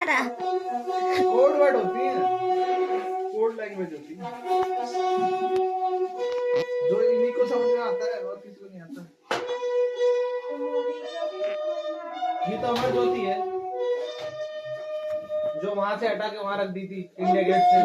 Code word होती है, code language होती है, जो इन्हीं को समझ में आता है और किसी को नहीं आता। ये तो अमर ज्योति है जो वहां से हटा के वहां रख दी थी इंडिया गेट से।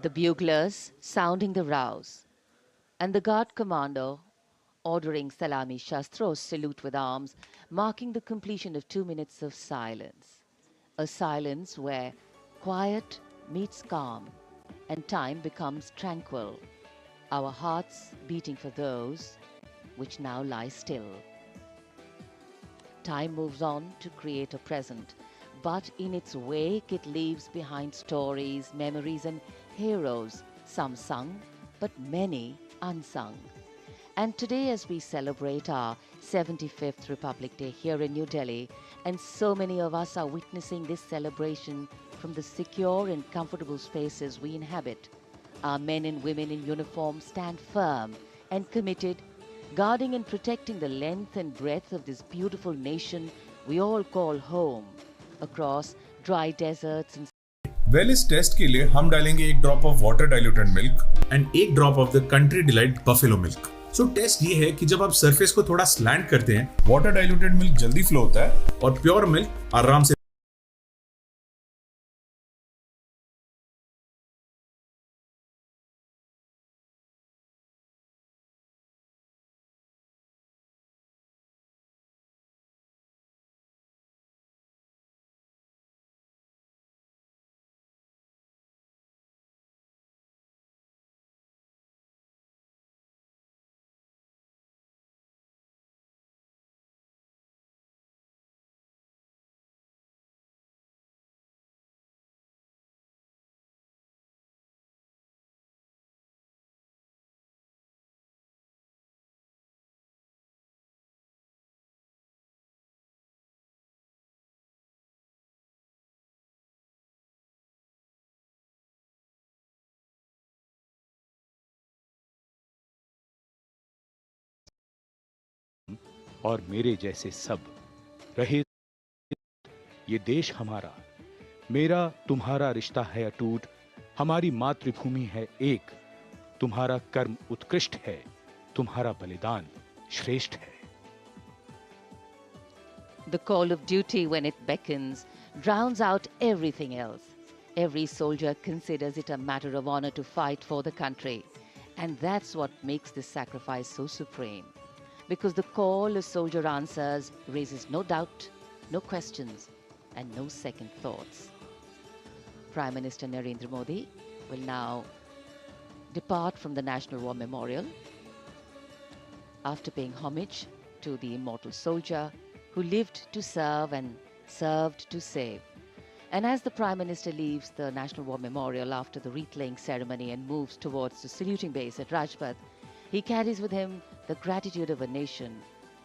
The buglers sounding the rouse, and the guard commander ordering Salami Shastros salute with arms, marking the completion of 2 minutes of silence. A silence where quiet meets calm and time becomes tranquil, our hearts beating for those which now lie still. Time moves on to create a present, but in its wake it leaves behind stories, memories and heroes, some sung, but many unsung. And today, as we celebrate our 75th Republic Day here in New Delhi, and so many of us are witnessing this celebration from the secure and comfortable spaces we inhabit, our men and women in uniform stand firm and committed, guarding and protecting the length and breadth of this beautiful nation we all call home, across dry deserts and well इस test के लिए हम डालेंगे 1 drop of water diluted milk and 1 drop of the Country Delight buffalo milk. So test ये है कि जब आप सरफेस को थोड़ा स्लैंट करते हैं, वाटर डाइल्यूटेड मिल्क जल्दी फ्लो होता है और प्योर मिल्क आराम से। और मेरे जैसे सब रहे। ये देश हमारा, मेरा तुम्हारा रिश्ता है अटूट, हमारी मातृभूमि है एक, तुम्हारा कर्म उत्कृष्ट है, तुम्हारा बलिदान श्रेष्ठ है। The call of duty, when it beckons, drowns out everything else. Every soldier considers it a matter of honor to fight for the country. And that's what makes this sacrifice so supreme. Because the call a soldier answers raises no doubt, no questions, and no second thoughts. Prime Minister Narendra Modi will now depart from the National War Memorial after paying homage to the immortal soldier who lived to serve and served to save. And as the Prime Minister leaves the National War Memorial after the wreath-laying ceremony and moves towards the saluting base at Rajpath, he carries with him the gratitude of a nation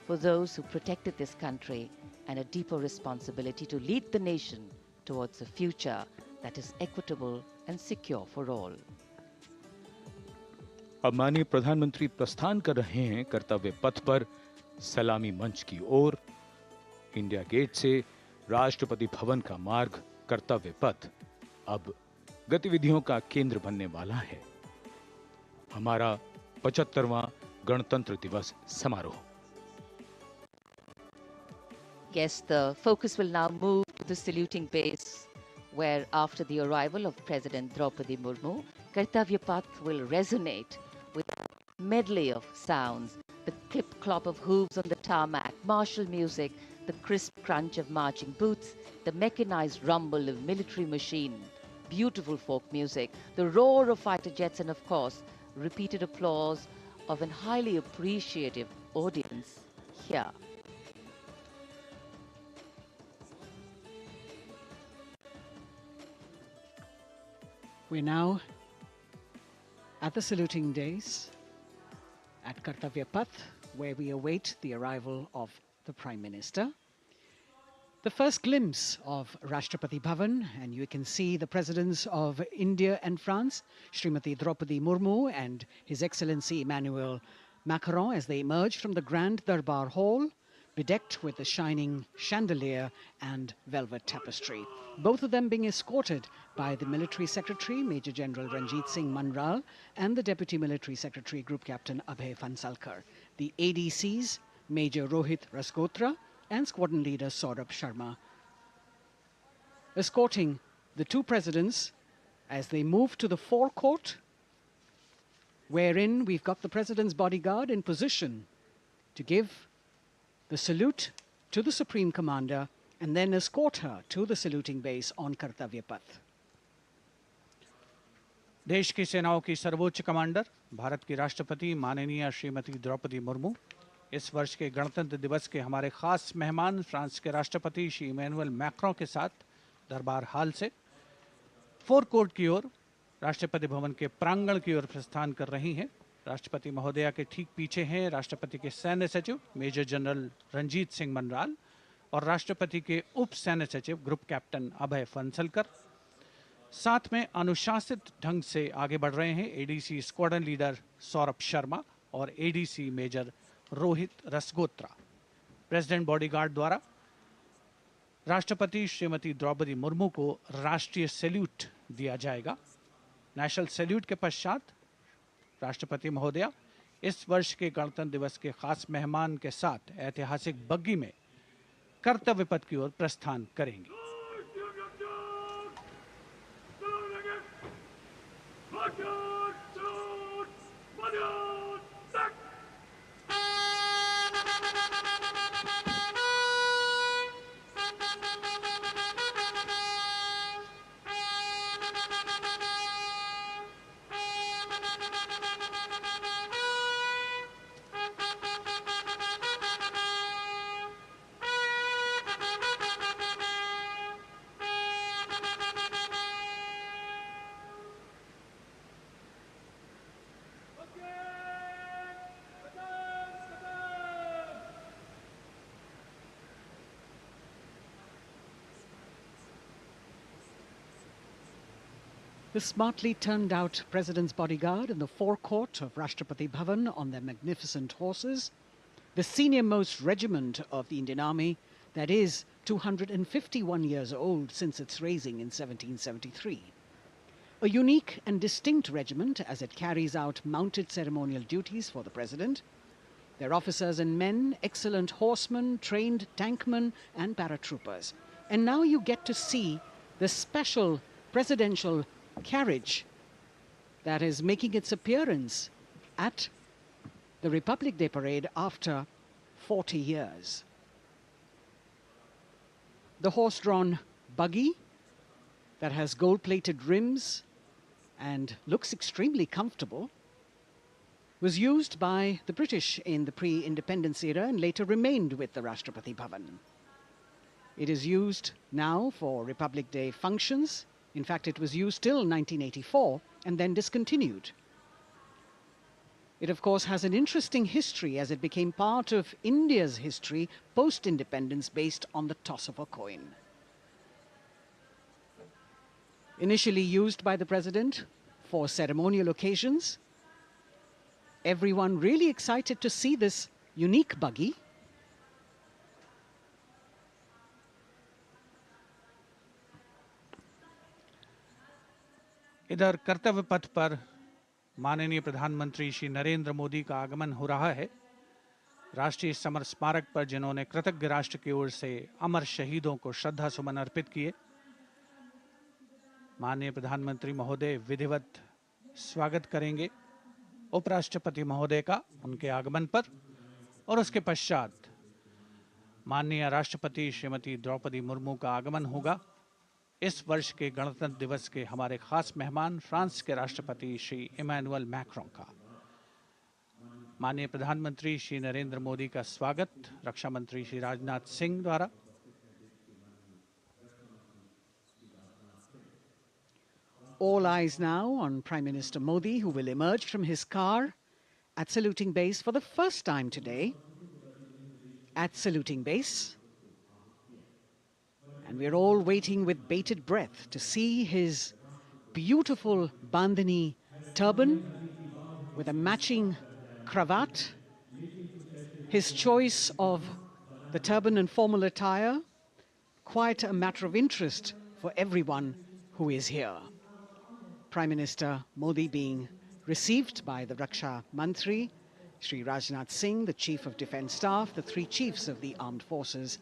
for those who protected this country and a deeper responsibility to lead the nation towards a future that is equitable and secure for all. अब माननीय प्रधानमंत्री प्रस्थान कर रहे हैं कर्तव्य पथ पर सलामी मंच की ओर। इंडिया गेट से राष्ट्रपति भवन का मार्ग कर्तव्य पथ अब गतिविधियों का केंद्र बनने वाला है। हमारा 75वां गणतंत्र दिवस समारोह। Yes, the focus will now move to the saluting base, where after the arrival of President Draupadi Murmu, Kartavya Path will resonate with a medley of sounds, the clip-clop of hooves on the tarmac, martial music, the crisp crunch of marching boots, the mechanized rumble of military machine, beautiful folk music, the roar of fighter jets, and of course, repeated applause of an highly appreciative audience here. We're now at the saluting days at Kartavya Path, where we await the arrival of the Prime Minister. The first glimpse of Rashtrapati Bhavan, and you can see the presidents of India and France, Srimati Draupadi Murmu and His Excellency Emmanuel Macron, as they emerge from the Grand Darbar Hall, bedecked with the shining chandelier and velvet tapestry. Both of them being escorted by the Military Secretary, Major General Ranjit Singh Manral, and the Deputy Military Secretary, Group Captain Abhay Fansalkar. The ADCs, Major Rohit Rasgotra and Squadron Leader Saurabh Sharma, escorting the two presidents as they move to the forecourt, wherein we've got the President's bodyguard in position to give the salute to the Supreme Commander and then escort her to the saluting base on Kartavya Path. देश की सेनाओं की सर्वोच्च commander Bharat की राष्ट्रपति माननीय श्रीमती द्रौपदी मुर्मू, इस वर्ष के गणतंत्र दिवस के हमारे खास मेहमान फ्रांस के राष्ट्रपति श्री इमैनुअल मैक्रों के साथ दरबार हाल से फोर कोर्ट की ओर राष्ट्रपति भवन के प्रांगण की ओर प्रस्थान कर रही हैं। राष्ट्रपति महोदया के ठीक पीछे हैं राष्ट्रपति के सैन्य सचिव मेजर जनरल रंजीत सिंह मनराल और राष्ट्रपति के उप सैन्य सचिव ग्रुप कैप्टन अभय फंसलकर। साथ में अनुशासित ढंग से आगे बढ़ रहे हैं ADC squadron leader Saurabh Sharma और ADC major Rohit Rasgotra. President bodyguard द्वारा राष्ट्रपति श्रीमती द्रौपदी मुर्मू को राष्ट्रीय सैल्यूट दिया जाएगा। नेशनल सैल्यूट के पश्चात राष्ट्रपति महोदया इस वर्ष के गणतंत्र दिवस के खास मेहमान के साथ ऐतिहासिक बग्गी में कर्तव्य पथ की ओर प्रस्थान करेंगी। The smartly turned out President's bodyguard in the forecourt of Rashtrapati Bhavan on their magnificent horses, the senior-most regiment of the Indian Army, that is 251 years old since its raising in 1773. A unique and distinct regiment as it carries out mounted ceremonial duties for the President. Their officers and men, excellent horsemen, trained tankmen and paratroopers. And now you get to see the special presidential carriage that is making its appearance at the Republic Day Parade after 40 years. The horse-drawn buggy that has gold-plated rims and looks extremely comfortable, was used by the British in the pre-independence era and later remained with the Rashtrapati Bhavan. It is used now for Republic Day functions. In fact, it was used till 1984 and then discontinued. It, of course, has an interesting history as it became part of India's history post-independence based on the toss of a coin. Initially used by the President for ceremonial occasions, everyone really excited to see this unique buggy. इधर कर्तव्य पथ पर माननीय प्रधानमंत्री श्री नरेंद्र मोदी का आगमन हो रहा है। राष्ट्रीय समर स्मारक पर जिन्होंने कृतज्ञ राष्ट्र की ओर से अमर शहीदों को श्रद्धा सुमन अर्पित किए, माननीय प्रधानमंत्री महोदय विधिवत स्वागत करेंगे उपराष्ट्रपति महोदय का उनके आगमन पर, और उसके पश्चात माननीय राष्ट्रपति श्रीमती द्रौपदी मुर्मू का आगमन होगा। इस वर्ष के गणतंत्र दिवस के हमारे खास मेहमान फ्रांस के राष्ट्रपति श्री इमैनुअल मैक्रों का। माननीय प्रधानमंत्री श्री नरेंद्र मोदी का स्वागत रक्षा मंत्री श्री राजनाथ सिंह द्वारा। All eyes now on Prime Minister Modi, who will emerge from his car at saluting base for the first time today. At saluting base. And we're all waiting with bated breath to see his beautiful bandhani turban with a matching cravat. His choice of the turban and formal attire, quite a matter of interest for everyone who is here. Prime Minister Modi being received by the Raksha Mantri, Shri Rajnath Singh, the Chief of Defence Staff, the three chiefs of the armed forces,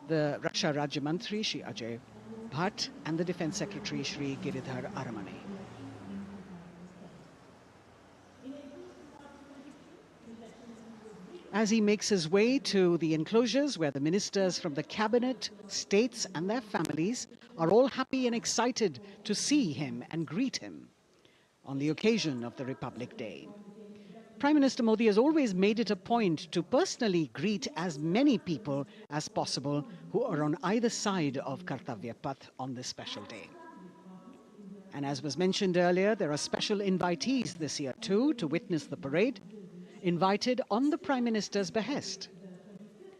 the Raksha Rajya Mantri, Shri Ajay Bhatt, and the Defence Secretary, Shri Giridhar Aramane. As he makes his way to the enclosures where the ministers from the cabinet, states and their families are all happy and excited to see him and greet him on the occasion of the Republic Day. Prime Minister Modi has always made it a point to personally greet as many people as possible who are on either side of Kartavya Path on this special day. And as was mentioned earlier, there are special invitees this year too to witness the parade, invited on the Prime Minister's behest.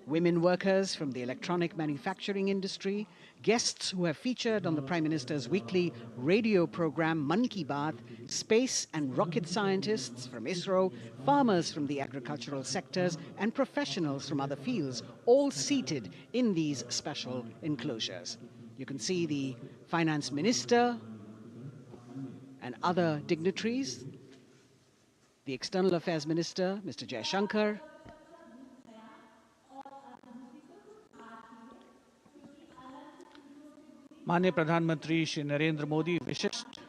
Women workers from the electronic manufacturing industry, guests who have featured on the Prime Minister's weekly radio program Mann Ki Baat, space and rocket scientists from ISRO, farmers from the agricultural sectors and professionals from other fields, all seated in these special enclosures. You can see the Finance Minister and other dignitaries, the External Affairs Minister, Mr. Jaishankar, माननीय प्रधानमंत्री श्री नरेंद्र मोदी विशिष्ट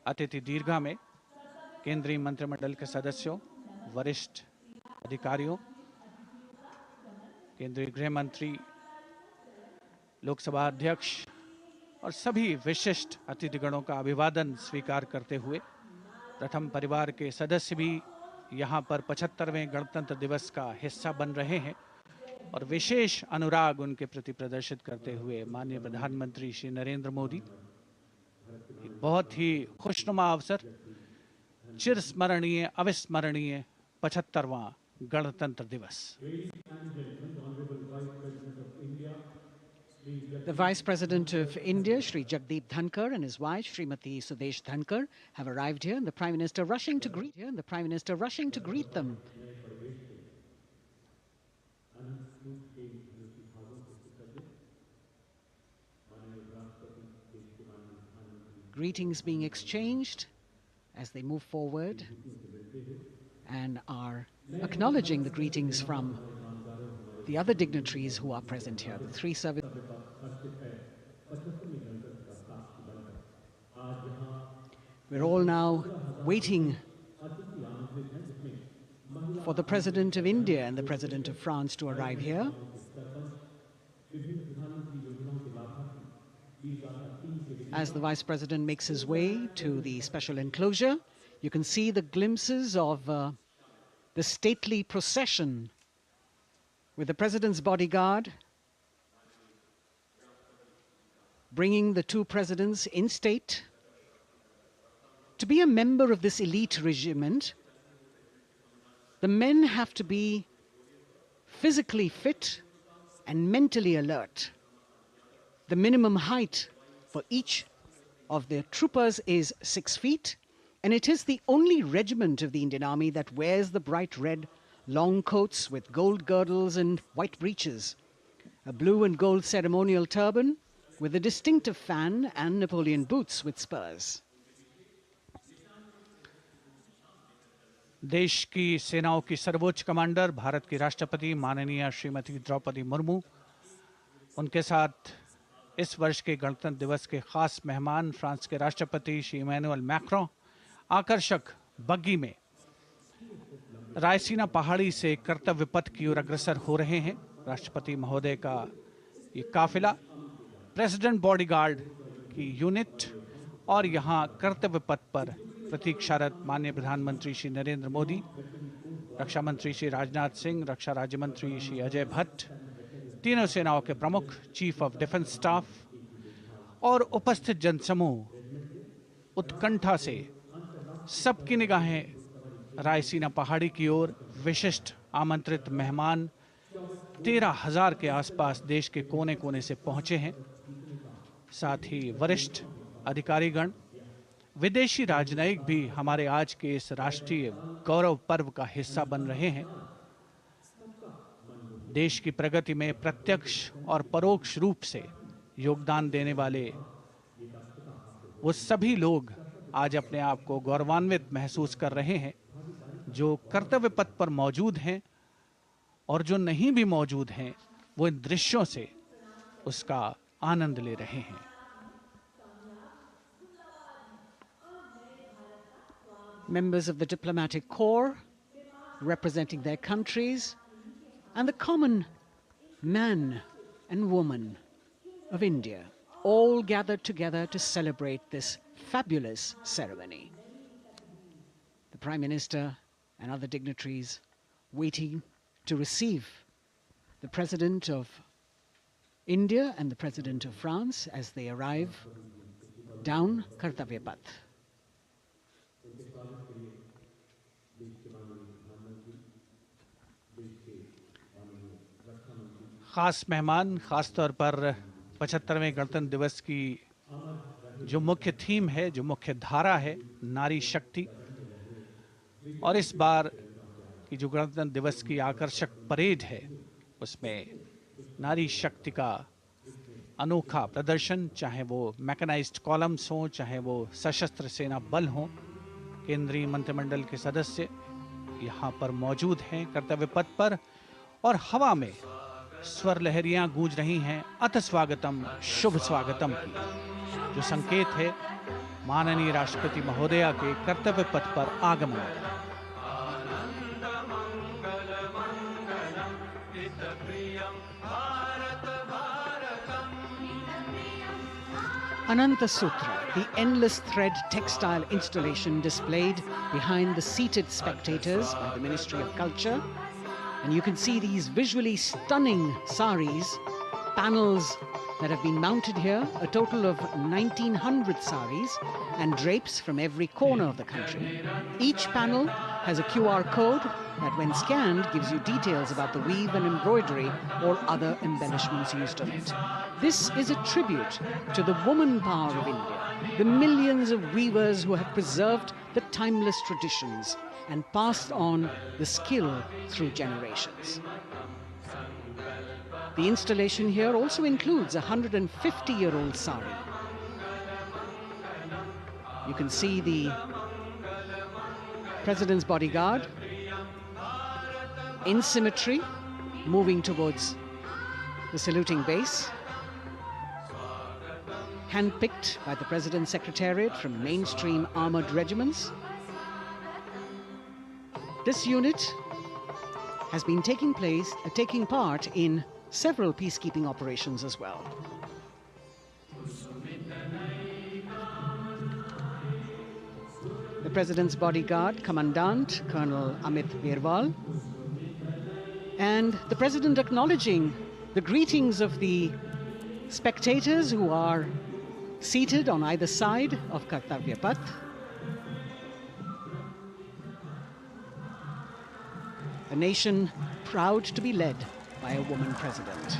अतिथि दीर्घा में केंद्रीय मंत्रिमंडल के सदस्यों, वरिष्ठ अधिकारियों, केंद्रीय गृह मंत्री, लोकसभा अध्यक्ष और सभी विशिष्ट अतिथिगणों का अभिवादन स्वीकार करते हुए प्रथम परिवार के सदस्य भी यहां पर 75वें गणतंत्र दिवस का हिस्सा बन रहे हैं और विशेष अनुराग उनके प्रति प्रदर्शित करते हुए माननीय प्रधानमंत्री श्री नरेंद्र मोदी एक बहुत ही खुशनुमा अवसर, चिरस्मरणीय अविस्मरणीय 75वां गणतंत्र दिवस। The Vice President of India, Shri Jagdeep Dhankar, and his wife, Srimati Sudesh Dhankar, have arrived here, and the Prime Minister rushing to greet them. Greetings being exchanged as they move forward and are acknowledging the greetings from the other dignitaries who are present here, the three service. We're all now waiting for the President of India and the President of France to arrive here. as the Vice President makes his way to the special enclosure. You can see the glimpses of the stately procession with the President's bodyguard bringing the two presidents in state. To be a member of this elite regiment, the men have to be physically fit and mentally alert. The minimum height for each of the troopers is 6 feet, and it is the only regiment of the Indian Army that wears the bright red long coats with gold girdles and white breeches, a blue and gold ceremonial turban with a distinctive fan and Napoleon boots with spurs. देश की सेनाओं की सर्वोच्च commander Bharat की राष्ट्रपति माननीय श्रीमती द्रौपदी मुर्मू, उनके साथ इस वर्ष के गणतंत्र दिवस के खास मेहमान फ्रांस के राष्ट्रपति श्री इमैनुअल मैक्रों आकर्षक बग्गी में रायसीना पहाड़ी से कर्तव्य पथ की ओर अग्रसर हो रहे हैं। राष्ट्रपति महोदय का ये काफिला प्रेसिडेंट बॉडीगार्ड की यूनिट और यहाँ कर्तव्य पथ पर प्रतीक्षारत माननीय प्रधानमंत्री श्री नरेंद्र मोदी, रक्षा मंत्री श्री राजनाथ सिंह, रक्षा राज्य मंत्री श्री अजय भट्ट, तीनों सेनाओं के प्रमुख, चीफ ऑफ डिफेंस स्टाफ और उपस्थित जनसमूह उत्कंठा से सबकी निगाहें रायसीना पहाड़ी की ओर। विशिष्ट आमंत्रित मेहमान 13,000 के आसपास देश के कोने कोने से पहुंचे हैं। साथ ही वरिष्ठ अधिकारीगण, विदेशी राजनयिक भी हमारे आज के इस राष्ट्रीय गौरव पर्व का हिस्सा बन रहे हैं। देश की प्रगति में प्रत्यक्ष और परोक्ष रूप से योगदान देने वाले वो सभी लोग आज अपने आप को गौरवान्वित महसूस कर रहे हैं, जो कर्तव्य पथ पर मौजूद हैं और जो नहीं भी मौजूद हैं, वो इन दृश्यों से उसका आनंद ले रहे हैं। Members of the diplomatic corps representing their countries and the common man and woman of India all gathered together to celebrate this fabulous ceremony. The Prime Minister and other dignitaries waiting to receive the President of India and the President of France as they arrive down Kartavya Path. खास मेहमान, खास तौर पर 75वें गणतंत्र दिवस की जो मुख्य थीम है, जो मुख्य धारा है, नारी शक्ति, और इस बार की जो गणतंत्र दिवस की आकर्षक परेड है, उसमें नारी शक्ति का अनोखा प्रदर्शन, चाहे वो मैकेनाइज्ड कॉलम्स हों, चाहे वो सशस्त्र सेना बल हों, केंद्रीय मंत्रिमंडल के सदस्य यहाँ पर मौजूद हैं कर्तव्य पथ पर, और हवा में स्वर लहरियां गूंज रही हैं अथ स्वागतम, शुभ स्वागतम की, जो संकेत है माननीय राष्ट्रपति महोदया के कर्तव्य पथ पर आगमन का। Ananta Sutra, the endless thread textile installation displayed behind the seated spectators by the Ministry of Culture. And you can see these visually stunning saris, panels that have been mounted here, a total of 1,900 saris and drapes from every corner of the country. Each panel has a QR code that when scanned gives you details about the weave and embroidery or other embellishments used on it. This is a tribute to the woman power of India, the millions of weavers who have preserved the timeless traditions and passed on the skill through generations. The installation here also includes a 150-year-old sari. You can see the President's bodyguard in symmetry, moving towards the saluting base, handpicked by the President's Secretariat from mainstream armored regiments. This unit has been taking part in several peacekeeping operations as well. President's bodyguard, Commandant Colonel Amit Birwal, and the President acknowledging the greetings of the spectators who are seated on either side of Kartavya Path. A nation proud to be led by a woman president.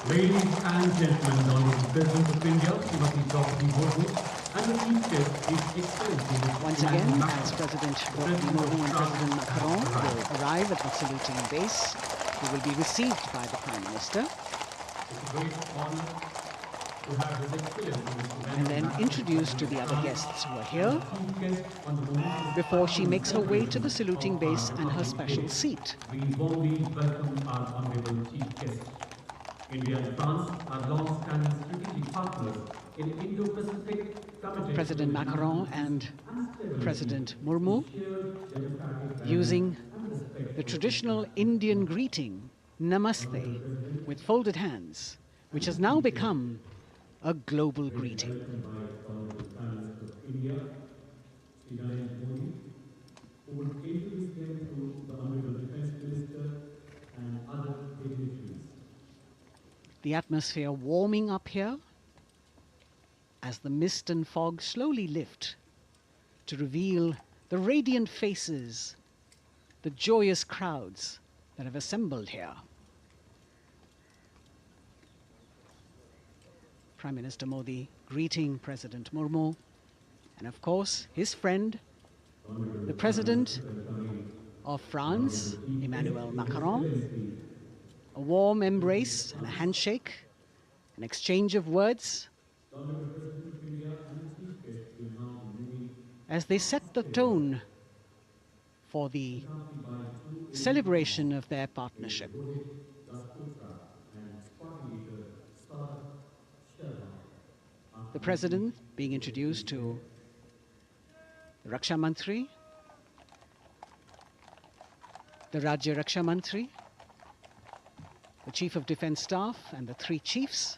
Ladies and gentlemen, the Honorable President of India, Srimati Draupadi Murmu, and the Chief Guest, His Excellency. Once again, as President Draupadi Murmu and President Macron will arrive at the saluting base, they will be received by the Prime Minister. It's a great honor to have His Excellency And then introduced to the other guests who are here Chief Guest on the moment. before she makes her way to the saluting base and her special seat. We warmly welcome our Honorable Chief Guest. India and France are long-standing strategic partners in Indo-Pacific committed President Macron and President Murmu using the traditional Indian greeting, Namaste, with folded hands, which has now become a global greeting. The atmosphere warming up here as the mist and fog slowly lift to reveal the radiant faces, the joyous crowds that have assembled here. Prime Minister Modi greeting President Murmu, and of course his friend, the President of France, Emmanuel Macron. A warm embrace and a handshake, an exchange of words as they set the tone for the celebration of their partnership. The President being introduced to the Raksha Mantri, the Rajya Raksha Mantri, the Chief of Defence Staff and the three chiefs,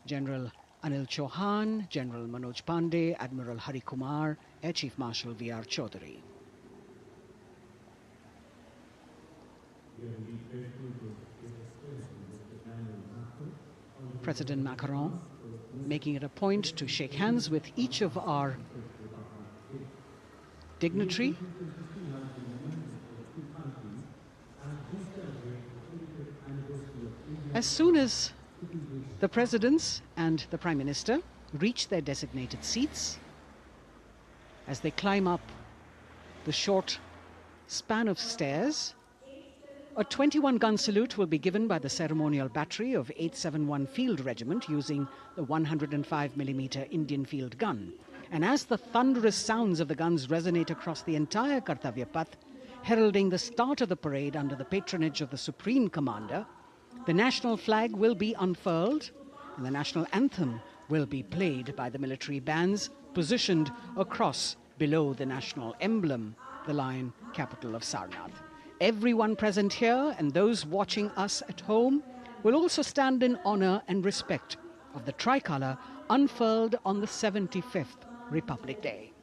General Anil Chauhan, General Manoj Pandey, Admiral Hari Kumar, Air Chief Marshal V.R. Chaudhary. President Macron making it a point to shake hands with each of our dignitary. As soon as the presidents and the Prime Minister reach their designated seats, as they climb up the short span of stairs, a 21-gun salute will be given by the ceremonial battery of 871 Field Regiment using the 105mm Indian field gun. And as the thunderous sounds of the guns resonate across the entire Kartavya Path, heralding the start of the parade under the patronage of the Supreme Commander, the national flag will be unfurled and the national anthem will be played by the military bands positioned across below the national emblem, the lion capital of Sarnath. Everyone present here and those watching us at home will also stand in honor and respect of the tricolour unfurled on the 75th Republic Day.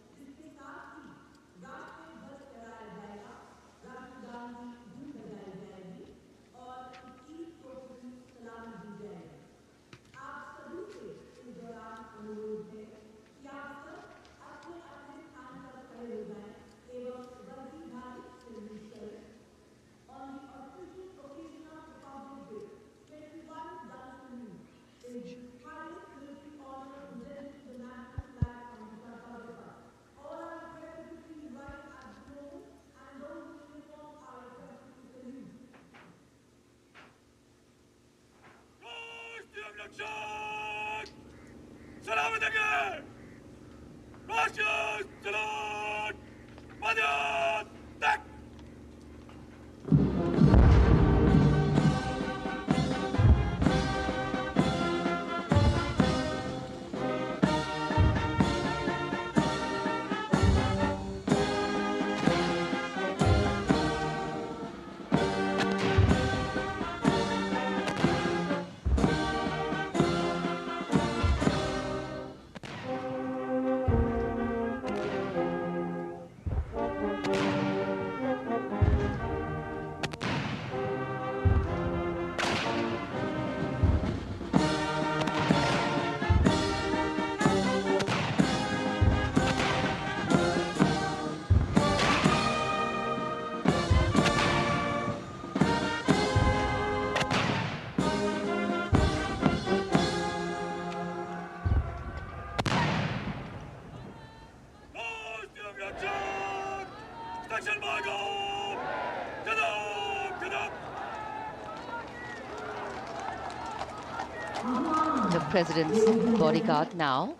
The president's bodyguard now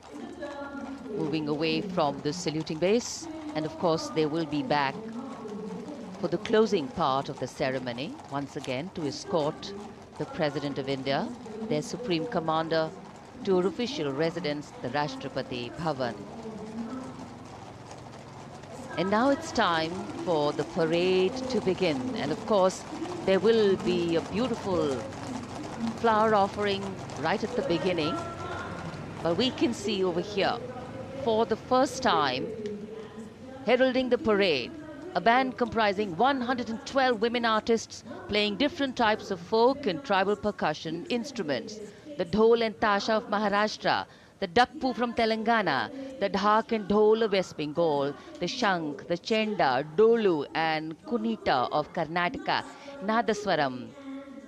moving away from the saluting base, and of course they will be back for the closing part of the ceremony once again to escort the President of India, their Supreme Commander, to her official residence, the Rashtrapati Bhavan. And now it's time for the parade to begin, and of course there will be a beautiful flower offering right at the beginning, but we can see over here for the first time heralding the parade a band comprising 112 women artists playing different types of folk and tribal percussion instruments. The dhol and tasha of Maharashtra, the dakpu from Telangana, the dhak and dhol of West Bengal, the shank, the chenda, dolu and kunita of Karnataka, nadaswaram,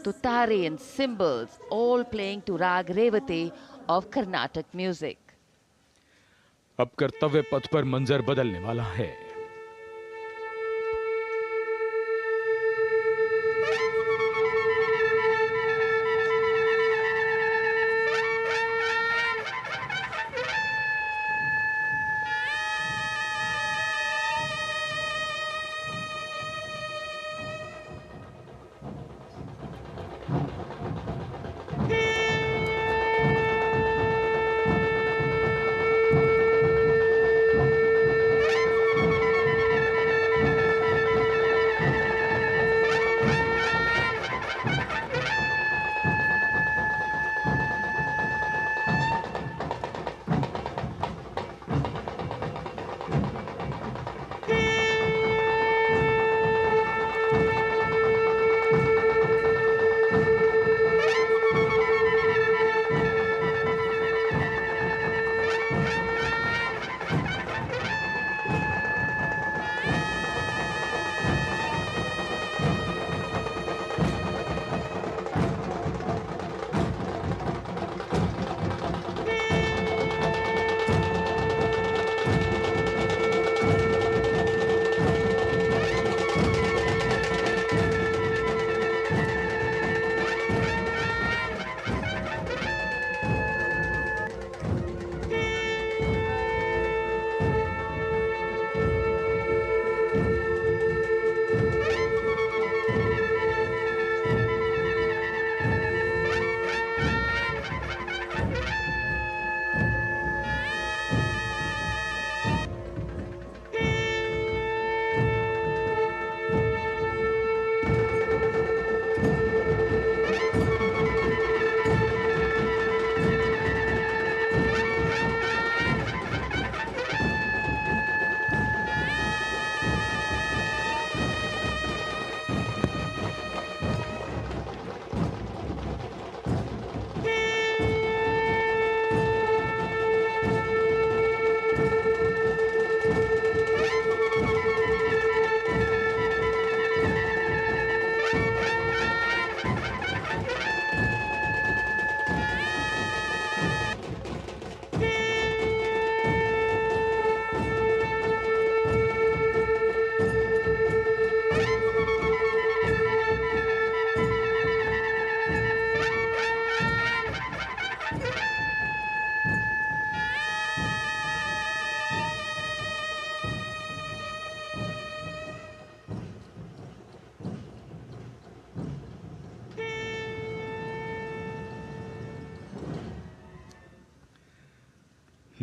tutari and cymbals, all playing to rag revati of Carnatic music. अब कर्तव्य पथ पर मंजर बदलने वाला है।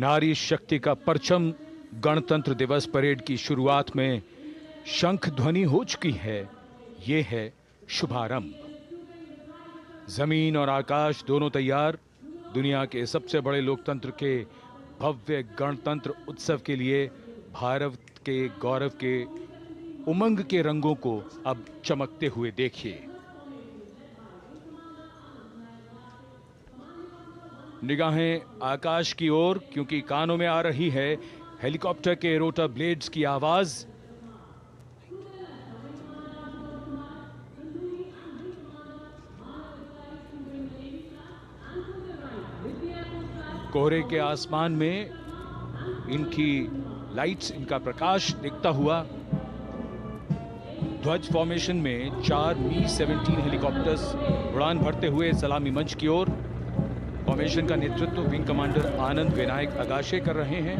नारी शक्ति का परचम गणतंत्र दिवस परेड की शुरुआत में शंख ध्वनि हो चुकी है। ये है शुभारंभ। जमीन और आकाश दोनों तैयार। दुनिया के सबसे बड़े लोकतंत्र के भव्य गणतंत्र उत्सव के लिए भारत के गौरव के उमंग के रंगों को अब चमकते हुए देखिए। निगाहें आकाश की ओर, क्योंकि कानों में आ रही है हेलीकॉप्टर के रोटर ब्लेड्स की आवाज। कोहरे के आसमान में इनकी लाइट्स, इनका प्रकाश दिखता हुआ ध्वज फॉर्मेशन में 4 मी-17 हेलीकॉप्टर्स उड़ान भरते हुए सलामी मंच की ओर। फॉर्मेशन का नेतृत्व विंग कमांडर आनंद विनायक अगाशे कर रहे हैं।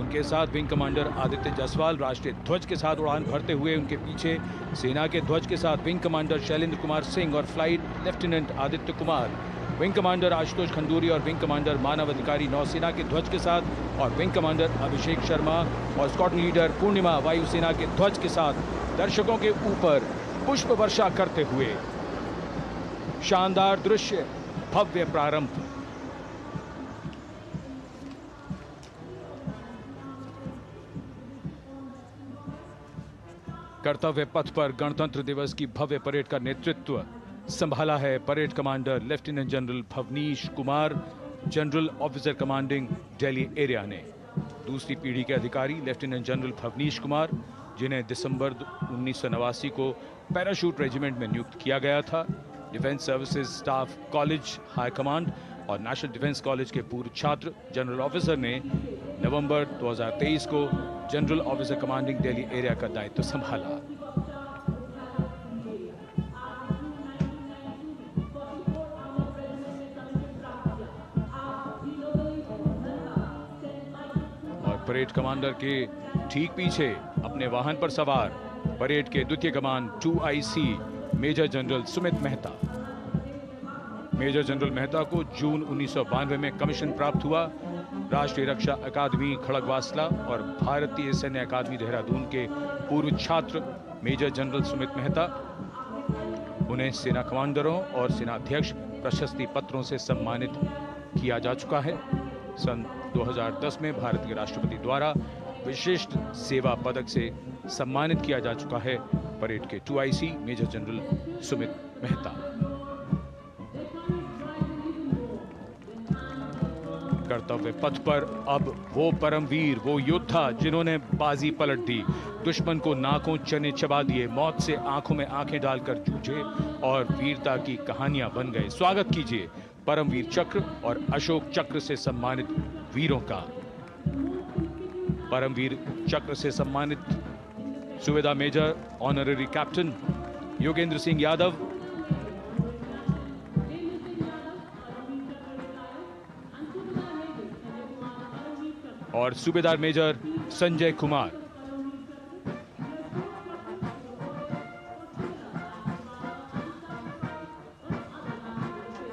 उनके साथ विंग कमांडर आदित्य जायसवाल राष्ट्रीय ध्वज के साथ उड़ान भरते हुए। उनके पीछे सेना के ध्वज के साथ विंग कमांडर शैलेंद्र कुमार सिंह और flight lieutenant Aditya Kumar, wing commander Ashutosh Khanduri और विंग कमांडर मानव अधिकारी नौसेना के ध्वज के साथ, और विंग कमांडर अभिषेक शर्मा और स्क्वाड्रन लीडर पूर्णिमा वायुसेना के ध्वज के साथ दर्शकों के ऊपर पुष्प वर्षा करते हुए। शानदार दृश्य, भव्य प्रारंभ। कर्तव्य पथ पर गणतंत्र दिवस की भव्य परेड का नेतृत्व संभाला है parade commander lieutenant general Bhavnish Kumar, general officer commanding Delhi area ने। दूसरी पीढ़ी के अधिकारी लेफ्टिनेंट जनरल भवनीश कुमार, जिन्हें दिसंबर 1989 को पैराशूट रेजिमेंट में नियुक्त किया गया था। Defence services staff college high command और नेशनल डिफेंस कॉलेज के पूर्व छात्र जनरल ऑफिसर ने नवंबर 2023 को general officer commanding Delhi area का दायित्व संभाला। और परेड कमांडर के ठीक पीछे अपने वाहन पर सवार परेड के द्वितीय कमान 2IC major general Sumit Mehta. Major general Mehta को जून 1992 में कमीशन प्राप्त हुआ। राष्ट्रीय रक्षा अकादमी खड़गवासला और भारतीय सैन्य अकादमी देहरादून के पूर्व छात्र मेजर जनरल सुमित मेहता। उन्हें सेना कमांडरों और सेनाध्यक्ष प्रशस्ति पत्रों से सम्मानित किया जा चुका है। सन 2010 में भारत के राष्ट्रपति द्वारा विशिष्ट सेवा पदक से सम्मानित किया जा चुका है परेड के 2IC major general Sumit Mehta. कर्तव्य पथ पर अब वो परमवीर, वो योद्धा जिन्होंने बाजी पलट दी, दुश्मन को नाकों चने चबा दिए, मौत से आंखों में आंखें डालकर जूझे और वीरता की कहानियां बन गए। स्वागत कीजिए परमवीर चक्र और अशोक चक्र से सम्मानित वीरों का। परमवीर चक्र से सम्मानित subedar major honorary captain Yogendra Singh Yadav, और सूबेदार मेजर संजय कुमार।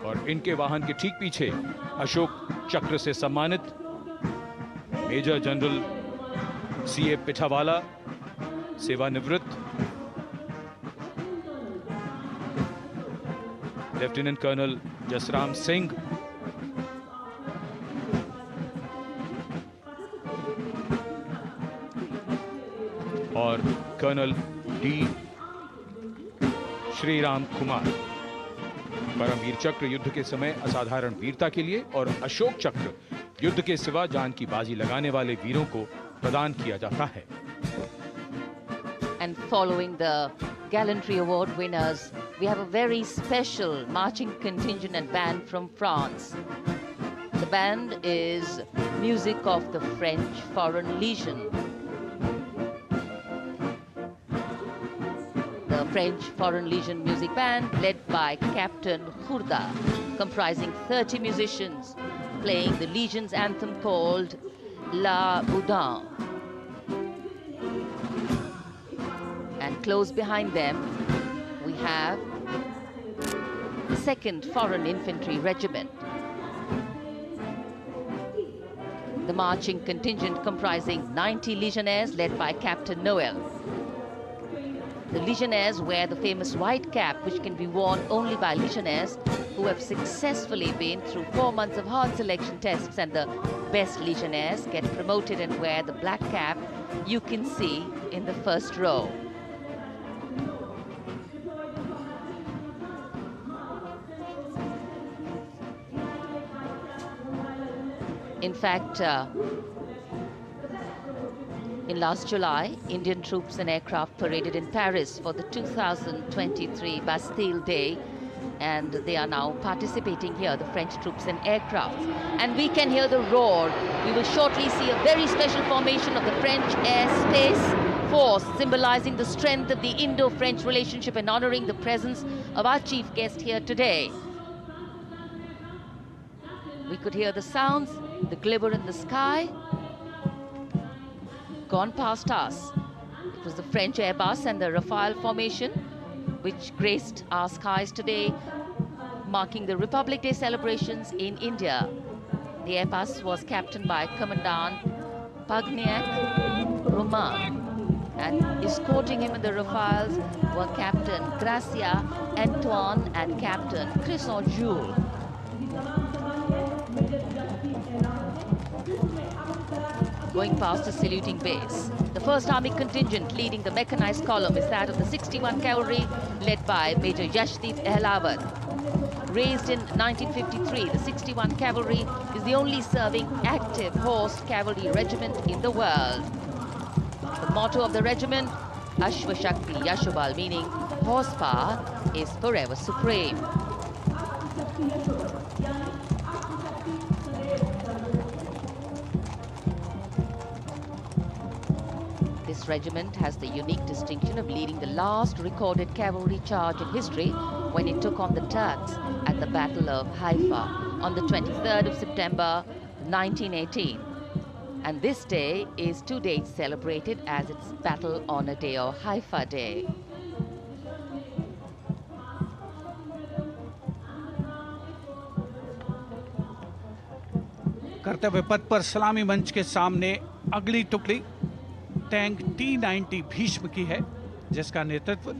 और इनके वाहन के ठीक पीछे अशोक चक्र से सम्मानित मेजर जनरल CA पिठावाला, सेवानिवृत्त, लेफ्टिनेंट कर्नल जसराम सिंह, और कर्नल D श्रीराम कुमार। परमवीर चक्र युद्ध के समय असाधारण वीरता के लिए और अशोक चक्र युद्ध के सिवा जान की बाजी लगाने वाले वीरों को प्रदान किया जाता है। And following the gallantry award winners, we have a very special marching contingent and band from France. The band is music of the French Foreign Legion. The French Foreign Legion music band led by Captain Khourda, comprising 30 musicians, playing the Legion's anthem called La Boudin. And close behind them, we have the 2nd Foreign Infantry Regiment. The marching contingent comprising 90 Legionnaires led by Captain Noel. The Legionnaires wear the famous white cap, which can be worn only by Legionnaires who have successfully been through 4 months of hard selection tests, and the best Legionnaires get promoted and wear the black cap you can see in the first row. In fact, in last July, Indian troops and aircraft paraded in Paris for the 2023 Bastille Day, and they are now participating here, the French troops and aircraft. And we can hear the roar. We will shortly see a very special formation of the French Air Space force, symbolizing the strength of the Indo-French relationship and honoring the presence of our chief guest here today. We could hear the sounds, the glimmer in the sky, gone past us. It was the French Airbus and the Rafale formation which graced our skies today, marking the Republic Day celebrations in India. The Airbus was captained by Commandant Pagniak Romain, and escorting him in the Rafales were Captain Gracia Antoine and Captain Crisson Jules. Going past the saluting base, the 1st Army contingent leading the mechanized column is that of the 61 Cavalry, led by Major Yashdeep Ehlawat. Raised in 1953, the 61 Cavalry is the only serving active horse cavalry regiment in the world. The motto of the regiment, Ashwa Shakti Yashobal, meaning horsepower is forever supreme. This regiment has the unique distinction of leading the last recorded cavalry charge in history when it took on the Turks at the Battle of Haifa on the 23rd of September 1918. And this day is to date celebrated as its Battle Honor Day or Haifa Day. कर्तव्य पथ पर सलामी मंच के सामने अगली टुकड़ी tank T-90 Bhishma की है, जिसका नेतृत्व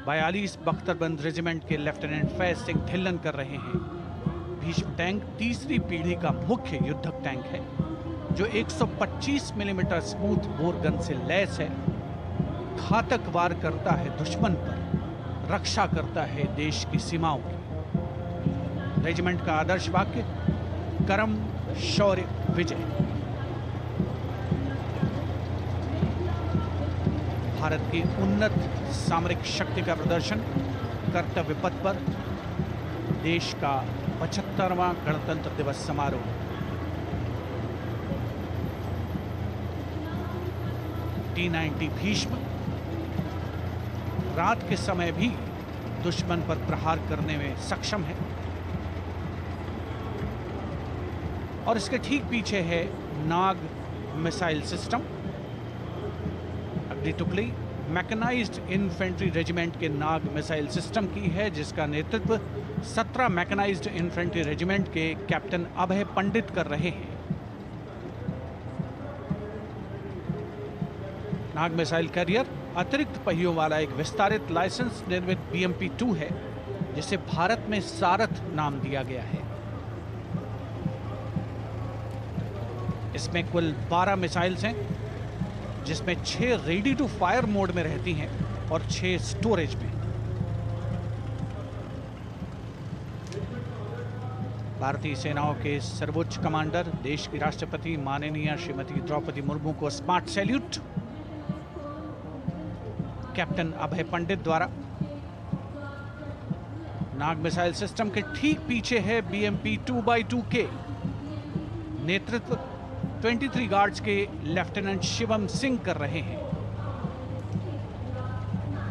42 बख्तरबंद रेजिमेंट के लेफ्टिनेंट फैज सिंह ढिल्लन कर रहे हैं। भीष्म टैंक तीसरी पीढ़ी का मुख्य युद्धक टैंक है, जो 125 मिलीमीटर स्मूथ बोर गन से लैस है, घातक वार करता है दुश्मन पर, रक्षा करता है देश की सीमाओं की। रेजिमेंट का आदर्श वाक्य कर्म शौर्य विजय। भारत की उन्नत सामरिक शक्ति का प्रदर्शन कर्तव्य पथ पर देश का 75वां गणतंत्र दिवस समारोह। T-90 भीष्म रात के समय भी दुश्मन पर प्रहार करने में सक्षम है और इसके ठीक पीछे है नाग मिसाइल सिस्टम। अगली टुकड़ी मैकेनाइज्ड इन्फेंट्री रेजिमेंट के नाग मिसाइल सिस्टम की है, जिसका नेतृत्व 17 मैकेनाइज्ड इन्फेंट्री रेजिमेंट के कैप्टन अभय पंडित कर रहे हैं। नाग मिसाइल कैरियर अतिरिक्त पहियों वाला एक विस्तारित लाइसेंस निर्मित BMP-2 है, जिसे भारत में सारथ नाम दिया गया है। इसमें कुल 12 मिसाइल्स हैं, जिसमें 6 रेडी टू फायर मोड में रहती हैं और 6 स्टोरेज में। भारतीय सेनाओं के सर्वोच्च कमांडर देश की राष्ट्रपति माननीय श्रीमती द्रौपदी मुर्मू को स्मार्ट सैल्यूट कैप्टन अभय पंडित द्वारा। नाग मिसाइल सिस्टम के ठीक पीछे है BMP-2x2K। नेतृत्व 23 गार्ड्स के लेफ्टिनेंट शिवम सिंह कर रहे हैं।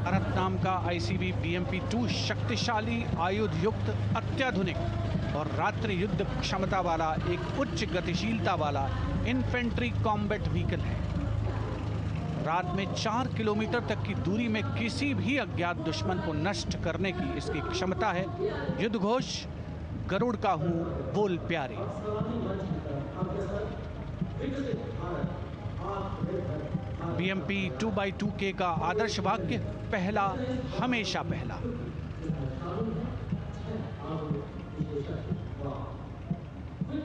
भारत नाम का ICV BMP-2 शक्तिशाली आयुध युक्त अत्याधुनिक और रात्रि युद्ध क्षमता वाला एक उच्च गतिशीलता वाला इन्फेंट्री कॉम्बैट व्हीकल है। रात में 4 किलोमीटर तक की दूरी में किसी भी अज्ञात दुश्मन को नष्ट करने की इसकी क्षमता है। युद्ध घोष गरुड़ का हूं बोल प्यारे। BMP-2x2K का आदर्श वाक्य पहला हमेशा पहला।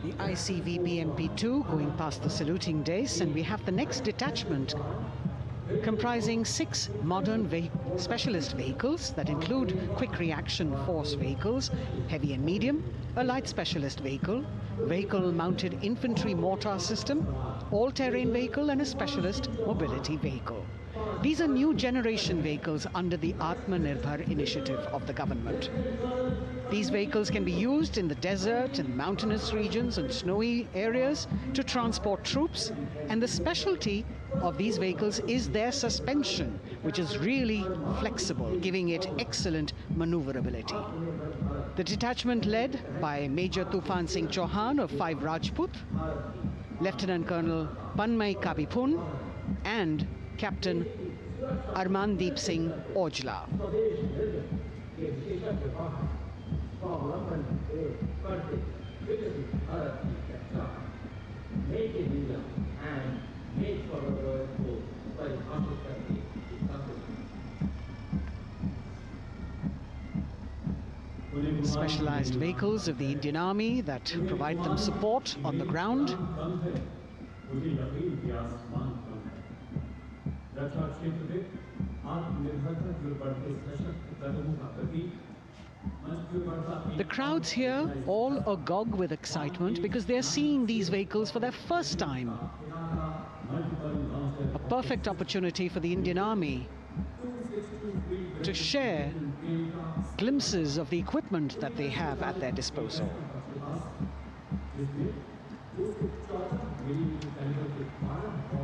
The ICV BMP-2 going past the saluting dais, and we have the next detachment comprising 6 modern specialist vehicles that include quick reaction force vehicles, heavy and medium, a light specialist vehicle, vehicle-mounted infantry mortar system, all-terrain vehicle, and a specialist mobility vehicle. These are new generation vehicles under the Atmanirbhar initiative of the government. These vehicles can be used in the desert and mountainous regions and snowy areas to transport troops, and the specialty of these vehicles is their suspension, which is really flexible, giving it excellent maneuverability. The detachment led by Major Tufan Singh Chauhan of 5 Rajput, Lieutenant Colonel Panmay Kabipun, and Captain Armandeep Singh Ojla. Specialized vehicles of the Indian Army that provide them support on the ground. The crowds here all agog with excitement because they're seeing these vehicles for their first time. A perfect opportunity for the Indian Army to share glimpses of the equipment that they have at their disposal.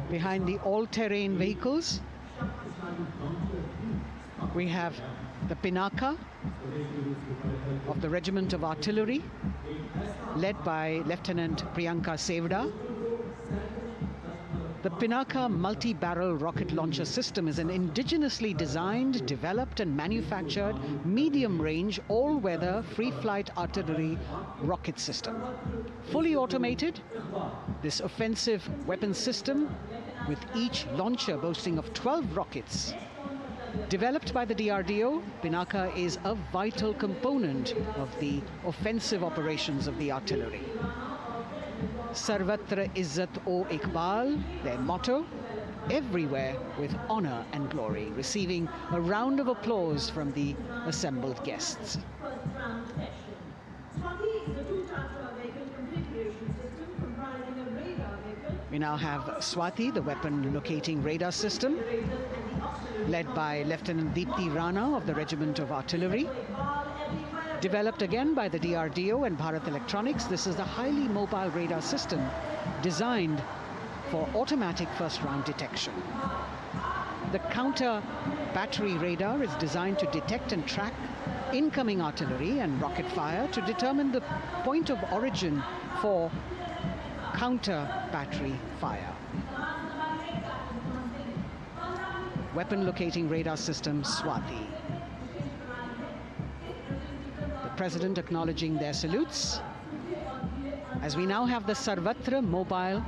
Behind the all-terrain vehicles, we have the Pinaka of the Regiment of Artillery, led by Lieutenant Priyanka Sevda. The Pinaka multi-barrel rocket launcher system is an indigenously designed, developed and manufactured medium-range, all-weather, free-flight artillery rocket system. Fully automated, this offensive weapon system, with each launcher boasting of 12 rockets, developed by the DRDO, Pinaka is a vital component of the offensive operations of the artillery. Sarvatra Izzat O Iqbal, their motto, everywhere with honor and glory, receiving a round of applause from the assembled guests. We now have Swati, the weapon locating radar system, led by Lieutenant Deepthi Rana of the Regiment of Artillery. Developed again by the DRDO and Bharat Electronics, this is a highly mobile radar system designed for automatic first-round detection. The counter battery radar is designed to detect and track incoming artillery and rocket fire to determine the point of origin for counter battery fire. Weapon locating radar system Swati. The President acknowledging their salutes, as we now have the Sarvatra mobile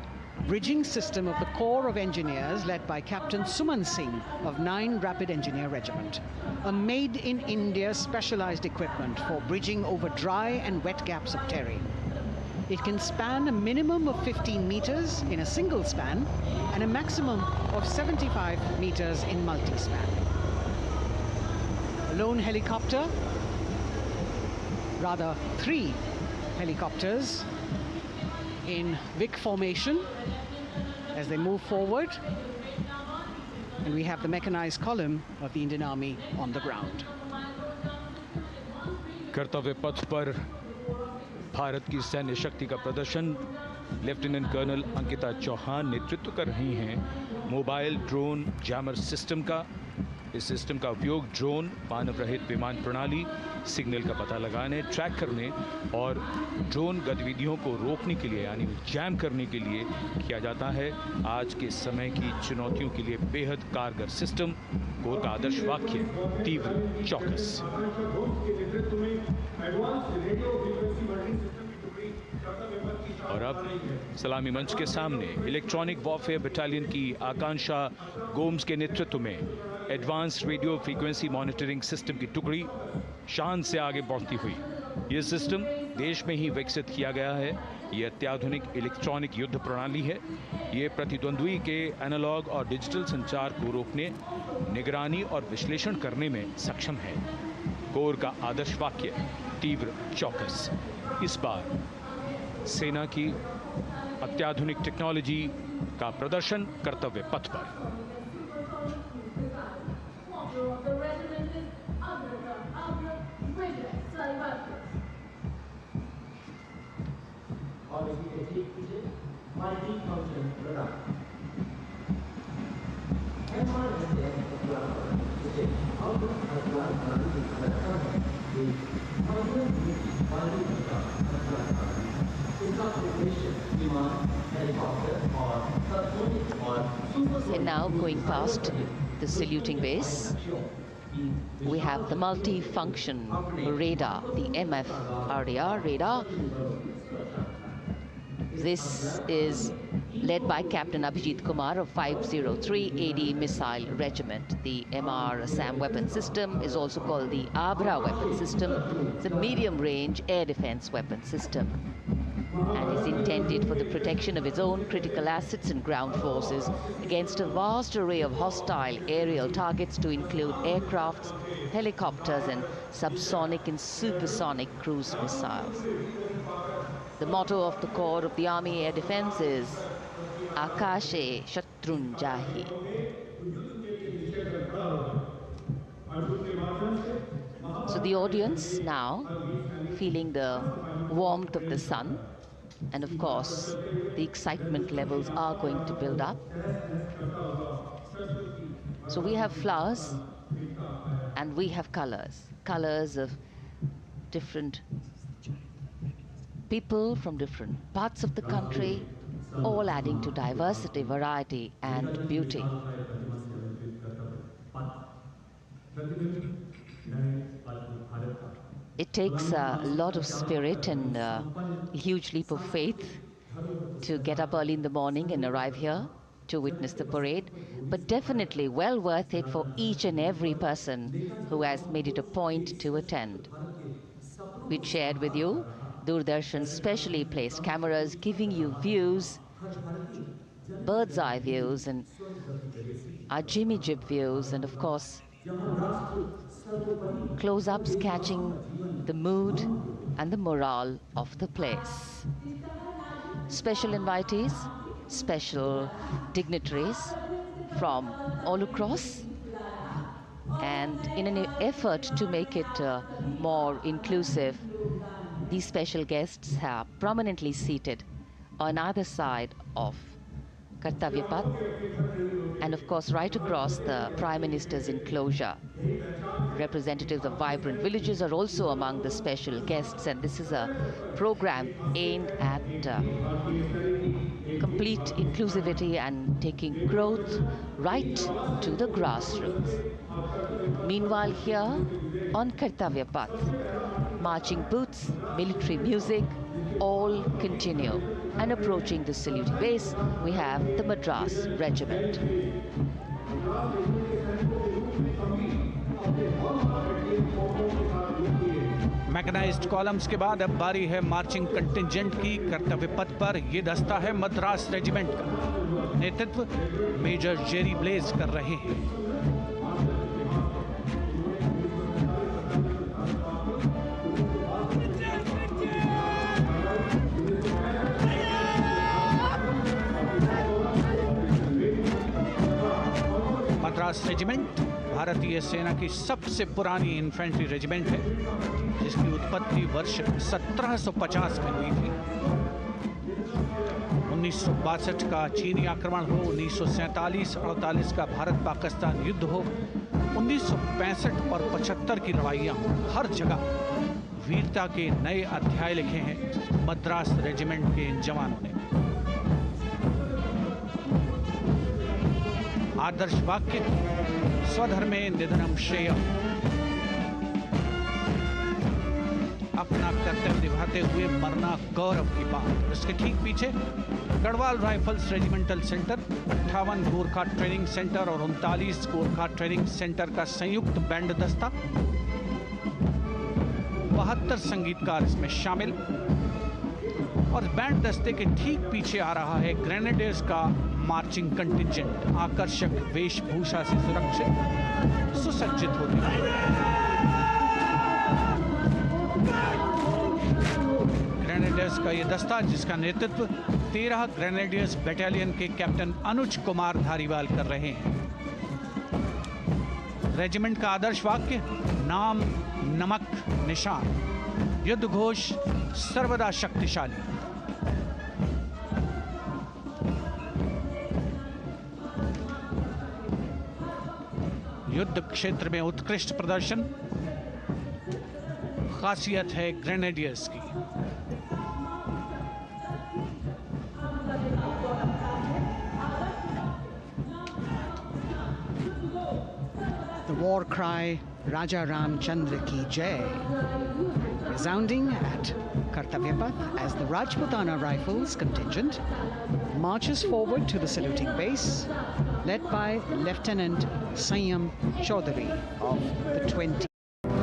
bridging system of the Corps of Engineers, led by Captain Suman Singh of 9 Rapid Engineer Regiment, a made-in-India specialized equipment for bridging over dry and wet gaps of terrain. It can span a minimum of 15 meters in a single span and a maximum of 75 meters in multi-span. A lone helicopter, rather 3 helicopters in Vic formation as they move forward, and we have the mechanized column of the Indian Army on the ground. कर्तव्य पथ पर भारत की सैन्य शक्ति का प्रदर्शन lieutenant colonel Ankita Chauhan नेतृत्व कर रही हैं मोबाइल ड्रोन जैमर सिस्टम का। इस सिस्टम का उपयोग ड्रोन, मानव रहित विमान प्रणाली, सिग्नल का पता लगाने, ट्रैक करने और ड्रोन गतिविधियों को रोकने के लिए यानी जैम करने के लिए किया जाता है। आज के समय की चुनौतियों के लिए बेहद कारगर सिस्टम। कोर का आदर्श वाक्य तीव्र चौकस। और अब सलामी मंच के सामने इलेक्ट्रॉनिक वॉरफेयर बटालियन की आकांक्षा गोम्स के नेतृत्व में advance radio frequency monitoring system की टुकड़ी शान से आगे बढ़ती हुई। यह सिस्टम देश में ही विकसित किया गया है। ये अत्याधुनिक इलेक्ट्रॉनिक युद्ध प्रणाली है। ये प्रतिद्वंद्वी के एनालॉग और डिजिटल संचार को रोकने, निगरानी और विश्लेषण करने में सक्षम है। कोर का आदर्श वाक्य तीव्र चौकस। इस बार सेना की अत्याधुनिक टेक्नोलॉजी का प्रदर्शन कर्तव्य पथ पर। And now going past the saluting base, we have the multi-function radar, the MF-RDR radar. This is led by Captain Abhijit Kumar of 503 AD Missile Regiment. The MR-SAM weapon system is also called the Abra weapon system. It's a medium-range air defense weapon system and is intended for the protection of its own critical assets and ground forces against a vast array of hostile aerial targets to include aircrafts, helicopters, and subsonic and supersonic cruise missiles. The motto of the Corps of the Army Air Defense is Akashe Shatrun Jahi. So the audience now feeling the warmth of the sun, and of course the excitement levels are going to build up. So we have flowers and we have colors of different people from different parts of the country, all adding to diversity, variety, and beauty. It takes a lot of spirit and a huge leap of faith to get up early in the morning and arrive here to witness the parade, but definitely well worth it for each and every person who has made it a point to attend. We shared with you Doordarshan's specially placed cameras giving you views, bird's eye views, and our Jimmy Jib views, and of course close-ups catching the mood and the morale of the place. Special invitees, special dignitaries from all across, and in an effort to make it more inclusive, these special guests are prominently seated on either side of Kartavya Path, and of course right across the Prime Minister's enclosure. Representatives of vibrant villages are also among the special guests, and this is a program aimed at complete inclusivity and taking growth right to the grassroots. Meanwhile, here on Kartavya Path, marching boots, military music, all continue. And approaching the saluting base, we have the Madras Regiment. Mechanised columns के बाद अब बारी है marching contingent की। कर्तव्य पथ पर ये दस्ता है मद्रास रेजिमेंट का। नेतृत्व मेजर जेरी ब्लेज कर रहे हैं। मद्रास रेजिमेंट भारतीय सेना की सबसे पुरानी इन्फेंट्री रेजिमेंट है, जिसकी उत्पत्ति वर्ष 1750 में हुई थी। 1962 का चीनी आक्रमण हो, 1947-48 का भारत पाकिस्तान युद्ध हो, 1965 और 75 की लड़ाइयाँ हो, हर जगह वीरता के नए अध्याय लिखे हैं मद्रास रेजिमेंट के इन जवानों ने। आदर्श वाक्य स्वधर्मे निधनम श्रेय, अपना कर्तव्य निभाते हुए मरना गौरव की बात। इसके ठीक पीछे Garhwal rifles regimental centre, 58 Gorkha training centre और 39 गोरखा ट्रेनिंग सेंटर का संयुक्त बैंड दस्ता, 72 संगीतकार इसमें शामिल। और बैंड दस्ते के ठीक पीछे आ रहा है ग्रेनेडियर्स का मार्चिंग कंटिंजेंट, आकर्षक वेशभूषा से सुरक्षित सुसज्जित होते हैं। ग्रेनेडियर्स का ये दस्ता, जिसका नेतृत्व 13 ग्रेनेडियर्स बटालियन के कैप्टन अनुज कुमार धारीवाल कर रहे हैं। रेजिमेंट का आदर्श वाक्य नाम नमक निशान, युद्ध घोष सर्वदा शक्तिशाली। युद्ध क्षेत्र में उत्कृष्ट प्रदर्शन खासियत है ग्रेनेडियर्स की। The war cry Raja Ramchandra Ki Jai resounding at Kartavyapath as the Rajputana Rifles contingent marches forward to the saluting base, led by Lieutenant Sanyam Chaudhary of the 20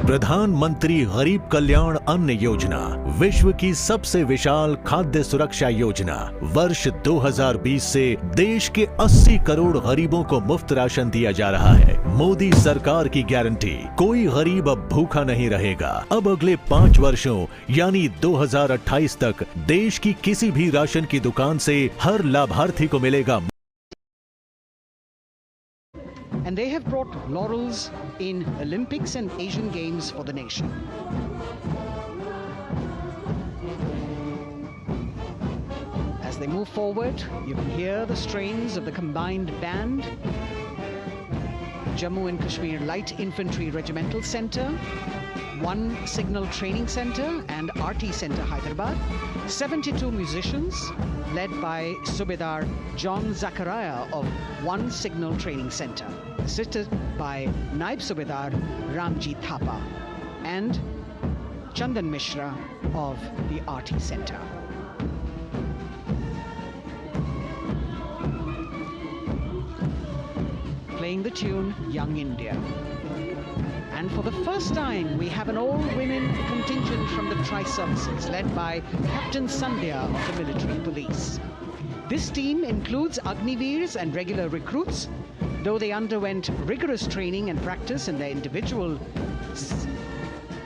प्रधानमंत्री गरीब कल्याण अन्न योजना विश्व की सबसे विशाल खाद्य सुरक्षा योजना वर्ष 2020 से देश के 80 करोड़ गरीबों को मुफ्त राशन दिया जा रहा है। मोदी सरकार की गारंटी, कोई गरीब अब भूखा नहीं रहेगा। अब अगले 5 वर्षों यानी 2028 तक देश की किसी भी राशन की दुकान से हर लाभार्थी को मिलेगा। And they have brought laurels in Olympics and Asian Games for the nation. As they move forward, you can hear the strains of the combined band, Jammu and Kashmir Light Infantry Regimental Centre, 1 Signal Training Centre and RT Centre Hyderabad, 72 musicians led by Subedar John Zachariah of 1 Signal Training Centre, assisted by Naib Subedar Ramji Thapa and Chandan Mishra of the RT Centre. Playing the tune Young India. And for the first time, we have an all-women contingent from the Tri-Services, led by Captain Sandhya of the Military Police. This team includes Agniveers and regular recruits. Though they underwent rigorous training and practice in their individual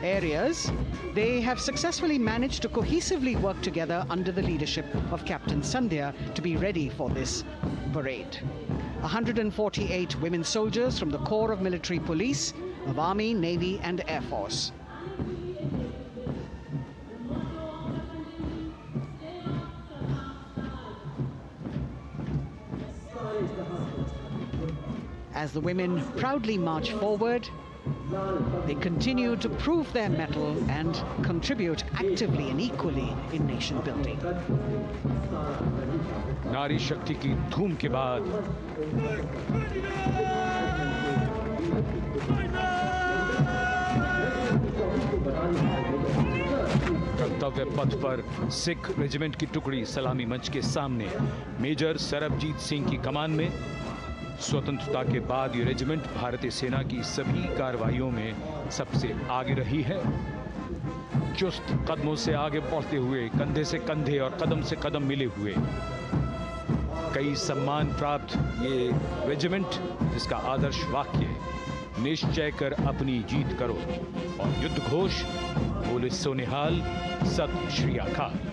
areas, they have successfully managed to cohesively work together under the leadership of Captain Sandhya to be ready for this parade. 148 women soldiers from the Corps of Military Police of Army, Navy and Air Force. As the women proudly march forward, they continue to prove their mettle and contribute actively and equally in nation building. नारी शक्ति की धूम के बाद कर्तव्य पथ पर Sikh regiment की टुकड़ी सलामी मंच के सामने मेजर सरबजीत सिंह की कमान में। स्वतंत्रता के बाद ये रेजिमेंट भारतीय सेना की सभी कार्रवाइयों में सबसे आगे रही है। चुस्त कदमों से आगे बढ़ते हुए, कंधे से कंधे और कदम से कदम मिले हुए, कई सम्मान प्राप्त ये रेजिमेंट, जिसका आदर्श वाक्य निश्चय कर अपनी जीत करो और युद्ध घोष बोले सोनिहाल सत श्री अकाल।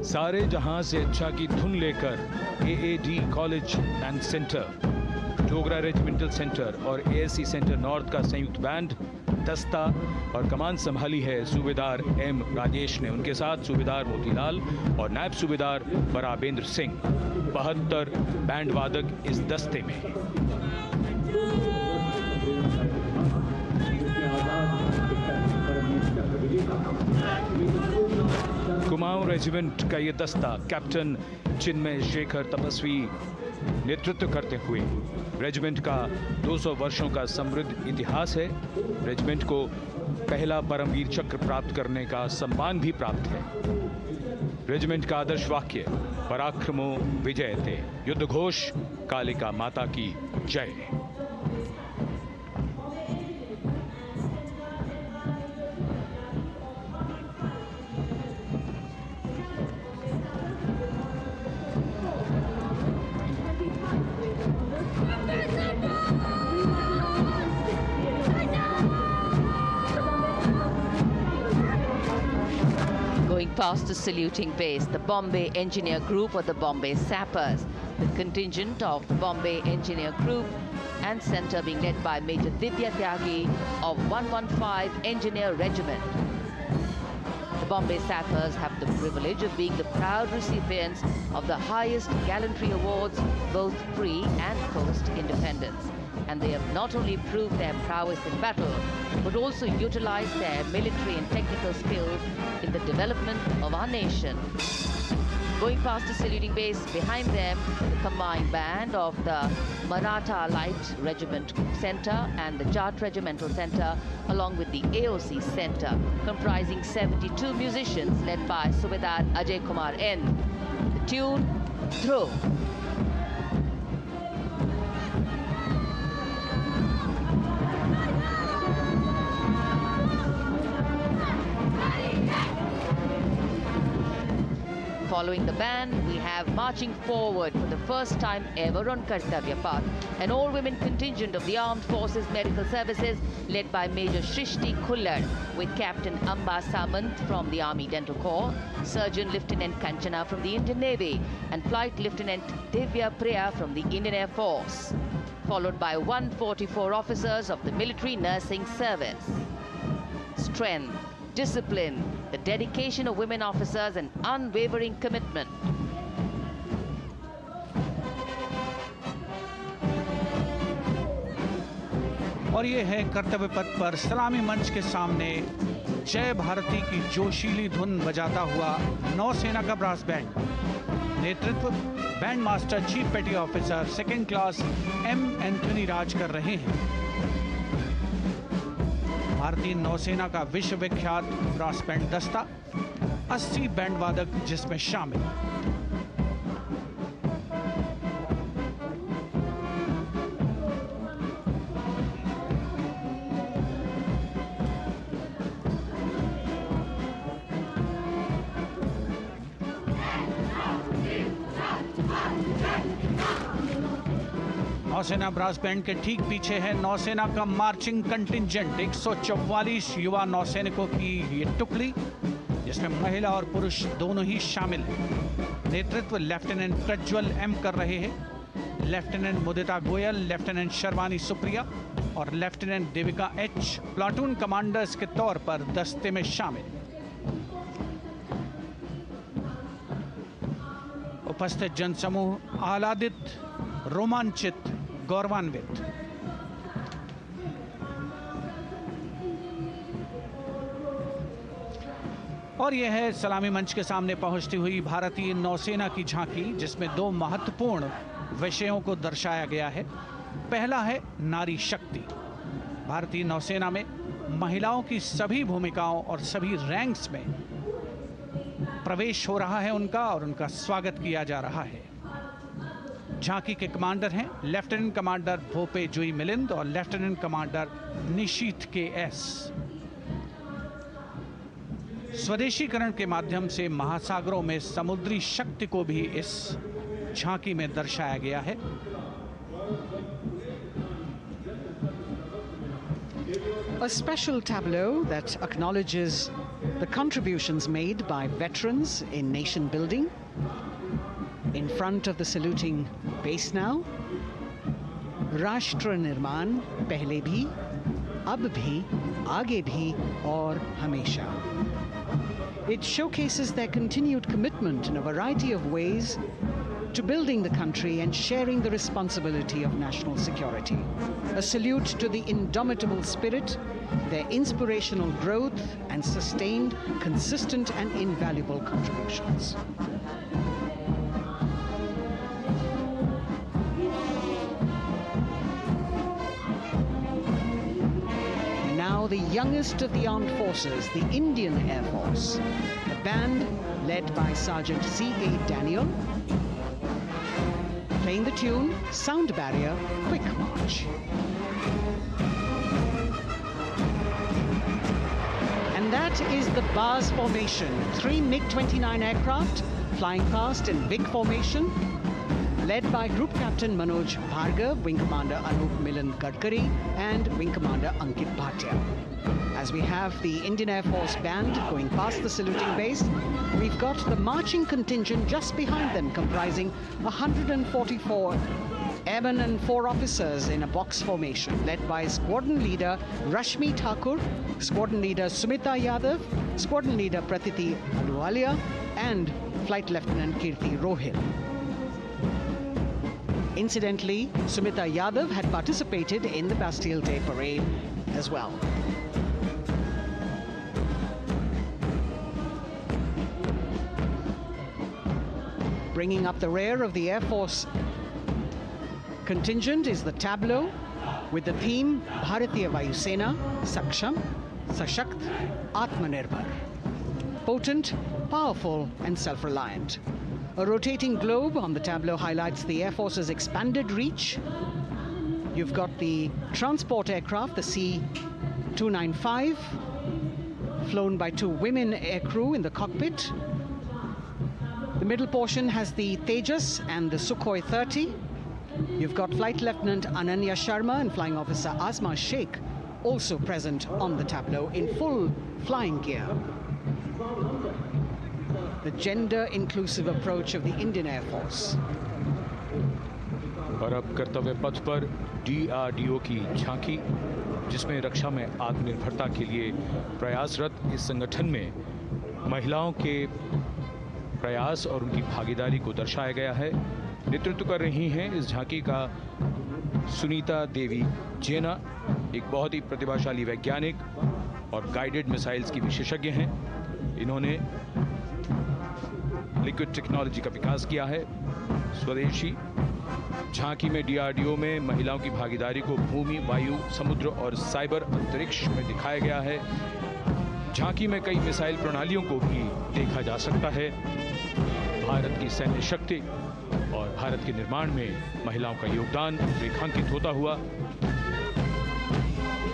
सारे जहां से अच्छा की धुन लेकर AAD college and centre, Dogra regimental centre और एएससी सेंटर नॉर्थ का संयुक्त बैंड, दस्ता और कमान संभाली है सूबेदार एम राजेश ने। उनके साथ सूबेदार मोतीलाल और नायब सूबेदार बराबेंद्र सिंह। 72 बैंड वादक इस दस्ते में। कुमाऊं रेजिमेंट का ये दस्ता कैप्टन चिन्मय शेखर तपस्वी नेतृत्व करते हुए, रेजिमेंट का 200 वर्षों का समृद्ध इतिहास है। रेजिमेंट को पहला परमवीर चक्र प्राप्त करने का सम्मान भी प्राप्त है। रेजिमेंट का आदर्श वाक्य पराक्रमो विजयते, युद्ध घोष कालिका माता की जय। Going past the saluting base, the Bombay Engineer Group or the Bombay Sappers, the contingent of the Bombay Engineer Group and center being led by Major Divya Tyagi of 115 Engineer Regiment. The Bombay Sappers have the privilege of being the proud recipients of the highest gallantry awards, both pre and post independence. And they have not only proved their prowess in battle, but also utilized their military and technical skills in the development of our nation. Going past the saluting base, behind them, the combined band of the Maratha Light Regiment Center and the Jat Regimental Center, along with the AOC Center, comprising 72 musicians led by Subedar Ajay Kumar N. The tune, Dhruv. Following the band, we have marching forward for the first time ever on Kartavya Path, an all-women contingent of the Armed Forces Medical Services led by Major Shrishti Khullar, with Captain Amba Samant from the Army Dental Corps, Surgeon Lieutenant Kanchana from the Indian Navy, and Flight Lieutenant Divya Priya from the Indian Air Force, followed by 144 officers of the Military Nursing Service. Strength, discipline, the dedication of women officers, and unwavering commitment. और ये है कर्तव्य पथ पर सलामी मंच के सामने जय भारती की जोशीली धुन बजाता हुआ नौसेना का ब्रास बैंड। नेतृत्व band master chief petty officer second class M Anthony Raj कर रहे हैं। भारतीय नौसेना का विश्व विख्यात ब्रास बैंड दस्ता, 80 बैंड वादक जिसमें शामिल। नौसेना ब्रास बैंड के ठीक पीछे है नौसेना का मार्चिंग कंटिंजेंट, 144 युवा नौसैनिकों की ये टुकड़ी, जिसमें महिला और पुरुष दोनों ही शामिल हैं। नेतृत्व लेफ्टिनेंट प्रज्वल एम कर रहे हैं। लेफ्टिनेंट मुदिता गोयल, लेफ्टिनेंट शर्वानी सुप्रिया और lieutenant Devika H platoon commanders के तौर पर दस्ते में शामिल। उपस्थित जनसमूह आह्लादित, रोमांचित, गौरवान्वित। और यह है सलामी मंच के सामने पहुंचती हुई भारतीय नौसेना की झांकी, जिसमें दो महत्वपूर्ण विषयों को दर्शाया गया है। पहला है नारी शक्ति। भारतीय नौसेना में महिलाओं की सभी भूमिकाओं और सभी रैंक्स में प्रवेश हो रहा है उनका, और उनका स्वागत किया जा रहा है। झांकी के कमांडर हैं लेफ्टिनेंट कमांडर भोपे जुई मिलिंद और लेफ्टिनेंट कमांडर निशीथ के एस। स्वदेशीकरण के माध्यम से महासागरों में समुद्री शक्ति को भी इस झांकी में दर्शाया गया है। A special tableau that acknowledges the contributions made by veterans in nation building. In front of the saluting base now, राष्ट्र निर्माण पहले भी, अब भी, आगे भी और हमेशा. It showcases their continued commitment in a variety of ways to building the country and sharing the responsibility of national security. A salute to the indomitable spirit, their inspirational growth and sustained, consistent and invaluable contributions. Now the youngest of the armed forces, the Indian Air Force, the band led by Sergeant C.A. Daniel, playing the tune Sound Barrier Quick March. And that is the bars formation, 3 MiG-29 aircraft flying past in big formation, led by Group Captain Manoj Bhargav, Wing Commander Anup Milan Gadkari, and Wing Commander Ankit Bhatia. As we have the Indian Air Force band going past the saluting base, we've got the marching contingent just behind them, comprising 144 Airmen and 4 officers in a box formation, led by Squadron Leader Rashmi Thakur, Squadron Leader Sumita Yadav, Squadron Leader Pratiti Aluwalia, and Flight Lieutenant Kirti Rohil. Incidentally, Sumita Yadav had participated in the Bastille Day parade as well. Bringing up the rear of the Air Force contingent is the tableau with the theme Bharatiya Vayu Sena, Saksham, Sashakt, Atmanirbhar. Potent, powerful, and self-reliant. A rotating globe on the tableau highlights the Air Force's expanded reach. You've got the transport aircraft, the C-295, flown by 2 women aircrew in the cockpit. The middle portion has the Tejas and the Sukhoi 30. You've got Flight Lieutenant Ananya Sharma and Flying Officer Asma Sheikh also present on the tableau in full flying gear. The gender-inclusive approach of the Indian Air Force. और अब कर्तव्य पथ पर DRDO की झांकी, जिसमें रक्षा में आत्मनिर्भरता के लिए प्रयासरत इस संगठन में महिलाओं के प्रयास और उनकी भागीदारी को दर्शाया गया है। नेतृत्व कर रही हैं इस झांकी का सुनीता देवी जेना, एक बहुत ही प्रतिभाशाली वैज्ञानिक और गाइडेड मिसाइल्स की विशेषज्ञ हैं। इन्होंने लिक्विड टेक्नोलॉजी का विकास किया है, स्वदेशी। झांकी में DRDO में महिलाओं की भागीदारी को भूमि, वायु, समुद्र और साइबर अंतरिक्ष में दिखाया गया है। झांकी में कई मिसाइल प्रणालियों को भी देखा जा सकता है। भारत की सैन्य शक्ति और भारत के निर्माण में महिलाओं का योगदान रेखांकित होता हुआ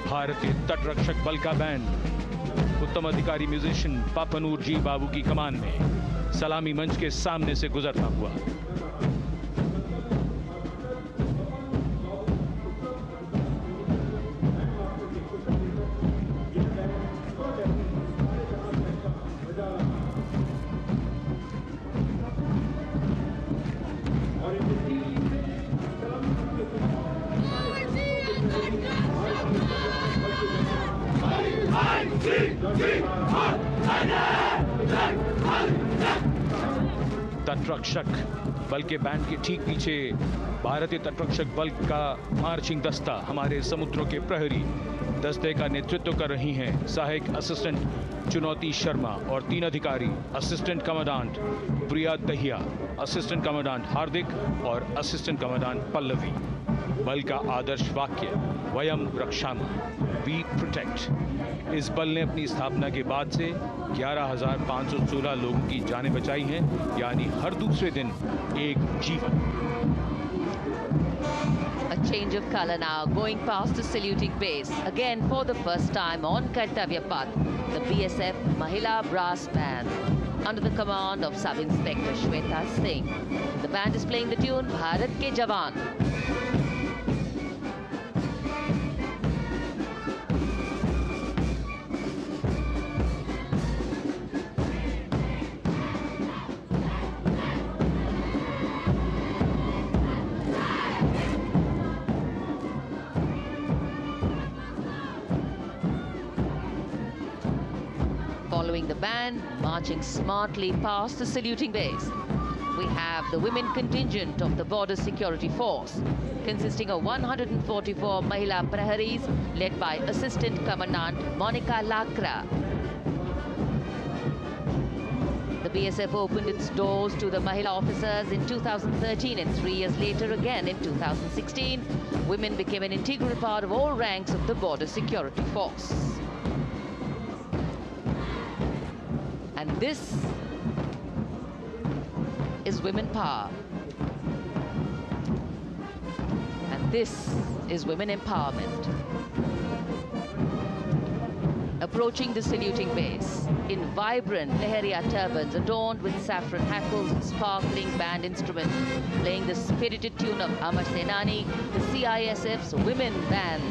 भारतीय तटरक्षक बल का बैंड उत्तम अधिकारी म्यूजिशियन पापनूर जी बाबू की कमान में सलामी मंच के सामने से गुजरता हुआ। तटरक्षक बल के बैंड के ठीक पीछे भारतीय तटरक्षक बल का मार्चिंग दस्ता हमारे समुद्रों के प्रहरी दस्ते का नेतृत्व कर रही हैं सहायक असिस्टेंट चुनौती शर्मा और 3 अधिकारी असिस्टेंट कमांडेंट प्रिया दहिया, असिस्टेंट कमांडेंट हार्दिक और असिस्टेंट कमांडेंट पल्लवी। बल का आदर्श वाक्य वयम रक्षामः, वी प्रोटेक्ट। इस बल ने अपनी स्थापना के बाद से 11,516 लोगों की जानें बचाई हैं, यानी हर दूसरे दिन एक जीवन। A change of color now, going past the saluting base. Again, for the first time on Kartavya Path, the BSF Mahila Brass Band, under the command of Sub-Inspector Shweta Singh. The band is playing the tune Bharat Ke Jawan. Following the band, marching smartly past the saluting base, we have the women contingent of the Border Security Force, consisting of 144 Mahila Praharis, led by Assistant Commandant Monica Lakra. The BSF opened its doors to the Mahila officers in 2013, and 3 years later again in 2016, women became an integral part of all ranks of the Border Security Force. And this is women power. And this is women empowerment. Approaching the saluting base in vibrant Leheria turbans adorned with saffron hackles and sparkling band instruments, playing the spirited tune of Amar Senani, the CISF's women band,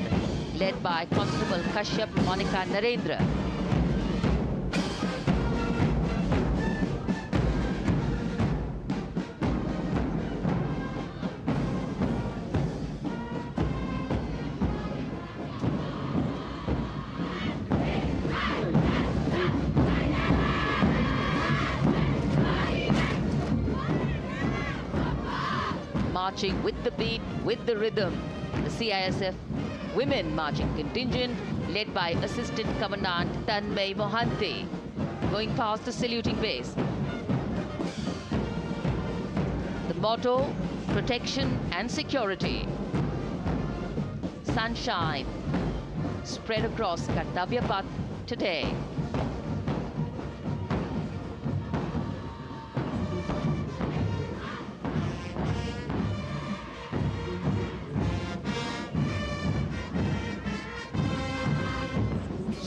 led by Constable Kashyap Monica Narendra. marching with the beat, with the rhythm. The CISF Women Marching Contingent, led by Assistant Commandant Tanmay Mohanty, going past the saluting base. The motto, protection and security. Sunshine spread across Kartavya Path today.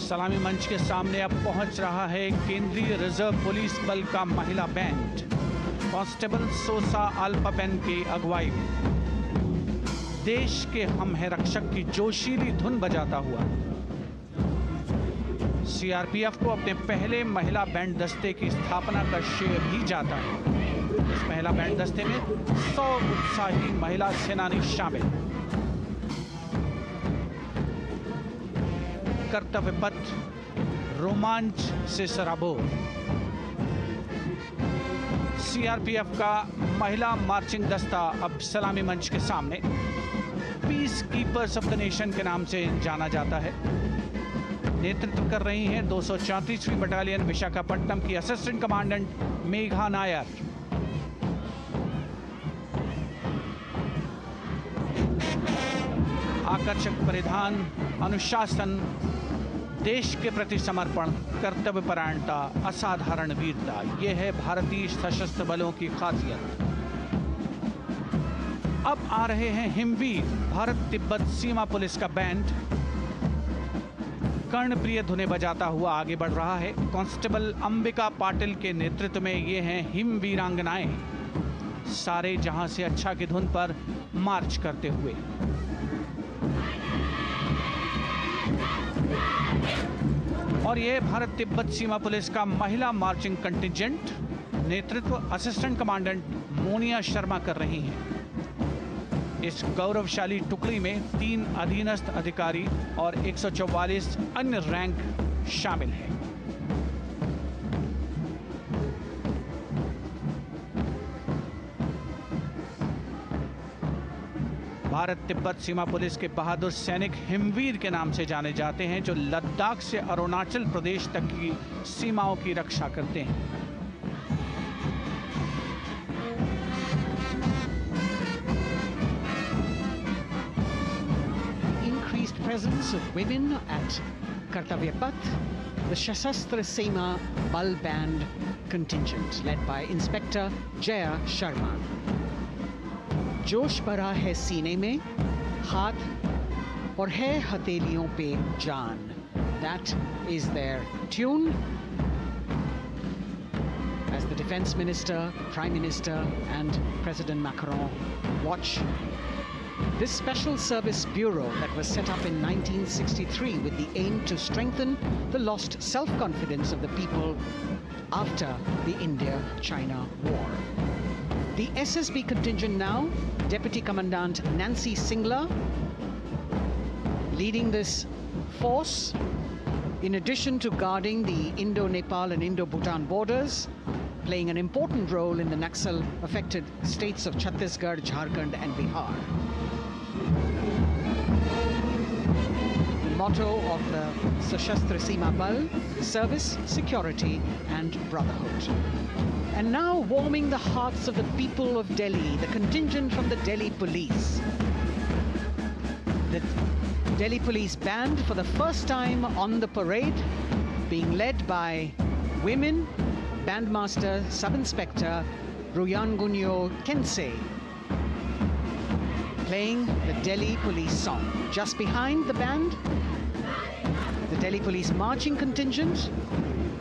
सलामी मंच के सामने अब पहुंच रहा है केंद्रीय reserve police बल का महिला बैंड कांस्टेबल सोसा अल्पापेन की अगुवाई में देश के हम है रक्षक की जोशीली धुन बजाता हुआ सीआरपीएफ को अपने पहले महिला बैंड दस्ते की स्थापना का श्रेय भी जाता है। इस महिला बैंड दस्ते में 100 उत्साही महिला सेनानी शामिल। कर्तव्य पथ रोमांच से सराबोर। सीआरपीएफ का महिला मार्चिंग दस्ता अब सलामी मंच के सामने peace keepers of the nation के नाम से जाना जाता है। नेतृत्व कर रही हैं 234वीं बटालियन विशाखापट्टनम की असिस्टेंट कमांडेंट मेघा नायर। आकर्षक परिधान, अनुशासन, देश के प्रति समर्पण, कर्तव्य परायणता, असाधारण वीरता, यह है भारतीय सशस्त्र बलों की खासियत। अब आ रहे हैं हिमवीर भारत तिब्बत सीमा पुलिस का बैंड कर्णप्रिय धुनें बजाता हुआ आगे बढ़ रहा है। कांस्टेबल अंबिका पाटिल के नेतृत्व में ये हैं हिम वीरांगनाएं, सारे जहां से अच्छा की धुन पर मार्च करते हुए। और ये भारत तिब्बत सीमा पुलिस का महिला मार्चिंग कंटिजेंट, नेतृत्व असिस्टेंट कमांडेंट मोनिया शर्मा कर रही हैं। इस गौरवशाली टुकड़ी में 3 अधीनस्थ अधिकारी और 144 अन्य रैंक शामिल हैं। भारत तिब्बत सीमा पुलिस के बहादुर सैनिक हिमवीर के नाम से जाने जाते हैं, जो लद्दाख से अरुणाचल प्रदेश तक की सीमाओं की रक्षा करते हैं। Increased presence of women at Kartavya Path, the Shasastra Seema Bal Band contingent led by Inspector Jaya Sharma. जोश भरा है सीने में, हाथ और है हथेलियों पे जान. That is their tune. As the Defense Minister, Prime Minister and President Macron watch this Special Service Bureau that was set up in 1963 with the aim to strengthen the lost self-confidence of the people after the India-China war. The SSB contingent now, Deputy Commandant Nancy Singla, leading this force, in addition to guarding the Indo-Nepal and Indo-Bhutan borders, playing an important role in the Naxal-affected states of Chhattisgarh, Jharkhand and Bihar. The motto of the Sashastra Seema Bal, service, security and brotherhood. And now warming the hearts of the people of Delhi, the contingent from the Delhi Police. The Delhi Police Band for the first time on the parade, being led by women, Bandmaster Sub-Inspector Ruyangunyo Kensei, playing the Delhi Police song. Just behind the band, the Delhi Police Marching Contingent,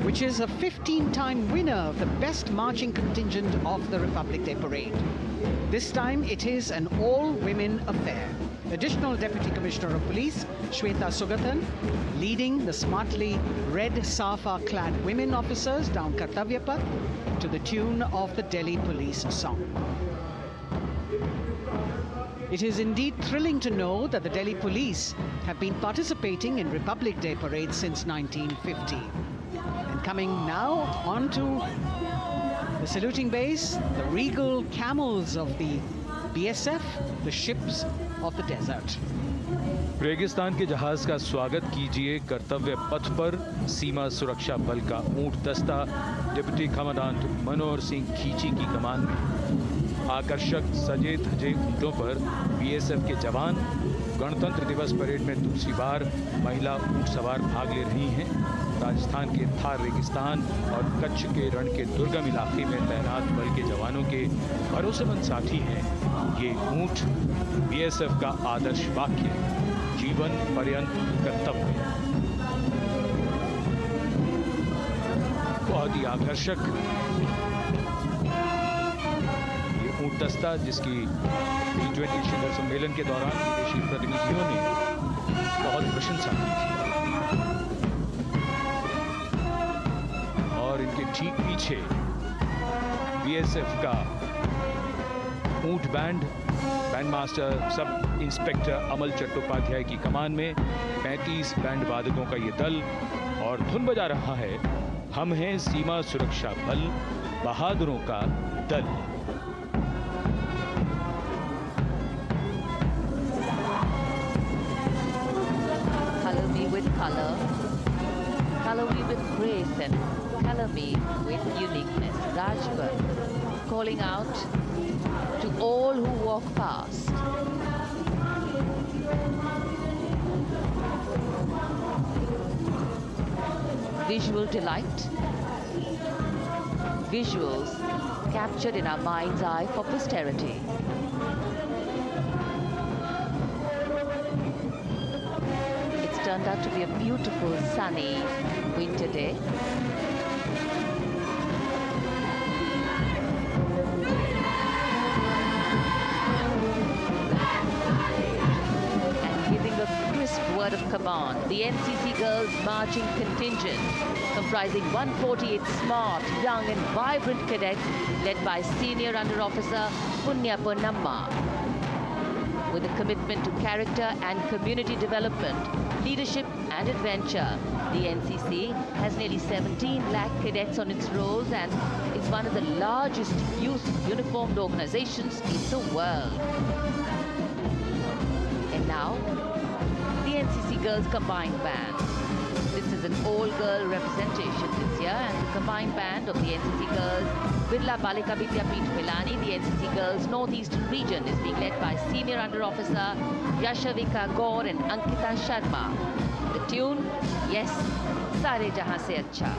which is a 15-time winner of the Best Marching Contingent of the Republic Day Parade. This time it is an all-women affair. Additional Deputy Commissioner of Police, Shweta Sugathan, leading the smartly red safa-clad women officers down Kartavya Path to the tune of the Delhi Police song. It is indeed thrilling to know that the Delhi Police have been participating in Republic Day parades since 1950. Coming now onto the saluting base, the regal camels of the BSF, the ships of the desert. रेगिस्तान के जहाज का स्वागत कीजिए कर्तव्य पथ पर सीमा सुरक्षा बल का ऊंट दस्ता डिप्टी कमांडेंट मनोहर सिंह खींची की कमान में। आकर्षक सजे धजे ऊंटों पर बीएसएफ के जवान। गणतंत्र दिवस परेड में दूसरी बार महिला ऊंट सवार भाग ले रही हैं। राजस्थान के थार रेगिस्तान और कच्छ के रण के दुर्गम इलाके में तैनात बल के जवानों के भरोसेमंद साथी हैं ये ऊंट। बीएसएफ का आदर्श वाक्य, जीवन पर्यंत कर्तव्य। बहुत ही आकर्षक ये ऊंट दस्ता, जिसकी G20 शिखर सम्मेलन के दौरान विदेशी प्रतिनिधियों ने बहुत प्रशंसा की थी। और इनके ठीक पीछे बीएसएफ का ऊंट बैंड मास्टर सब इंस्पेक्टर अमल चट्टोपाध्याय की कमान में 35 बैंड वादकों का ये दल, और धुन बजा रहा है हम हैं सीमा सुरक्षा बल, बहादुरों का दल। Color me with color, color me with grace, and color me with uniqueness. Rajput calling out to all who walk past. Visual delight. Visuals captured in our mind's eye for posterity. It's turned out to be a beautiful, sunny winter day. Word of command, the NCC Girls Marching Contingent, comprising 148 smart, young and vibrant cadets led by Senior Under Officer Punya Purnamma. With a commitment to character and community development, leadership and adventure, the NCC has nearly 17 lakh cadets on its rolls and is one of the largest youth uniformed organizations in the world. And now, the NCC Girls Combined Band. This is an all-girl representation this year, and the combined band of the NCC Girls Birla Balika Vidyapeeth Milani, the NCC Girls Northeastern region, is being led by Senior Under Officer Yashavika Gaur and Ankita Sharma. The tune, yes, Sare Jahan Se Acha.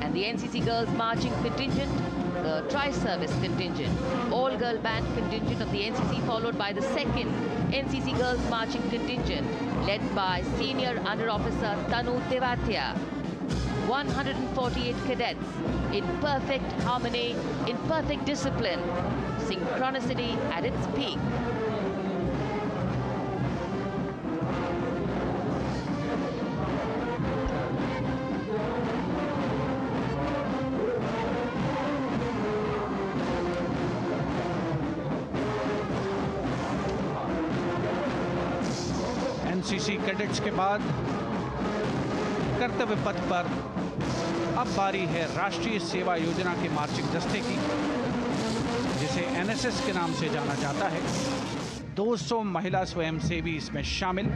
And the NCC Girls Marching Contingent, the Tri-Service Contingent, all-girl band contingent of the NCC, followed by the second NCC Girls Marching Contingent, led by Senior Under Officer Tanu Tevatia. 148 cadets in perfect harmony, in perfect discipline, synchronicity at its peak. NCC cadets के बाद कर्तव्य पथ पर अब बारी है राष्ट्रीय सेवा योजना के मार्चिंग दस्ते की, जिसे एनएसएस के नाम से जाना जाता है। 200 महिला स्वयंसेवी इसमें शामिल।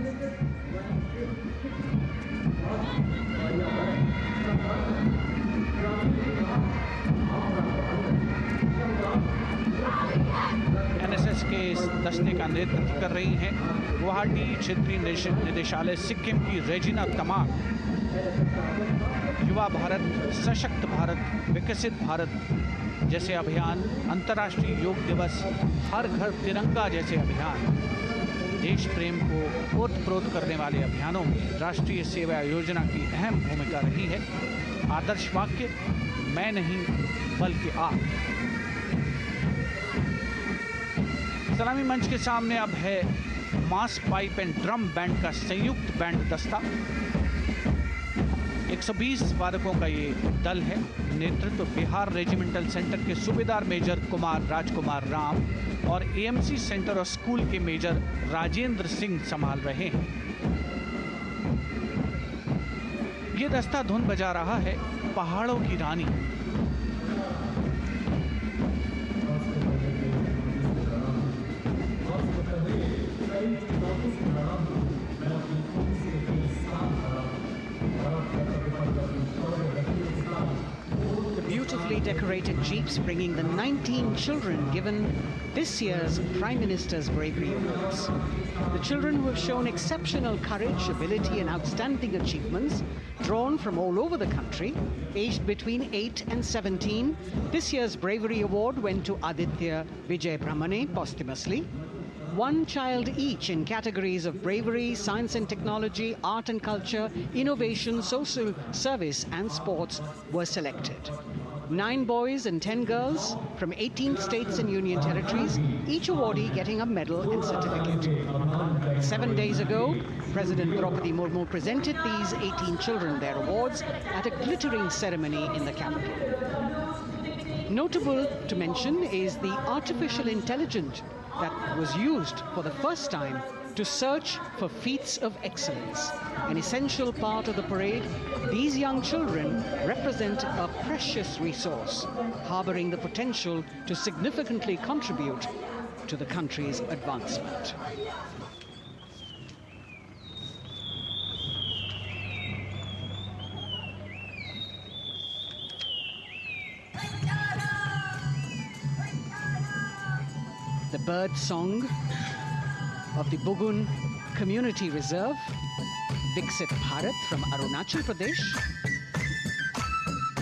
एनएसएस के इस दस्ते का नेतृत्व कर रही हैं गुवाहाटी क्षेत्रीय निदेशालय सिक्किम की रेजिना तमांग। युवा भारत, सशक्त भारत, विकसित भारत जैसे अभियान, अंतर्राष्ट्रीय योग दिवस, हर घर तिरंगा जैसे अभियान, देश प्रेम को ओतप्रोत करने वाले अभियानों में राष्ट्रीय सेवा योजना की अहम भूमिका रही है। आदर्श वाक्य, मैं नहीं बल्कि आप। सलामी मंच के सामने अब है मास पाइप एंड ड्रम बैंड का संयुक्त बैंड दस्ता। 120 वादकों का ये दल है। नेतृत्व बिहार रेजिमेंटल सेंटर के सूबेदार मेजर कुमार राजकुमार राम और एएमसी सेंटर और स्कूल के मेजर राजेंद्र सिंह संभाल रहे हैं। ये दस्ता धुन बजा रहा है पहाड़ों की रानी। The beautifully decorated jeeps bringing the 19 children given this year's Prime Minister's Bravery Awards. The children who have shown exceptional courage, ability and outstanding achievements, drawn from all over the country, aged between 8 and 17. This year's Bravery Award went to Aditya Vijay Brahmane posthumously. One child each in categories of bravery, science and technology, art and culture, innovation, social service and sports were selected. 9 boys and 10 girls from 18 states and union territories, each awardee getting a medal and certificate. 7 days ago, President Draupadi Murmu presented these 18 children their awards at a glittering ceremony in the capital. Notable to mention is the artificial intelligence that was used for the first time to search for feats of excellence. An essential part of the parade, these young children represent a precious resource, harboring the potential to significantly contribute to the country's advancement. The bird song of the Bugun Community Reserve, Viksit Bharat from Arunachal Pradesh.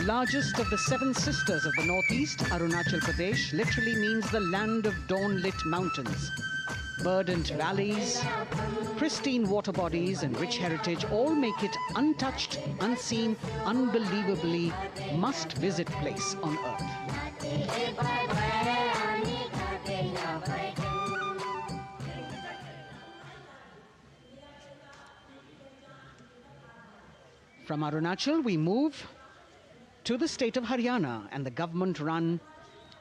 Largest of the 7 sisters of the Northeast, Arunachal Pradesh literally means the land of dawn-lit mountains. Verdant valleys, pristine water bodies and rich heritage all make it untouched, unseen, unbelievably must-visit place on earth. From Arunachal, we move to the state of Haryana and the government-run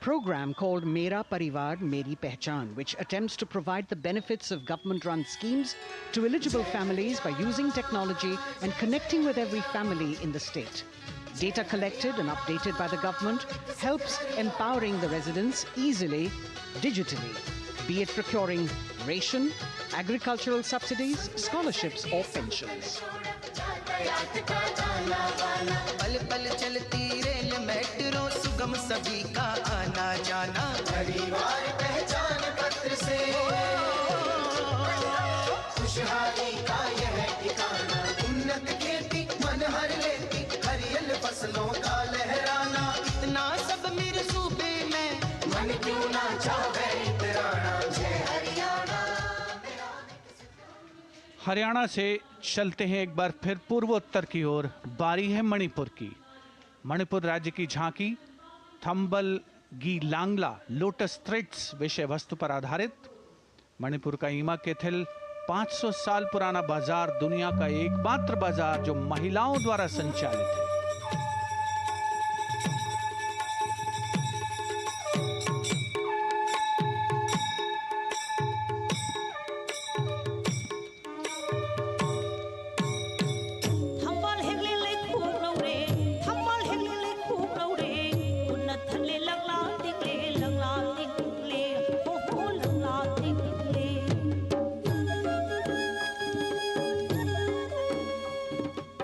program called Mera Parivar Meri Pehchan, which attempts to provide the benefits of government-run schemes to eligible families by using technology and connecting with every family in the state. Data collected and updated by the government helps empowering the residents easily, digitally, be it procuring ration, agricultural subsidies, scholarships or pensions. पल पल चलती rail metro सुगम सभी का आना जाना परिवार पहचान पत्र से खुशहाली का यह ठिकाना उन्नत खेती मन हर लेती हरियल फसलों का लहराना इतना सब मेरे सूबे में मन क्यों ना चाहे इतराना जय हरियाणा। हरियाणा से चलते हैं एक बार फिर पूर्वोत्तर की ओर। बारी है मणिपुर की। मणिपुर राज्य की झांकी थंबल गी लांगला लोटस थ्रेड्स विषय वस्तु पर आधारित। मणिपुर का ईमा केथिल 500 साल पुराना बाजार, दुनिया का एकमात्र बाजार जो महिलाओं द्वारा संचालित है।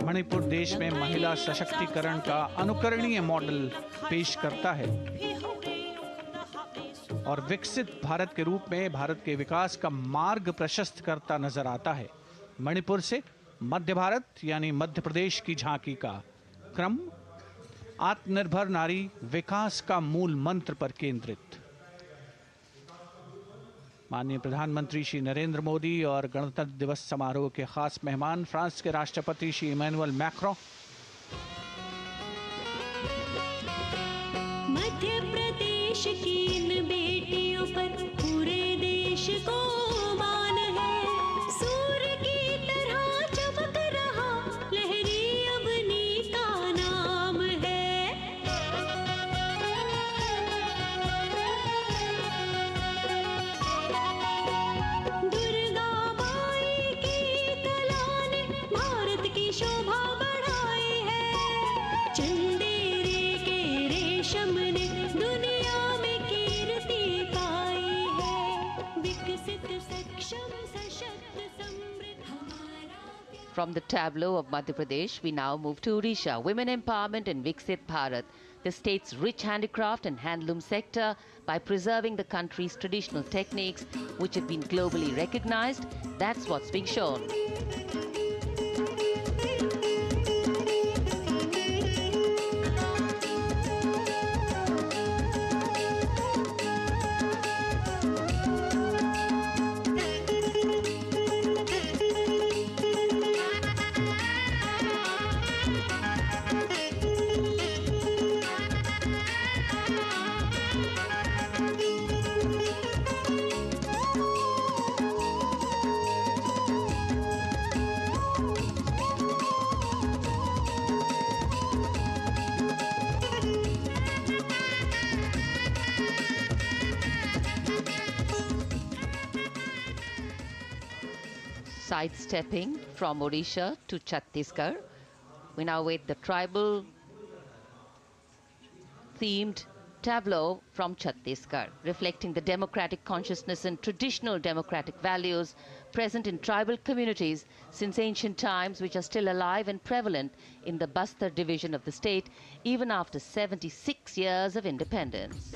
मणिपुर देश में महिला सशक्तिकरण का अनुकरणीय मॉडल पेश करता है और विकसित भारत के रूप में भारत के विकास का मार्ग प्रशस्त करता नजर आता है। मणिपुर से मध्य भारत यानी मध्य प्रदेश की झांकी का क्रम आत्मनिर्भर नारी विकास का मूल मंत्र पर केंद्रित। माननीय प्रधानमंत्री श्री नरेंद्र मोदी और गणतंत्र दिवस समारोह के खास मेहमान फ्रांस के राष्ट्रपति श्री इमैनुअल मैक्रों। मध्य प्रदेश की इन बेटियों पर पूरे देश को मान है। सूर्य की तरह चमक रहा लहरी अवनी का नाम है। दुर्गा माई की कला ने भारत की शोभा बढ़ाई From the tableau of Madhya Pradesh, we now move to Odisha. Women empowerment and Viksit Bharat, the state's rich handicraft and handloom sector, by preserving the country's traditional techniques, which have been globally recognized. That's what's being shown. Sidestepping from Odisha to Chhattisgarh, we now wait the tribal themed tableau from Chhattisgarh, reflecting the democratic consciousness and traditional democratic values present in tribal communities since ancient times, which are still alive and prevalent in the Bastar division of the state even after 76 years of independence.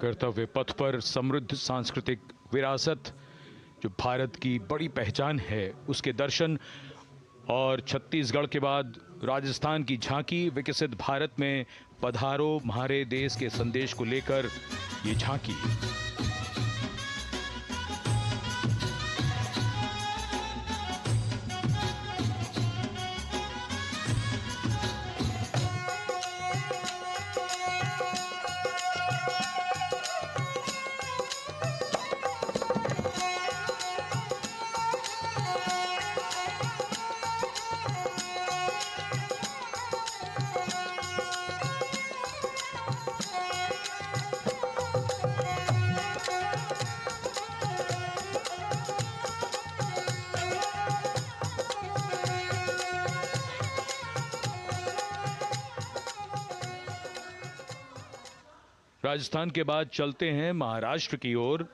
कर्तव्य पथ पर समृद्ध सांस्कृतिक विरासत जो भारत की बड़ी पहचान है उसके दर्शन, और छत्तीसगढ़ के बाद राजस्थान की झांकी विकसित भारत में पधारो म्हारे देश के संदेश को लेकर ये झांकी। राजस्थान के बाद चलते हैं महाराष्ट्र की ओर।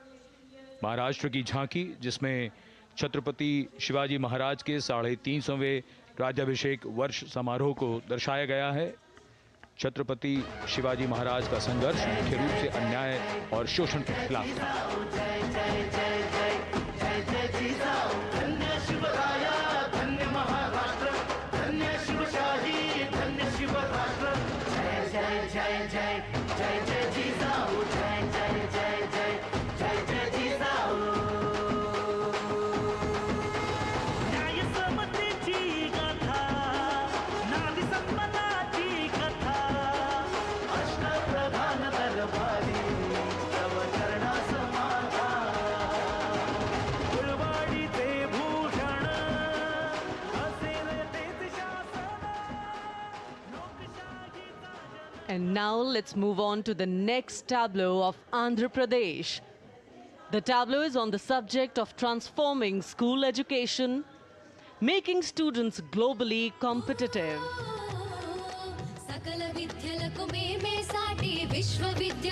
महाराष्ट्र की झांकी जिसमें छत्रपति शिवाजी महाराज के 350वें राज्याभिषेक वर्ष समारोह को दर्शाया गया है। छत्रपति शिवाजी महाराज का संघर्ष मुख्य रूप से अन्याय और शोषण के खिलाफ था। And now let's move on to the next tableau of Andhra Pradesh. The tableau is on the subject of transforming school education, making students globally competitive. విద్యలకు మేమే సాటి విశ్వవిద్యాలయం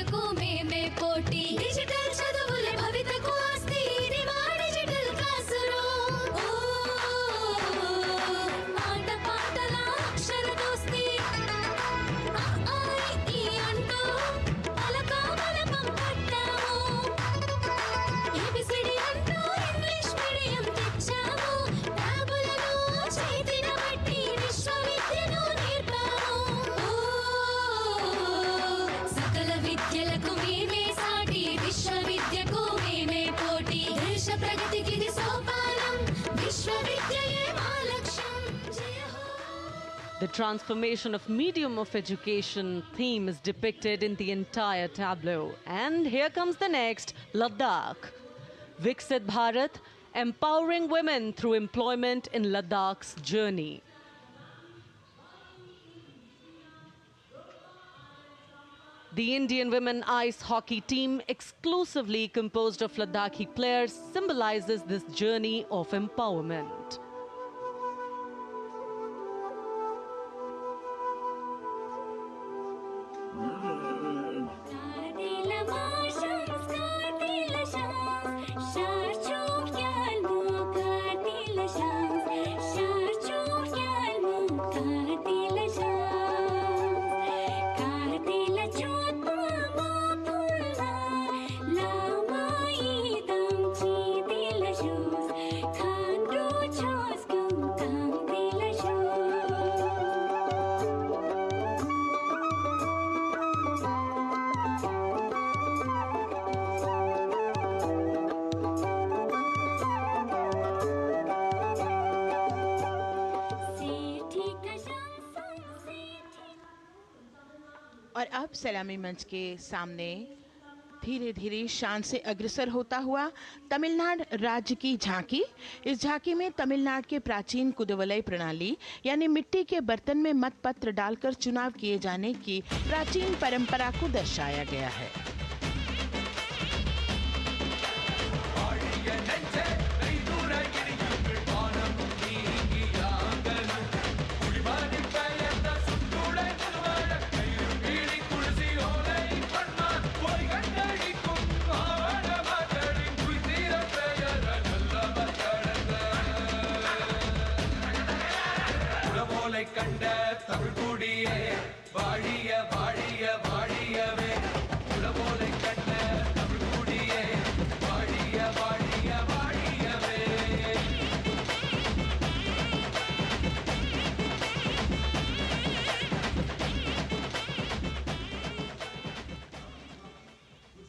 The transformation of medium of education theme is depicted in the entire tableau. And here comes the next, Ladakh. Viksit Bharat, empowering women through employment in Ladakh's journey. The Indian women ice hockey team, exclusively composed of Ladakhi players, symbolizes this journey of empowerment. और अब सलामी मंच के सामने धीरे धीरे शान से अग्रसर होता हुआ तमिलनाडु राज्य की झांकी। इस झांकी में तमिलनाडु के प्राचीन कुदवलय प्रणाली यानी मिट्टी के बर्तन में मतपत्र डालकर चुनाव किए जाने की प्राचीन परंपरा को दर्शाया गया है।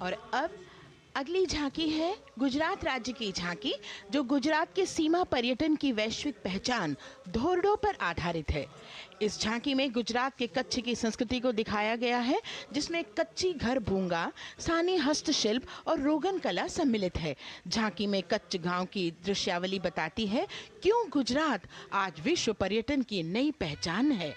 और अब अगली झांकी है गुजरात राज्य की झांकी, जो गुजरात के सीमा पर्यटन की वैश्विक पहचान धोरडो पर आधारित है। इस झांकी में गुजरात के कच्छ की संस्कृति को दिखाया गया है, जिसमें कच्ची घर भूंगा, सानी हस्तशिल्प और रोगन कला सम्मिलित है। झांकी में कच्छ गांव की दृश्यावली बताती है क्यों गुजरात आज विश्व पर्यटन की नई पहचान है।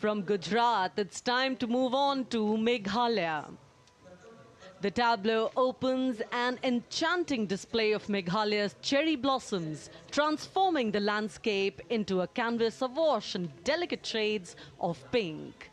From Gujarat, it's time to move on to Meghalaya. The tableau opens an enchanting display of Meghalaya's cherry blossoms, transforming the landscape into a canvas awash in delicate shades of pink.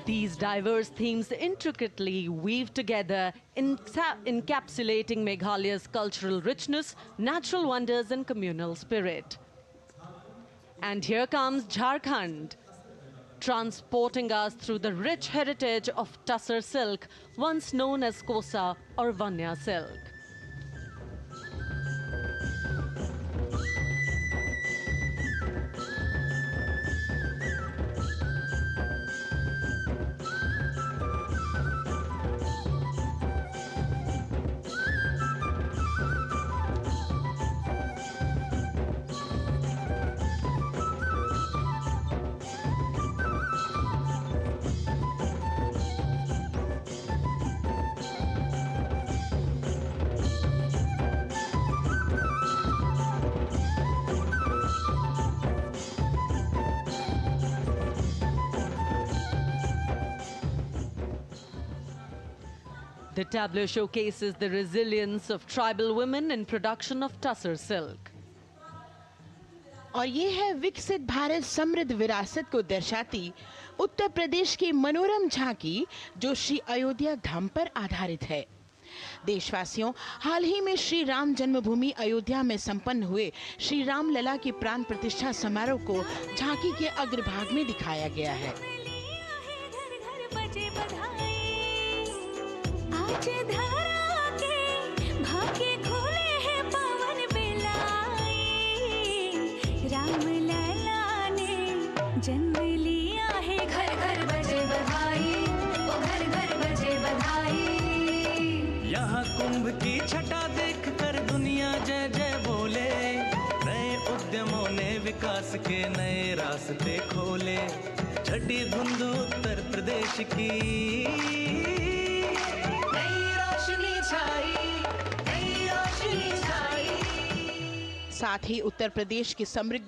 These diverse themes intricately weave together, encapsulating Meghalaya's cultural richness, natural wonders and communal spirit. And here comes Jharkhand. transporting us through the rich heritage of Tussar silk, once known as Kosa or Vanya silk. The tableau showcases the resilience of tribal women in production of Tussar silk. और ये है विकसित भारत समृद्ध विरासत को दर्शाती उत्तर प्रदेश की मनोरम झांकी, जो श्री अयोध्या धाम पर आधारित है। देशवासियों, हाल ही में श्री राम जन्मभूमि अयोध्या में संपन्न हुए श्री राम लला की प्राण प्रतिष्ठा समारोह को झांकी के अग्रभाग में दिखाया गया है। आज धरा के भाग्य खोले हैं पवन बेलाए, राम लला ने जन्म लिया है, घर घर बजे बधाई, ओ घर घर बजे बधाई। यहाँ कुंभ की छटा देख कर दुनिया जय जय बोले, नए उद्यमों ने विकास के नए रास्ते खोले, छठी धुंध उत्तर प्रदेश की साथ ही उत्तर प्रदेश की समृद्ध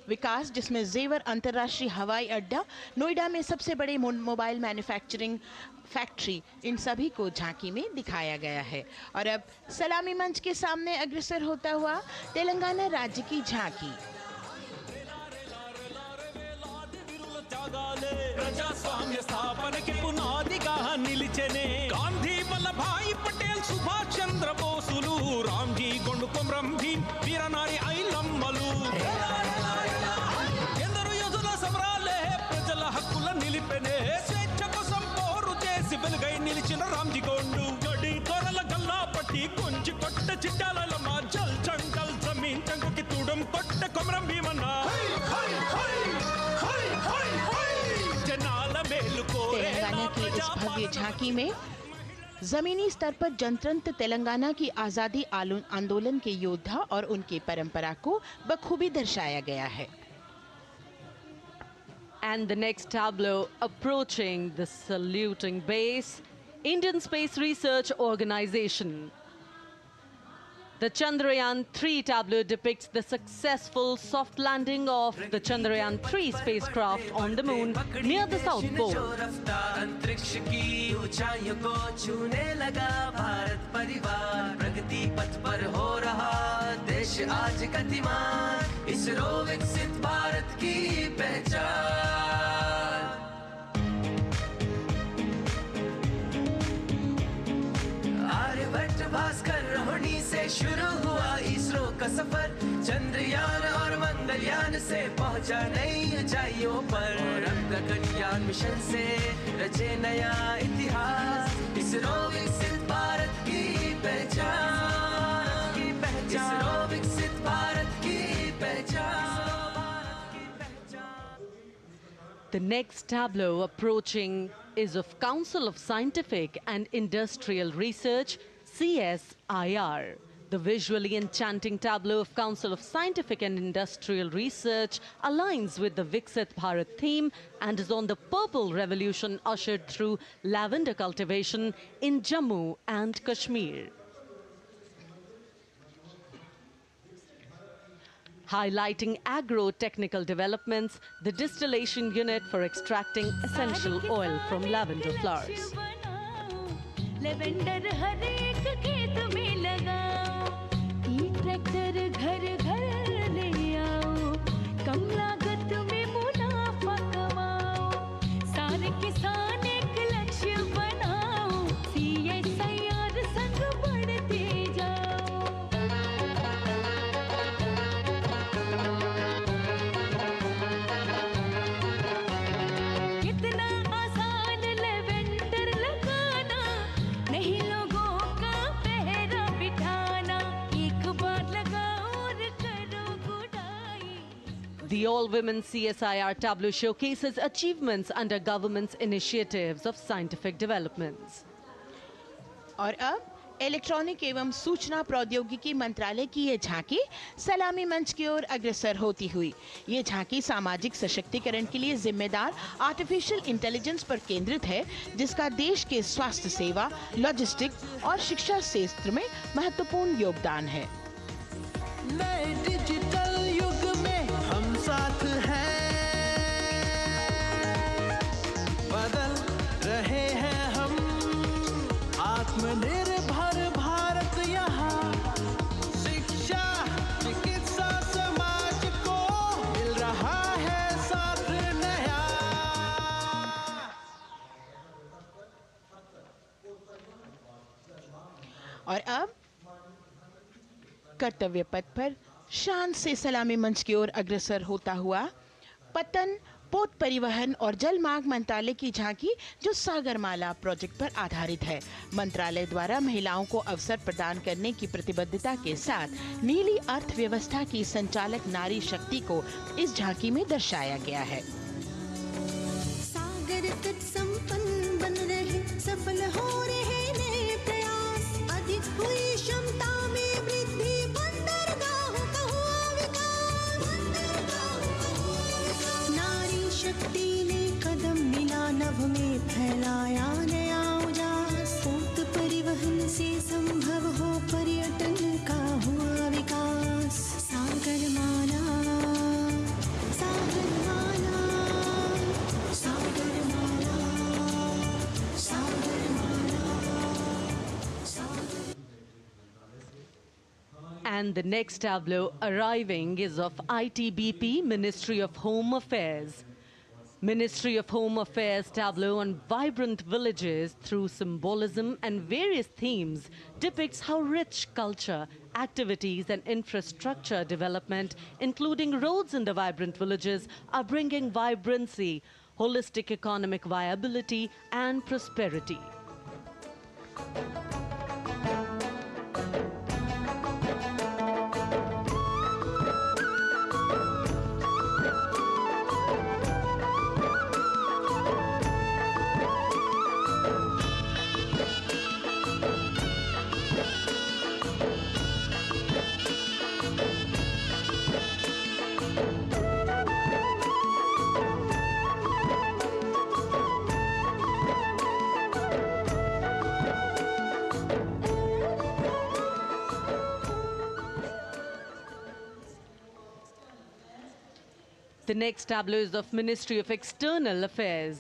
विकास, जिसमें जेवर अंतर्राष्ट्रीय हवाई अड्डा, नोएडा में सबसे बड़े मोबाइल मैन्युफैक्चरिंग फैक्ट्री, इन सभी को झांकी में दिखाया गया है। और अब सलामी मंच के सामने अग्रसर होता हुआ तेलंगाना राज्य की झांकी। ప్రజాస్వామ్య స్థాపనకి పునాదిగా నిలిచెనే గాంధీ వల్లభాయ్ పటేల్ సుభాష్ చంద్ర బోసులు రామ్జీ గొండు కొమరం భీం వీరనారి ఐలమ్మలు ఎందరో యోధుల సమరాలే ప్రజల హక్కుల నిలిపెనే స్వేచ్ఛ కోసం పోరు చేసి వెలుగై నిలిచిన రామ్జీ గొండు గడి తొరల గల్లా పట్టి కొంచి కొట్ట చిట్టాలమ్మ జల్ జంగల్ జమీన్ చంగుకి తూడం కొట్ట కొమరం భీమన్న तेलंगाना की इस भव्य झांकी में जमीनी स्तर पर जनतंत्र तेलंगाना की आजादी आंदोलन के योद्धा और उनकी परंपरा को बखूबी दर्शाया गया है। And the next tableau approaching the saluting base, Indian Space Research Organization. The Chandrayaan-3 tableau depicts the successful soft landing of the Chandrayaan-3 spacecraft on the moon near the South Pole. अंतरिक्ष की ऊंचाइयों को छूने लगा भारत परिवार, प्रगति पथ पर हो रहा देश आज गतिमान, इसरो विकसित भारत की पहचान। आर्यभट्ट भास्कर रोहिणी से शुरू हुआ इसरो का सफर, चंद्रयान और मंगलयान से पहुंचा नई ऊंचाइयों पर, अब गगनयान मिशन से रचे नया इतिहास, इसरो विकसित भारत की पहचान, इसरो विकसित भारत की पहचान। The next tableau approaching is of Council of Scientific and Industrial Research, CSIR. The visually enchanting tableau of Council of Scientific and Industrial Research aligns with the Viksit Bharat theme and is on the Purple Revolution ushered through lavender cultivation in Jammu and Kashmir. Highlighting agro-technical developments, the distillation unit for extracting essential oil from lavender flowers. Lavender हर एक खेत में लगाओ, ई tractor घर घर ले आओ, कम लागत में मुनाफा कमाओ, सारे किसान एक लक्ष्य बनाओ, CSIR संग बढ़ते जाओ। The all-women CSIR tableau showcases achievements under government's initiatives of scientific developments. और अब इलेक्ट्रॉनिक एवं सूचना प्रौद्योगिकी मंत्रालय की ये झांकी सलामी मंच की ओर अग्रसर होती हुई। ये झांकी सामाजिक सशक्तिकरण के लिए जिम्मेदार आर्टिफिशियल इंटेलिजेंस पर केंद्रित है, जिसका देश के स्वास्थ्य सेवा, लॉजिस्टिक्स और शिक्षा क्षेत्र में महत्वपूर्ण योगदान है। नए डिजिटल युग में हम साथ हैं, बदल रहे हैं हम, आत्मनिर्भर भारत यहाँ, शिक्षा चिकित्सा समाज को मिल रहा है साथ नया। और अब कर्तव्य पथ पर शान से सलामी मंच की ओर अग्रसर होता हुआ पतन, पोत परिवहन और जल मार्ग मंत्रालय की झांकी, जो सागरमाला प्रोजेक्ट पर आधारित है। मंत्रालय द्वारा महिलाओं को अवसर प्रदान करने की प्रतिबद्धता के साथ नीली अर्थव्यवस्था की संचालक नारी शक्ति को इस झांकी में दर्शाया गया है। सागर तट संपन्न बन रहे, सफल हो रहे नए प्रयास, अधिक हुई क्षमता में वृद्धि, बंदरगाहों का हुआ विकास, नारी शक्ति ने कदम मिला नभ में, फैलाया नया उजास, पोत परिवहन से संभव हो पर्यटन का हुआ विकास। सागरमाला, सागरमाला, सागरमाला, सागरमाला, सागर। And the next tableau arriving is of ITBP, Ministry of Home Affairs. Ministry of Home Affairs tableau on vibrant villages through symbolism and various themes depicts how rich culture, activities and infrastructure development, including roads in the vibrant villages, are bringing vibrancy, holistic economic viability and prosperity. The next tableau is of Ministry of External Affairs.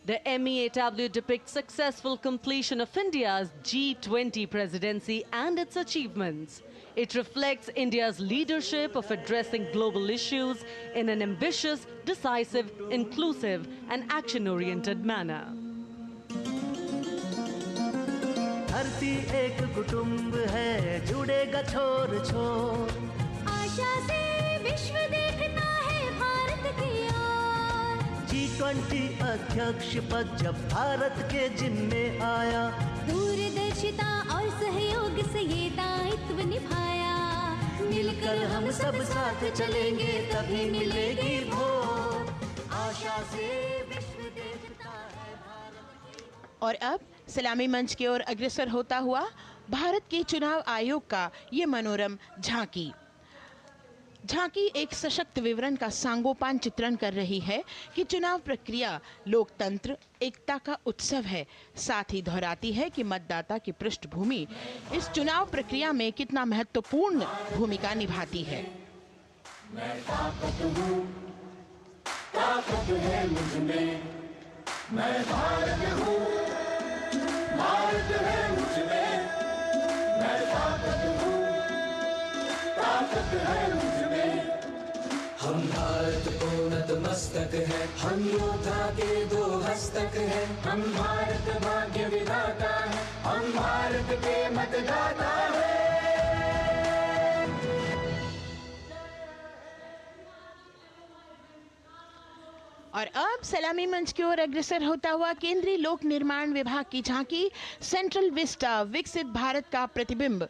The MEA tableau depicts successful completion of India's G20 presidency and its achievements. It reflects India's leadership of addressing global issues in an ambitious, decisive, inclusive and action-oriented manner. धरती एक कुटुंब है, जुड़ेगा छोर छोर, आशा से विश्व देखता है भारत की ओर। G20 अध्यक्ष पद जब भारत के जिम्मे आया, दूरदर्शिता और सहयोग से ये दायित्व निभाया, मिलकर हम सब साथ चलेंगे तभी मिलेगी भोर, आशा से विश्व देखता है भारत। और अब सलामी मंच की ओर अग्रसर होता हुआ भारत के चुनाव आयोग का ये मनोरम झांकी। झांकी एक सशक्त विवरण का सांगोपान चित्रण कर रही है कि चुनाव प्रक्रिया लोकतंत्र, एकता का उत्सव है। साथ ही दोहराती है कि मतदाता की पृष्ठभूमि इस चुनाव प्रक्रिया में कितना महत्वपूर्ण भूमिका निभाती है। मैं ताकत हूँ, ताकत है मुझ में, मैं भारत हूँ, भारत है मुझ में, मैं ताकत हूँ, ताकत है मुझ में। हम भारत को नतमस्तक है, हम योद्धा के दो हस्तक है, हम भारत भाग्य विधाता है, हम भारत के मतदाता है। और अब सलामी मंच की ओर अग्रसर होता हुआ केंद्रीय लोक निर्माण विभाग की झांकी सेंट्रल विस्टा, विकसित भारत का प्रतिबिंब।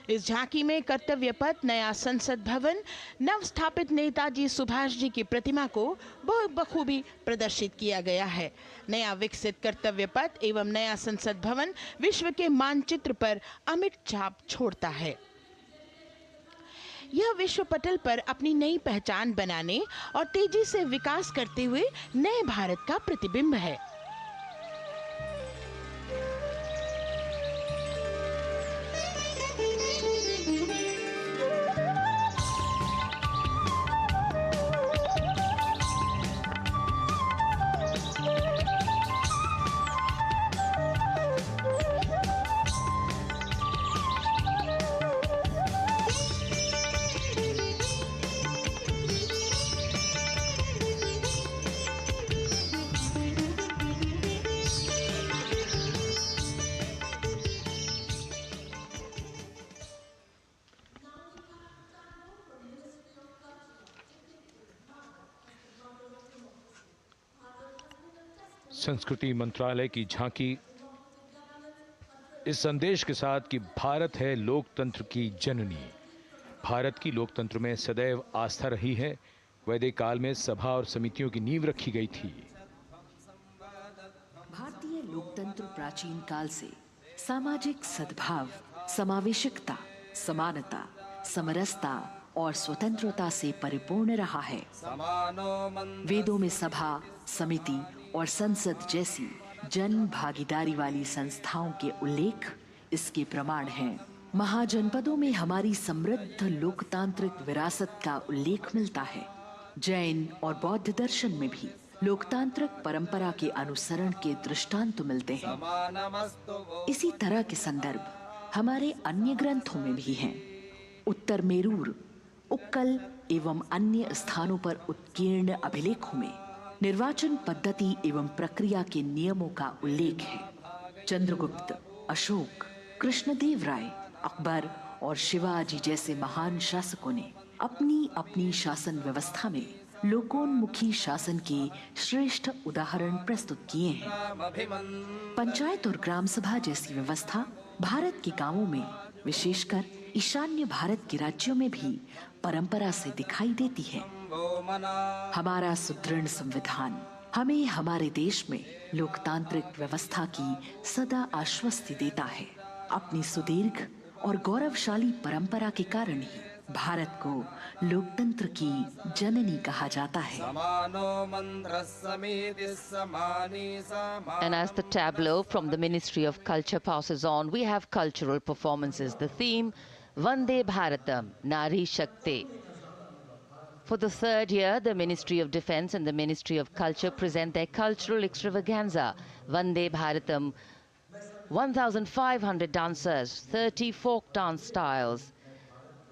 इस झांकी में कर्तव्य पथ, नया संसद भवन, नव स्थापित नेताजी सुभाष जी की प्रतिमा को बहुत बखूबी प्रदर्शित किया गया है। नया विकसित कर्तव्य पथ एवं नया संसद भवन विश्व के मानचित्र पर अमिट छाप छोड़ता है। यह विश्व पटल पर अपनी नई पहचान बनाने और तेजी से विकास करते हुए नए भारत का प्रतिबिंब है। संस्कृति मंत्रालय की झांकी इस संदेश के साथ कि भारत है लोकतंत्र की जननी। भारत की लोकतंत्र में सदैव आस्था रही है। वैदिक काल में सभा और समितियों की नींव रखी गई थी। भारतीय लोकतंत्र प्राचीन काल से सामाजिक सद्भाव, समावेशिकता, समानता, समरसता और स्वतंत्रता से परिपूर्ण रहा है। वेदों में सभा, समिति और संसद जैसी जन भागीदारी वाली संस्थाओं के उल्लेख इसके प्रमाण हैं। महाजनपदों में हमारी समृद्ध लोकतांत्रिक विरासत का उल्लेख मिलता है। जैन और बौद्ध दर्शन में भी लोकतांत्रिक परंपरा के अनुसरण के दृष्टांत मिलते हैं। इसी तरह के संदर्भ हमारे अन्य ग्रंथों में भी हैं। उत्तर मेरूर, उक्कल एवं अन्य स्थानों पर उत्कीर्ण अभिलेखों में निर्वाचन पद्धति एवं प्रक्रिया के नियमों का उल्लेख है। चंद्रगुप्त, अशोक, कृष्णदेव राय, अकबर और शिवाजी जैसे महान शासकों ने अपनी अपनी शासन व्यवस्था में लोकोन्मुखी शासन के श्रेष्ठ उदाहरण प्रस्तुत किए हैं। पंचायत और ग्राम सभा जैसी व्यवस्था भारत के गांवों में, विशेषकर ईशान्य भारत के राज्यों में भी परंपरा से दिखाई देती है। हमारा सुदृढ़ संविधान हमें हमारे देश में लोकतांत्रिक व्यवस्था की सदा आश्वस्ति देता है। अपनी सुदीर्घ और गौरवशाली परंपरा के कारण ही भारत को लोकतंत्र की जननी कहा जाता है। And as the tableau from the Ministry of Culture passes on, we have cultural performances. The theme, Vande Bharatam, Nari Shakti. For the third year, the Ministry of Defence and the Ministry of Culture present their cultural extravaganza, Vande Bharatam. 1,500 dancers, 30 folk dance styles,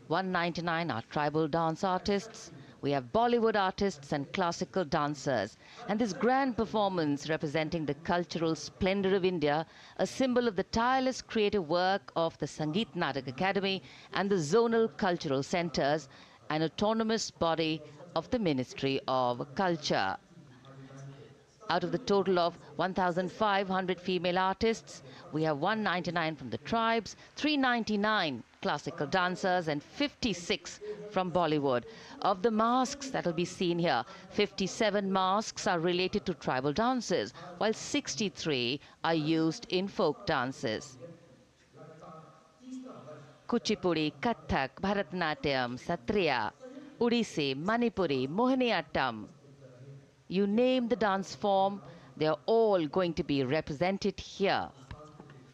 199 are tribal dance artists. We have Bollywood artists and classical dancers. And this grand performance representing the cultural splendor of India, a symbol of the tireless creative work of the Sangeet Natak Academy and the zonal cultural centers, an autonomous body of the Ministry of Culture. Out of the total of 1,500 female artists, we have 199 from the tribes, 399 classical dancers and 56 from Bollywood. Of the masks that will be seen here, 57 masks are related to tribal dances, while 63 are used in folk dances. Kuchipudi, Kathak, Bharatanatyam, Satriya, Odissi, Manipuri, Mohiniyattam. You name the dance form, they are all going to be represented here.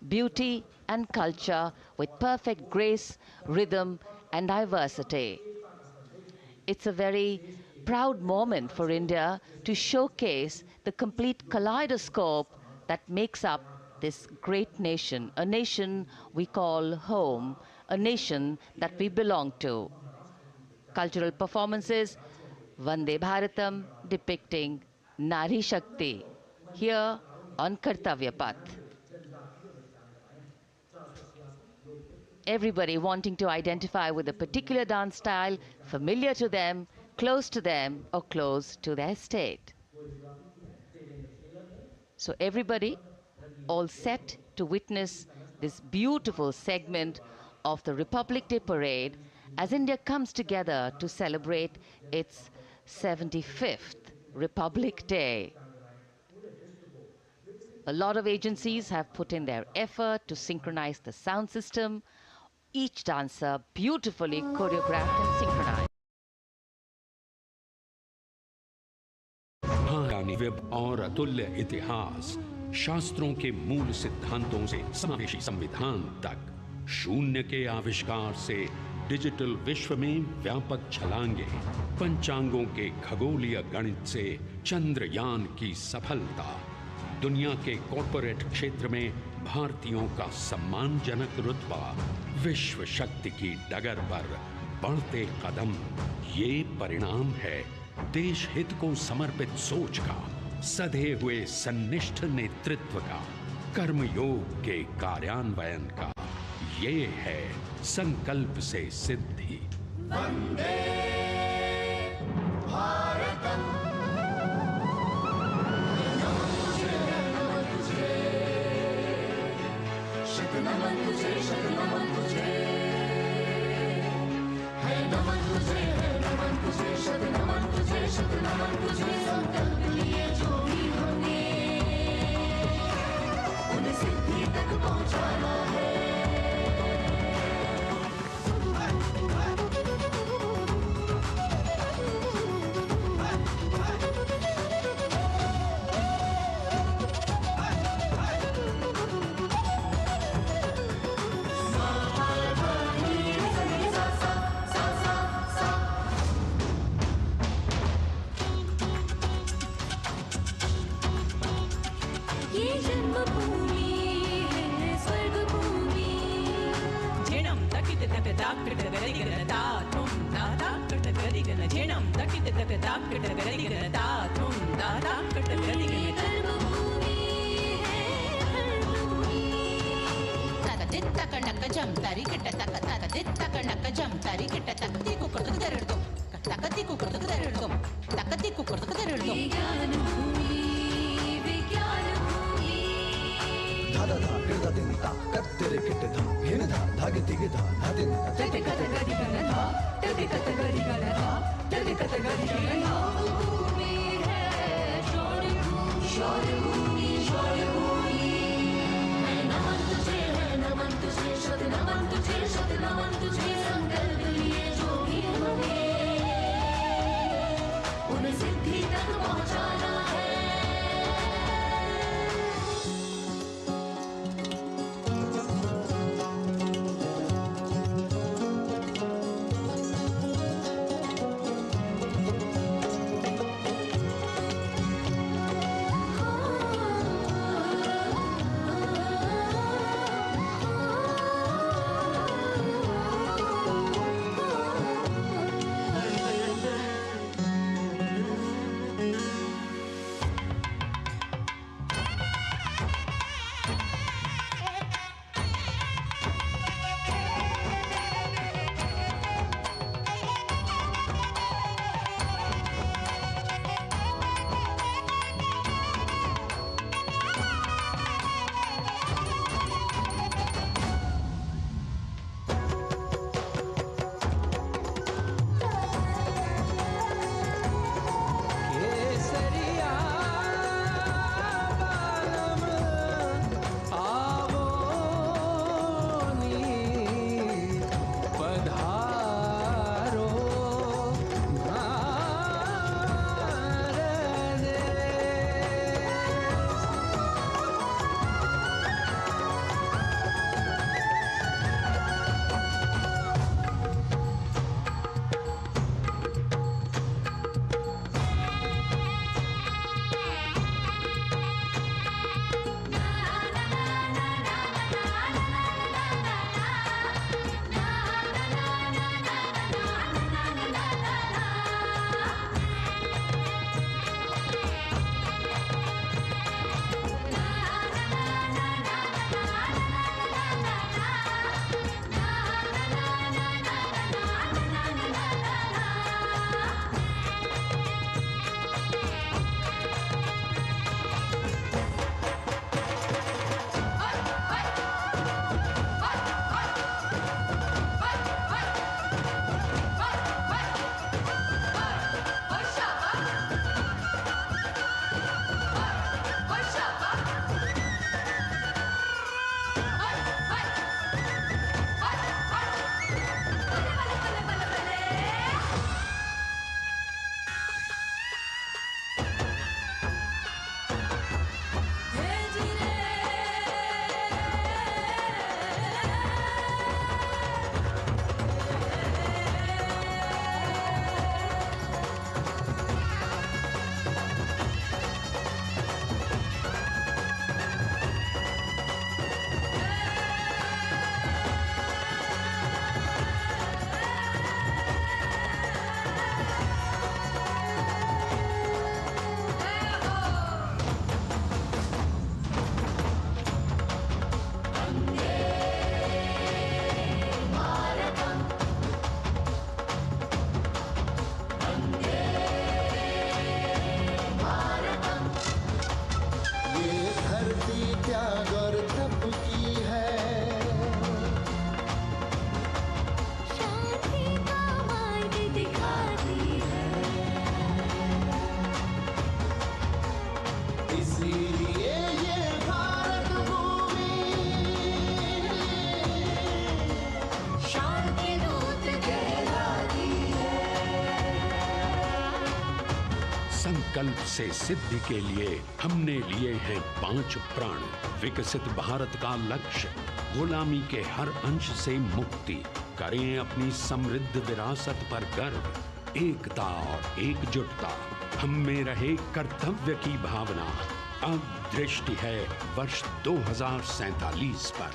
Beauty and culture with perfect grace, rhythm and diversity. It's a very proud moment for India to showcase the complete kaleidoscope that makes up this great nation, a nation we call home, a nation that we belong to. Cultural performances, Vande Bharatam depicting Nari Shakti here on Kartavya Path. Everybody wanting to identify with a particular dance style, familiar to them, close to them, or close to their state. So everybody all set to witness this beautiful segment of the Republic Day parade as India comes together to celebrate its 75th Republic Day. A lot of agencies have put in their effort to synchronize the sound system, each dancer beautifully choreographed and synchronized. निविब और अतुल्य इतिहास, शास्त्रों के मूल सिद्धांतों से समावेशी संविधान तक, शून्य के आविष्कार से डिजिटल विश्व में व्यापक छलांगे, पंचांगों के खगोलीय गणित से चंद्रयान की सफलता, दुनिया के कॉर्पोरेट क्षेत्र में भारतीयों का सम्मानजनक रुतबा, विश्व शक्ति की डगर पर बढ़ते कदम, ये परिणाम है देश हित को समर्पित सोच का, सधे हुए सन्निष्ठ नेतृत्व का, कर्मयोग के कार्यान्वयन का। ये है संकल्प से सिद्धि। वंदे भारतम, नमन तुझे, नमन तुझे, शत नमन तुझे, शत नमन तुझे, है नमन तुझे, है नमन तुझे, शत नमन तुझे, शत नमन तुझे। संकल्प लिए जो भी हमने उन्हें सिद्धि तक पहुंचाना है। संकल्प से सिद्धि के लिए हमने लिए हैं 5 प्राण। विकसित भारत का लक्ष्य, गुलामी के हर अंश से मुक्ति। करें अपनी समृद्ध विरासत पर गर्व। एकता और एकजुटता, हम में रहे कर्तव्य की भावना। अब दृष्टि है वर्ष 2047 पर।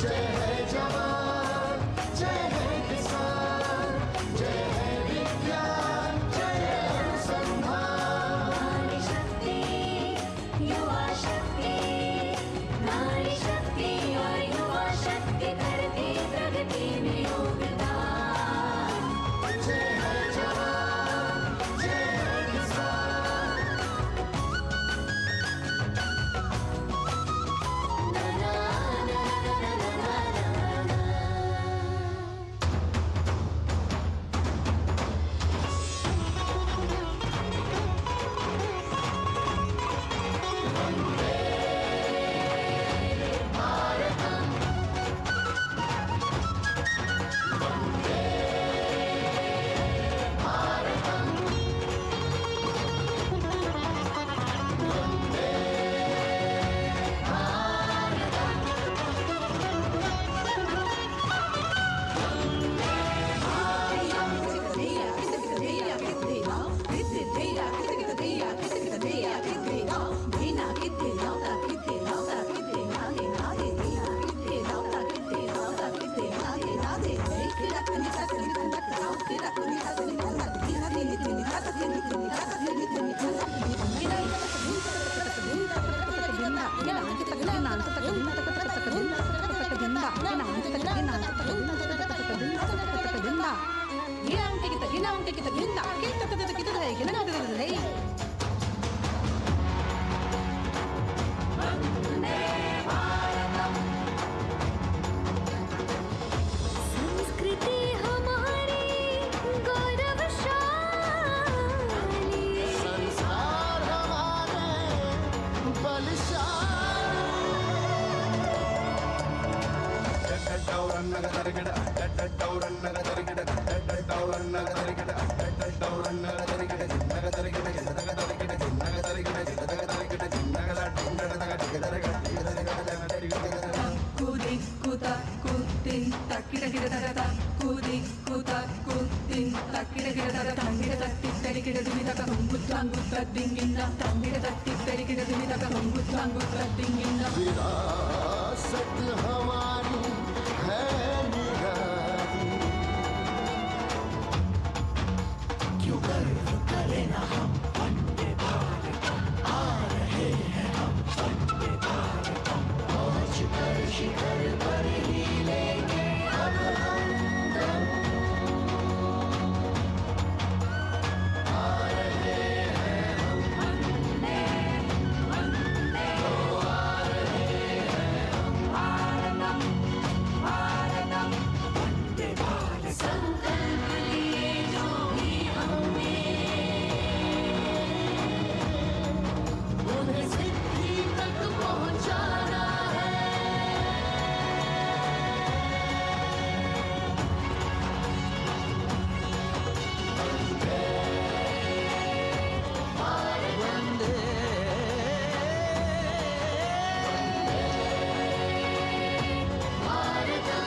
जय है जवान, जय है किसान, जय है विज्ञान, जय है अनुसंधान। नारी शक्ति, युवा शक्ति, नारी शक्ति और युवा शक्ति करती प्रगति में योगदान। जय है जवान, जय है किसान। संस्कृति हमारी गौरवशाली, संस्कार हमारे विरासत हमारी है निराली। क्यों गर्व करें ना हम वंदे भारतम, आ रहे हैं हम वंदे भारतम। पहुंच कर शिखर पर ही लेंगे अब हम दम। आ रहे हैं हम वंदे, वंदे, तो आ रहे हैं हम भारतम, भारतम, वंदे भारतम। संकल्प लिए जो भी हमने, उन्हें सिद्धि तक पहुंचाना है। वंदे, भारतम, वंदे, भारतम,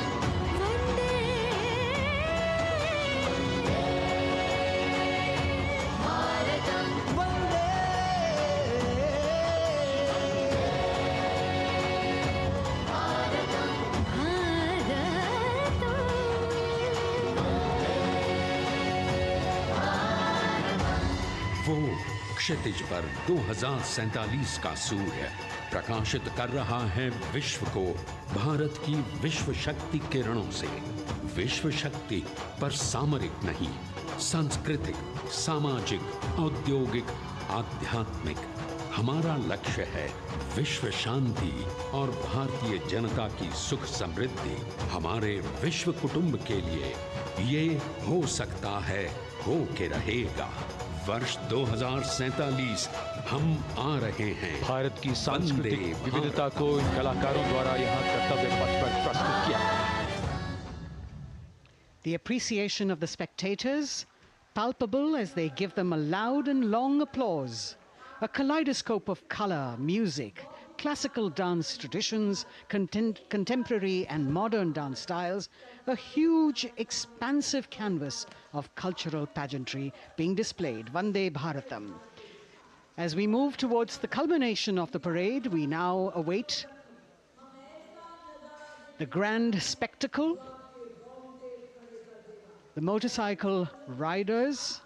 वंदे, वो क्षितिज पर 2047 का सूर्य प्रकाशित कर रहा है विश्व को भारत की विश्व शक्ति किरणों से। विश्व शक्ति पर सामरिक नहीं, सांस्कृतिक, सामाजिक, औद्योगिक, आध्यात्मिक। हमारा लक्ष्य है विश्व शांति और भारतीय जनता की सुख समृद्धि। हमारे विश्व कुटुंब के लिए ये हो सकता है, हो के रहेगा। वर्ष 2047 हम आ रहे हैं। भारत की सांस्कृतिक विविधता को इन कलाकारों द्वारा यहाँ कर्तव्य पथ पर प्रस्तुत किया। The appreciation of the spectators, palpable as they give them a loud and long applause. A kaleidoscope of color, music, classical dance traditions, contemporary and modern dance styles, a huge, expansive canvas of cultural pageantry being displayed, Vande Bharatam. As we move towards the culmination of the parade, we now await the grand spectacle. The motorcycle riders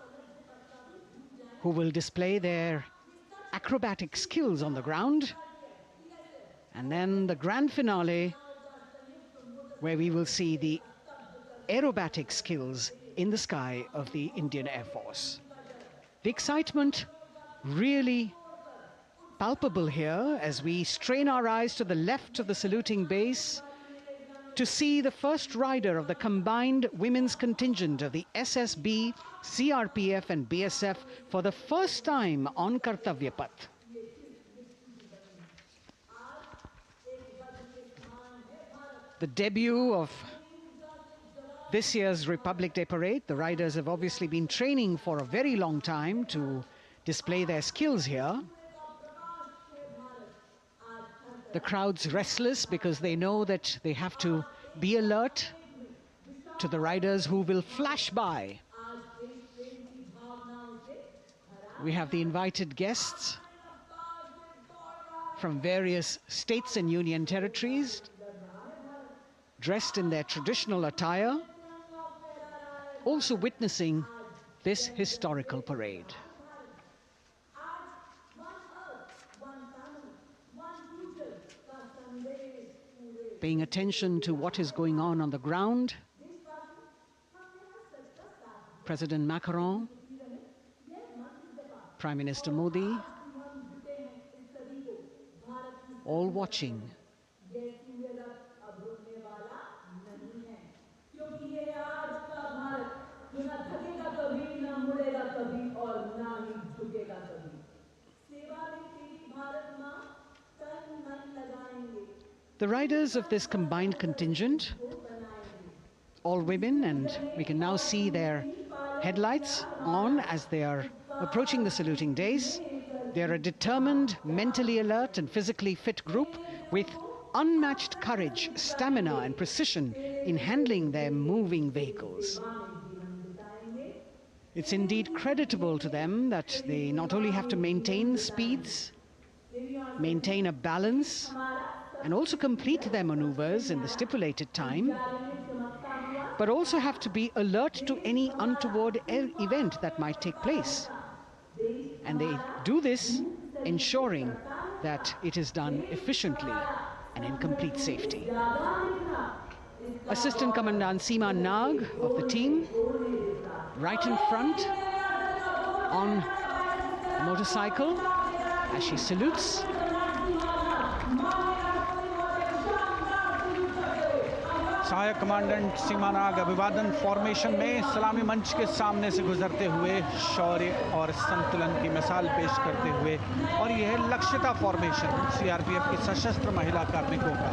who will display their acrobatic skills on the ground, and then the grand finale where we will see the aerobatic skills in the sky of the Indian Air Force. The excitement really palpable here as we strain our eyes to the left of the saluting base to see the first rider of the combined women's contingent of the SSB, CRPF and BSF for the first time on Kartavya Path. The debut of this year's Republic Day Parade. The riders have obviously been training for a very long time to display their skills here. The crowd's restless because they know that they have to be alert to the riders who will flash by. We have the invited guests from various states and union territories, dressed in their traditional attire, also witnessing this historical parade. Paying attention to what is going on the ground, President Macron, Prime Minister Modi, all watching. The riders of this combined contingent, all women, and we can now see their headlights on as they are approaching the saluting days. They are a determined, mentally alert and physically fit group with unmatched courage, stamina and precision in handling their moving vehicles. It's indeed creditable to them that they not only have to maintain speeds, maintain a balance, and also complete their maneuvers in the stipulated time, but also have to be alert to any untoward event that might take place. And they do this ensuring that it is done efficiently and in complete safety. Assistant Commandant Seema Nag of the team, right in front on a motorcycle as she salutes. सहायक commandant सीमा नाग अभिवादन formation में सलामी मंच के सामने से गुजरते हुए शौर्य और संतुलन की मिसाल पेश करते हुए, और यह लक्ष्यता फॉर्मेशन सीआरपीएफ की सशस्त्र महिला कार्मिकों का,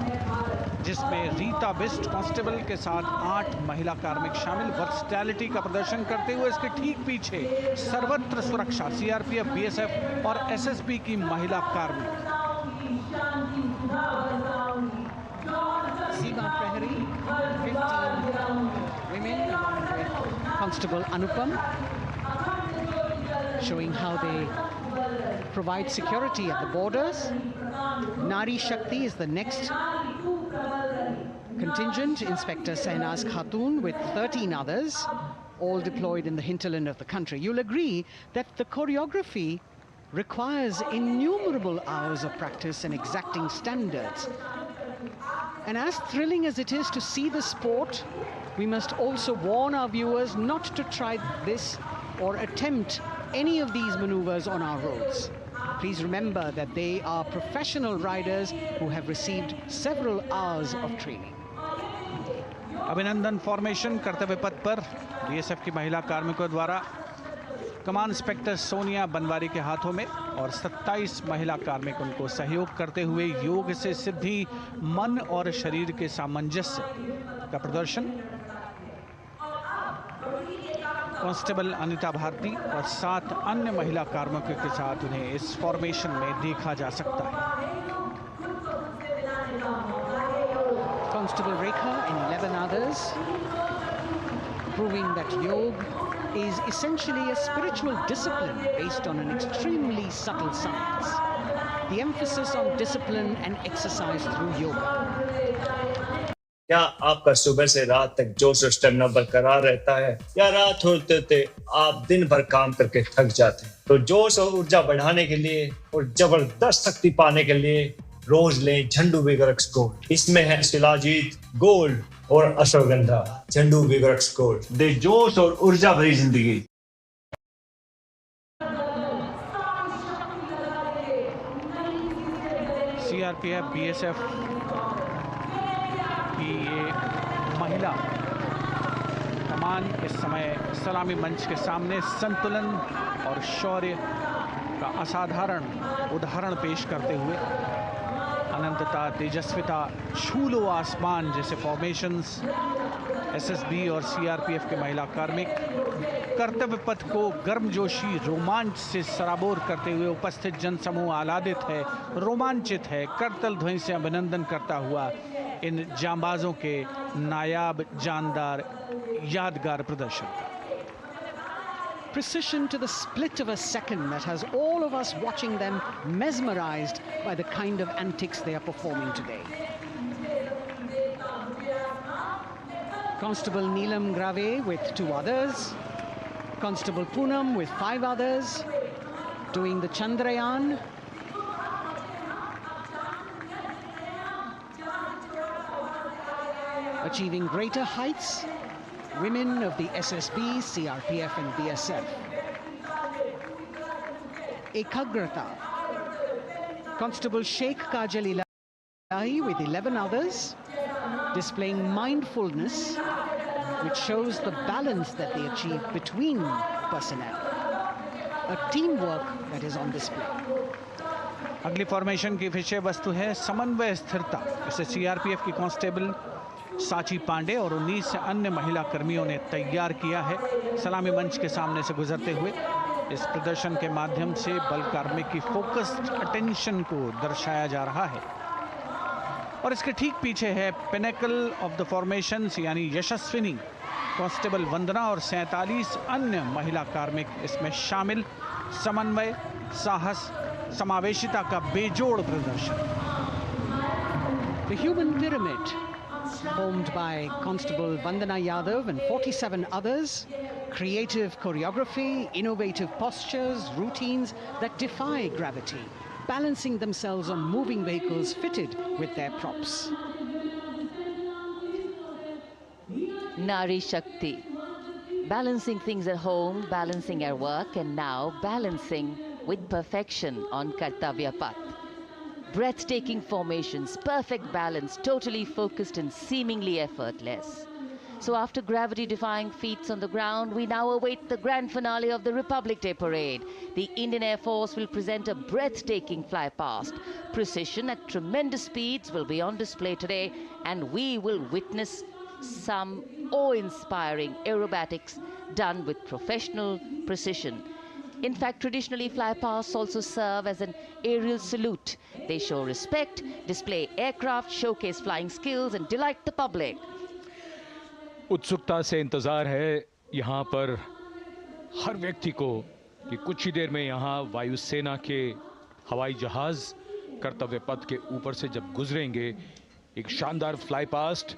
जिसमें रीता बिस्ट कांस्टेबल के साथ 8 महिला कार्मिक शामिल, वर्सटैलिटी का प्रदर्शन करते हुए इसके ठीक पीछे सर्वत्र सुरक्षा सीआरपीएफ, बीएसएफ और एसएसबी की महिला कार्मिक। Seema Prahari, 15 women along with Constable Anupam, showing how they provide security at the borders. Nari Shakti is the next contingent, Inspector Sainaz Khatun with 13 others, all deployed in the hinterland of the country. You'll agree that the choreography requires innumerable hours of practice and exacting standards. And as thrilling as it is to see the sport, we must also warn our viewers not to try this or attempt any of these maneuvers on our roads. Please remember that they are professional riders who have received several hours of training. अभिनंदन formation कर्तव्य पथ पर BSF की महिला कार्मिकों द्वारा कमान inspector Sonia Banwari के हाथों में और 27 महिला कार्मिक उनको सहयोग करते हुए योग से सिद्धि, मन और शरीर के सामंजस्य का प्रदर्शन। कांस्टेबल अनिता भारती और 7 अन्य महिला कार्मिकों के साथ उन्हें इस फॉर्मेशन में देखा जा सकता है। Constable Rekha and 11 others, proving that yoga is essentially a spiritual discipline based on an extremely subtle science. The emphasis on discipline and exercise through yoga. क्या आपका सुबह से रात तक जोश और स्टेमिना बरकरार रहता है, या रात होते होते आप दिन भर काम करके थक जाते हैं? तो जोश और ऊर्जा बढ़ाने के लिए और जबरदस्त शक्ति पाने के लिए रोज लें झंडू विगरक्स गोल्ड। इसमें है शिलाजीत गोल्ड और अश्वगंधा। झंडू विगरक्स गोल्ड दे जोश और ऊर्जा भरी जिंदगी। सीआरपीएफ बीएसएफ की ये महिला कमान इस समय सलामी मंच के सामने संतुलन और शौर्य का असाधारण उदाहरण पेश करते हुए अनंतता, तेजस्विता, छू लो आसमान जैसे फॉर्मेशंस एसएसबी और सीआरपीएफ के महिला कार्मिक कर्तव्य पथ को गर्मजोशी रोमांच से सराबोर करते हुए उपस्थित जनसमूह आह्लादित है, रोमांचित है, करतल ध्वनि से अभिनंदन करता हुआ इन जांबाजों के नायाब, जानदार, यादगार प्रदर्शन का। Precision to the split of a second that has all of us watching them mesmerized by the kind of antics they are performing today. Constable Neelam Grave with 2 others, Constable Poonam with 5 others, doing the Chandrayaan. Achieving greater heights, women of the SSB, CRPF and BSF. Ekagrata. Constable Sheikh Kajal Ilahi with 11 others, displaying mindfulness, which shows the balance that they achieve between personnel. A teamwork that is on display. अगली formation की विषय वस्तु है समन्वय स्थिरता। इसे CRPF की constable साची पांडे और 19 अन्य महिला कर्मियों ने तैयार किया है। सलामी मंच के सामने से गुजरते हुए इस प्रदर्शन के माध्यम से बल कार्मिक की फोकस्ड अटेंशन को दर्शाया जा रहा है। और इसके ठीक पीछे है पिनेकल ऑफ द फॉर्मेशंस यानी यशस्विनी कांस्टेबल वंदना और 47 अन्य महिला कार्मिक इसमें शामिल। समन्वय, साहस, समावेशिता का बेजोड़ प्रदर्शन। The human pyramid, formed by Constable Vandana Yadav and 47 others, creative choreography, innovative postures, routines that defy gravity, balancing themselves on moving vehicles fitted with their props. Nari Shakti, balancing things at home, balancing at work, and now balancing with perfection on Kartavya Path. Breathtaking formations, perfect balance, totally focused and seemingly effortless. So after gravity-defying feats on the ground, we now await the grand finale of the Republic Day Parade. The Indian Air Force will present a breathtaking fly-past. Precision at tremendous speeds will be on display today, and we will witness some awe-inspiring aerobatics done with professional precision. In fact, traditionally, flypasts also serve as an aerial salute. They show respect, display aircraft, showcase flying skills, and delight the public. उत्सुकता से इंतजार है यहाँ पर हर व्यक्ति को कि कुछ ही देर में यहाँ वायुसेना के हवाई जहाज कर्तव्य पथ के ऊपर से जब गुजरेंगे, एक शानदार फ्लाई पास्ट,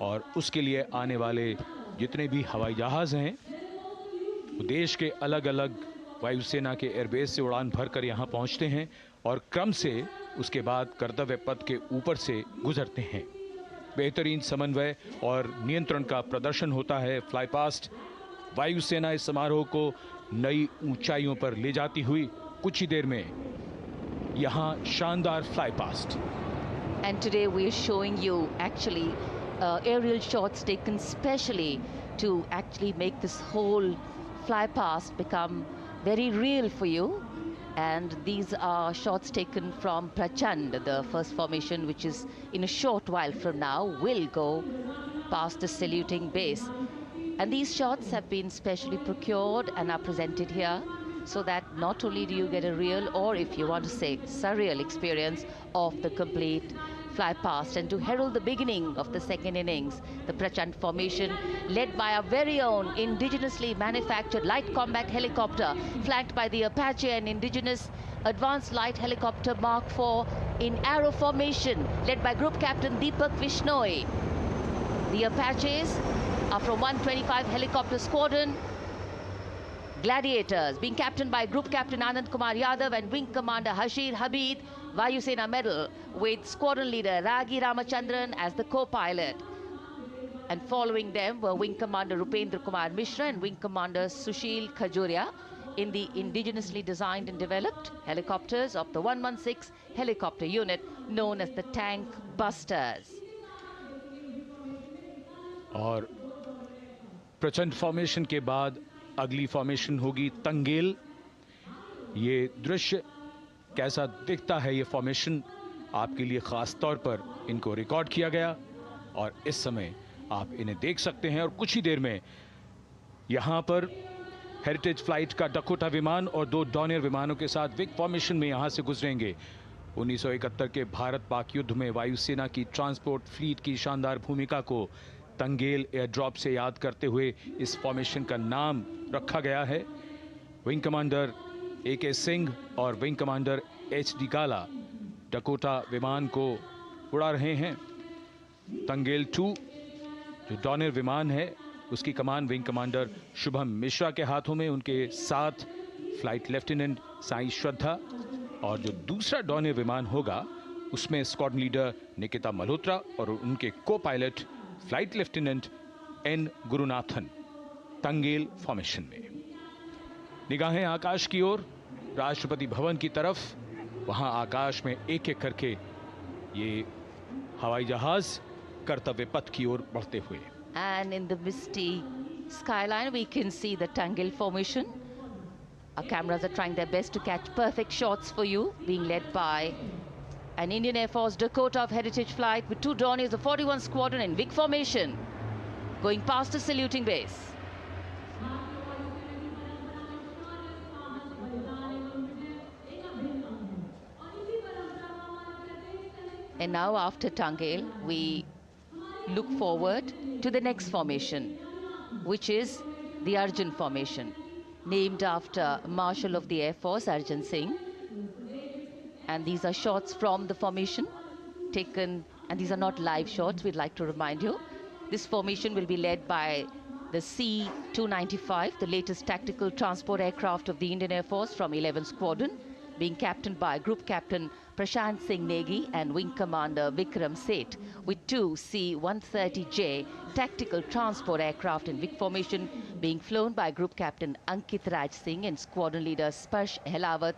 और उसके लिए आने वाले जितने भी हवाई जहाज हैं वो देश के अलग अलग वायुसेना के एयरबेस से उड़ान भरकर यहाँ पहुँचते हैं और क्रम से उसके बाद कर्तव्य पथ के ऊपर से गुजरते हैं। बेहतरीन समन्वय और नियंत्रण का प्रदर्शन होता है। फ्लाई पास्ट वायुसेना इस समारोह को नई ऊंचाइयों पर ले जाती हुई कुछ ही देर में यहाँ शानदार fly past. And today we are showing you actually aerial shots taken specially to actually make this whole fly past become very real for you. And these are shots taken from Prachand, the first formation, which is in a short while from now will go past the saluting base. And these shots have been specially procured and are presented here so that not only do you get a real, or if you want to say surreal experience of the complete fly past, and to herald the beginning of the second innings, the Prachand formation led by our very own indigenously manufactured light combat helicopter, flanked by the Apache and indigenous advanced light helicopter Mark IV in arrow formation, led by Group Captain Deepak Vishnoi. The Apaches are from 125 Helicopter Squadron. Gladiators, being captained by Group Captain Anand Kumar Yadav and Wing Commander Hashir Habib, Vayusena Medal, with Squadron Leader Ragi Ramachandran as the co-pilot. And following them were Wing Commander Rupendra Kumar Mishra and Wing Commander Sushil Khajuria in the indigenously designed and developed helicopters of the 116 helicopter unit known as the Tank Busters. और प्रचंड formation के बाद अगली formation होगी तंगेल। ये दृश्य कैसा दिखता है, ये फॉर्मेशन आपके लिए खास तौर पर इनको रिकॉर्ड किया गया और इस समय आप इन्हें देख सकते हैं। और कुछ ही देर में यहाँ पर हेरिटेज फ्लाइट का डकोटा विमान और 2 डॉनियर विमानों के साथ विग फॉर्मेशन में यहाँ से गुजरेंगे। 1971 के भारत पाक युद्ध में वायुसेना की ट्रांसपोर्ट फ्लीट की शानदार भूमिका को तंगेल एयर ड्रॉप से याद करते हुए इस फॉर्मेशन का नाम रखा गया है। विंग कमांडर AK सिंह और विंग कमांडर HD काला डकोटा विमान को उड़ा रहे हैं। तंगेल 2 जो डॉनियर विमान है उसकी कमान विंग कमांडर शुभम मिश्रा के हाथों में, उनके साथ फ्लाइट लेफ्टिनेंट साई श्रद्धा, और जो दूसरा डॉनियर विमान होगा उसमें स्क्वाड्रन लीडर निकिता मल्होत्रा और उनके co pilot flight lieutenant N Gurunathan. Tangail formation में निगाहें आकाश की ओर, राष्ट्रपति भवन की तरफ। वहां आकाश में एक एक करके ये हवाई जहाज कर्तव्य पथ की ओर बढ़ते हुए। And in the misty skyline we can see the Tangel formation. Our cameras are trying their best to catch perfect shots for you, being led by an Indian Air Force Dakota of Heritage Flight with 2 Dorniers of 41 Squadron in big formation, going past the saluting base. And now after Tangel, we look forward to the next formation, which is the Arjun formation, named after Marshal of the Air Force Arjun Singh. And these are shots from the formation taken, and these are not live shots, we'd like to remind you. This formation will be led by the C-295, the latest tactical transport aircraft of the Indian Air Force from 11th Squadron, being captained by Group Captain Prashant Singh Negi and Wing Commander Vikram Seth, with 2 C-130J tactical transport aircraft in big formation being flown by Group Captain Ankit Raj Singh and Squadron Leader Sparsh Helawat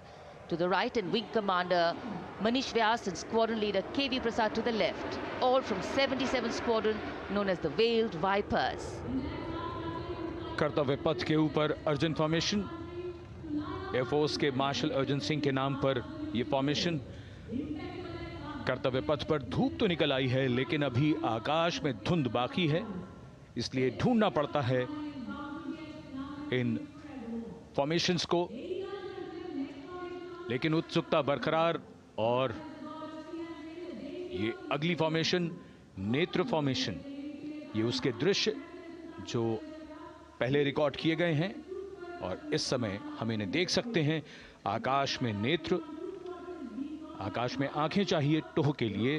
to the right, and Wing Commander Manish Vyas and Squadron Leader KV Prasad to the left, all from 77th Squadron known as the Veiled Vipers. कर्तव्य पथ के ऊपर Arjun formation, air force के martial Arjun Singh के नाम पर यह formation. कर्तव्य पथ पर धूप तो निकल आई है लेकिन अभी आकाश में धुंध बाकी है, इसलिए ढूंढना पड़ता है इन फॉर्मेशंस को, लेकिन उत्सुकता बरकरार। और ये अगली फॉर्मेशन नेत्र फॉर्मेशन, ये उसके दृश्य जो पहले रिकॉर्ड किए गए हैं और इस समय हम इन्हें देख सकते हैं। आकाश में नेत्र, आकाश में आंखें चाहिए टोह के लिए।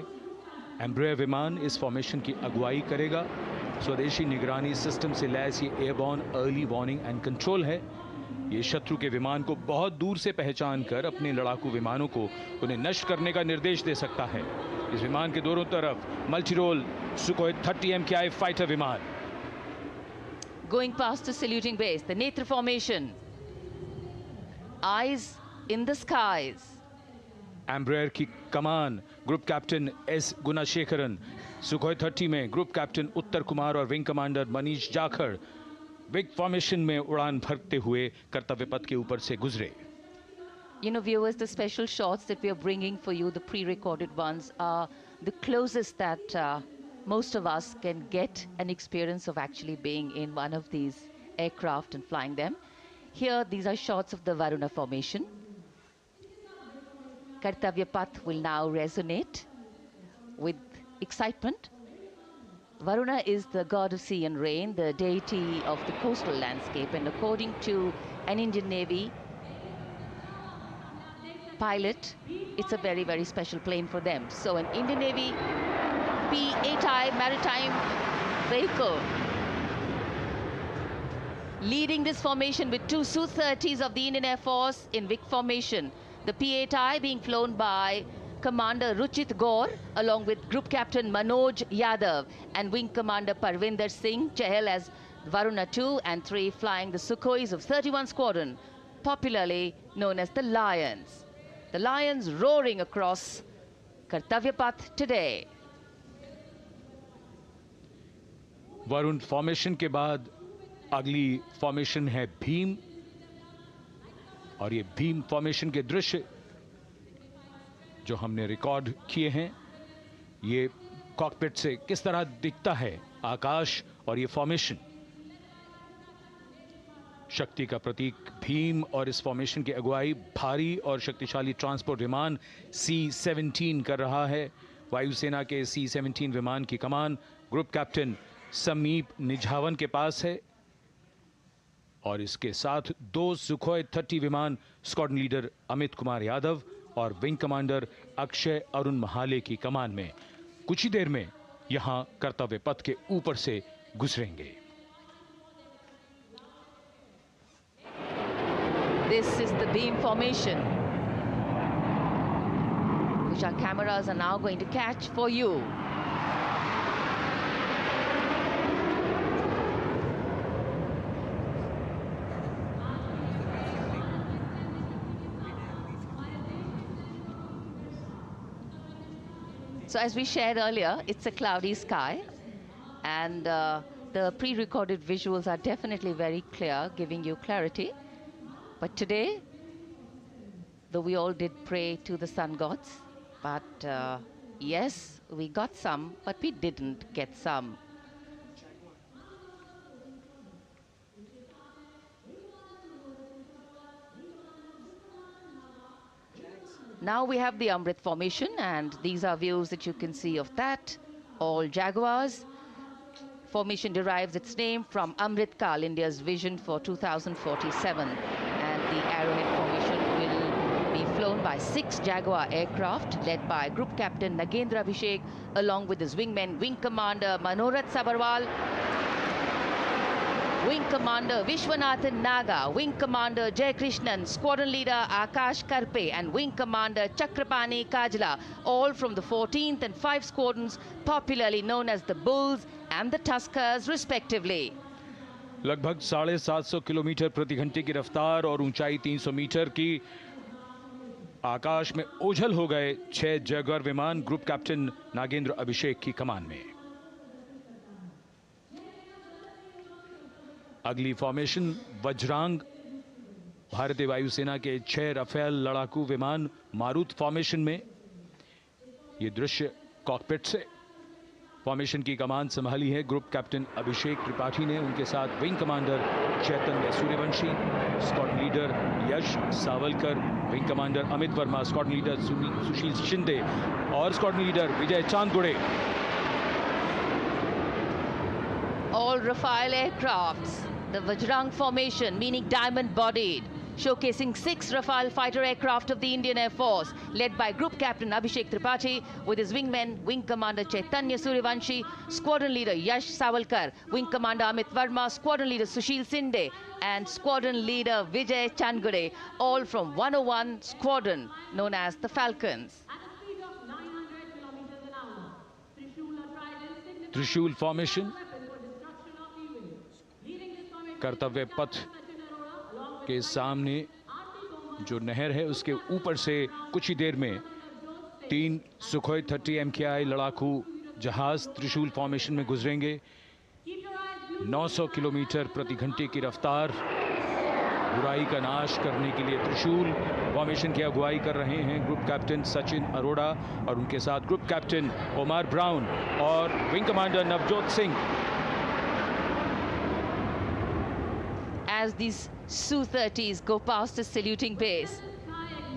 एम्ब्रेयर विमान इस फॉर्मेशन की अगुवाई करेगा। स्वदेशी निगरानी सिस्टम से लैस ये airborne early warning and control है। ये शत्रु के विमान को बहुत दूर से पहचान कर अपने लड़ाकू विमानों को उन्हें नष्ट करने का निर्देश दे सकता है। इस विमान के दोनों तरफ multi role Sukhoi 30 MKI fighter विमान। Going past the saluting base, the Netra formation, eyes in the skies. Embraer की कमान group captain S Gunasekaran, Sukhoi 30 में ग्रुप कैप्टन उत्तर कुमार और wing commander Manish Jakhar, vic formation में उड़ान भरते हुए कर्तव्य पथ के ऊपर से गुजरे। You know, viewers, the special shots that we are bringing for you, the pre-recorded ones, are the closest that most of us can get an experience of actually being in one of these aircraft and flying them. Here, these are shots of the Varuna formation. Kartavya Path will now resonate with excitement. Varuna is the god of sea and rain, the deity of the coastal landscape, and according to an Indian Navy pilot, it's a very, very special plane for them. So an Indian Navy P-8I maritime vehicle leading this formation with two Su-30s of the Indian Air Force in Vic formation. The P-8I being flown by Commander Ruchit Gaur along with Group Captain Manoj Yadav and Wing Commander Parvinder Singh Chahal as Varuna 2 and 3 flying the Sukhois of 31 Squadron, popularly known as the Lions. The Lions roaring across Kartavya Path today. Varun formation के बाद अगली formation है भीम, और ये Bhim formation के दृश्य जो हमने रिकॉर्ड किए हैं, ये कॉकपिट से किस तरह दिखता है आकाश और ये फॉर्मेशन। शक्ति का प्रतीक भीम और इस फॉर्मेशन की अगुवाई भारी और शक्तिशाली ट्रांसपोर्ट विमान C-17 कर रहा है। वायुसेना के C-17 विमान की कमान ग्रुप कैप्टन समीप निझावन के पास है और इसके साथ दो सुखोई 30 विमान स्क्वाड्रन लीडर अमित कुमार यादव और विंग कमांडर अक्षय अरुण महाले की कमान में कुछ ही देर में यहां कर्तव्य पथ के ऊपर से गुजरेंगे। This is the beam formation, which our cameras are now going to catch for you. So as we shared earlier, it's a cloudy sky, and the pre-recorded visuals are definitely very clear, giving you clarity. But today, though we all did pray to the sun gods, but yes, we got some, but we didn't get some. Now we have the Amrit formation, and these are views that you can see of that. All Jaguars. Formation derives its name from Amrit Kal, India's vision for 2047. And the Arrowhead formation will be flown by 6 Jaguar aircraft led by Group Captain Nagendra Abhishek along with his wingmen, Wing Commander Manorat Sabarwal, Wing Commander Vishwanathan Naga, Wing Commander Jay Krishnan, Squadron Leader Akash Karpe and Wing Commander Chakrapani Kajla, all from the 14th and 5 squadrons popularly known as the Bulls and the Tuskers respectively. लगभग 750 kilometre प्रति घंटे की रफ्तार और ऊंचाई 300 metre की आकाश में ओझल हो गए 6 जैगुआर विमान ग्रुप कैप्टन नागेंद्र अभिषेक की कमान में। अगली फॉर्मेशन वज्रांग, भारतीय वायुसेना के 6 राफेल लड़ाकू विमान मारुत फॉर्मेशन में। ये दृश्य कॉकपिट से। फॉर्मेशन की कमान संभाली है ग्रुप कैप्टन अभिषेक त्रिपाठी ने, उनके साथ wing commander Chaitanya Suryavanshi, squadron leader Yash Savalkar, wing commander Amit Verma, squadron leader Sushil Shinde और squadron leader Vijay Chandgude. All Rafale aircrafts, the Vajrang formation, meaning diamond-bodied, showcasing 6 Rafale fighter aircraft of the Indian Air Force, led by Group Captain Abhishek Tripathi, with his wingmen, Wing Commander Chaitanya Suryavanshi, Squadron Leader Yash Savalkar, Wing Commander Amit Verma, Squadron Leader Sushil Sinde, and Squadron Leader Vijay Chandgure, all from 101 Squadron, known as the Falcons. त्रिशूल formation कर्तव्य पथ के सामने जो नहर है उसके ऊपर से कुछ ही देर में 3 सुखोई 30 MKI लड़ाकू जहाज त्रिशूल फॉर्मेशन में गुजरेंगे। 900 किलोमीटर प्रति घंटे की रफ्तार, बुराई का नाश करने के लिए त्रिशूल फॉर्मेशन की अगुवाई कर रहे हैं ग्रुप कैप्टन सचिन अरोड़ा और उनके साथ ग्रुप कैप्टन ओमार ब्राउन और wing commander Navjot Singh. As these Su-30s go past the saluting base,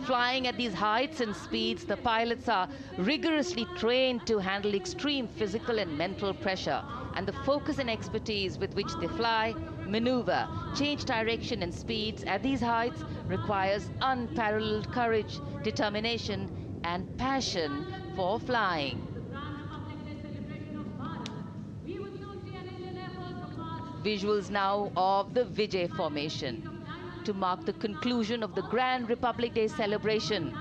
flying at these heights and speeds, the pilots are rigorously trained to handle extreme physical and mental pressure, and the focus and expertise with which they fly, maneuver, change direction and speeds at these heights requires unparalleled courage, determination and passion for flying. Visuals now of the Vijay formation to mark the conclusion of the Grand Republic Day celebration.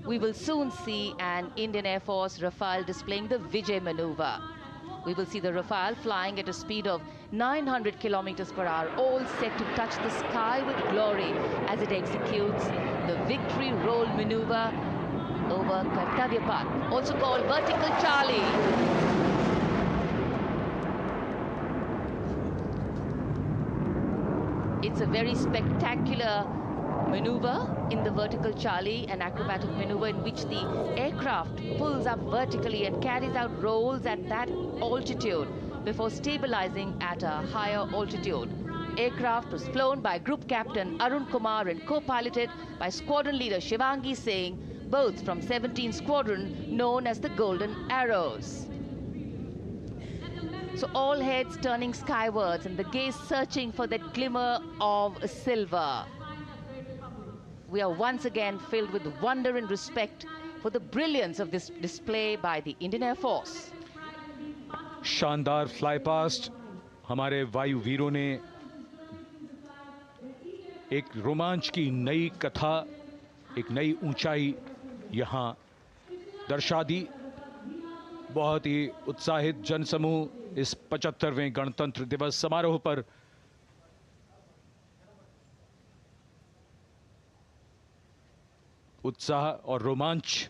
We will soon see an Indian Air Force Rafale displaying the Vijay maneuver. We will see the Rafale flying at a speed of 900 kilometers per hour, all set to touch the sky with glory as it executes the victory roll maneuver over Kartavya Path, also called Vertical Charlie. It's a very spectacular maneuver in the Vertical Charlie, an acrobatic maneuver in which the aircraft pulls up vertically and carries out rolls at that altitude before stabilizing at a higher altitude. Aircraft was flown by Group Captain Arun Kumar and co-piloted by Squadron Leader Shivangi Singh, both from 17th Squadron, known as the Golden Arrows. So all heads turning skywards and the gaze searching for that glimmer of silver. We are once again filled with wonder and respect for the brilliance of this display by the Indian Air Force. शानदार fly past हमारे वायु वीरों ने एक रोमांच की नई कथा, एक नई ऊंचाई यहां दर्शा दी। बहुत ही उत्साहित जनसमूह इस 75वें गणतंत्र दिवस समारोह पर उत्साह और रोमांच,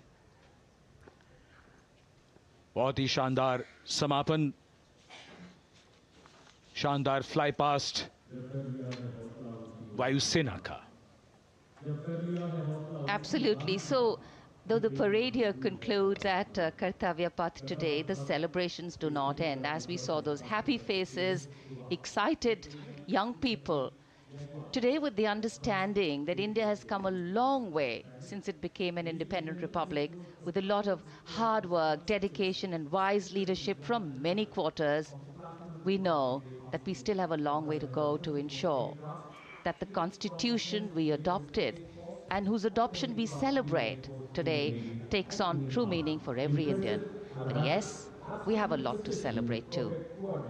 बहुत ही शानदार समापन, शानदार फ्लाई पास्ट वायुसेना का। Absolutely. So, though the parade here concludes at Kartavya Path today, the celebrations do not end. As we saw those happy faces, excited young people, today with the understanding that India has come a long way since it became an independent republic, with a lot of hard work, dedication and wise leadership from many quarters, we know that we still have a long way to go to ensure that the constitution we adopted and whose adoption we celebrate today takes on true meaning for every Indian. But yes, we have a lot to celebrate too.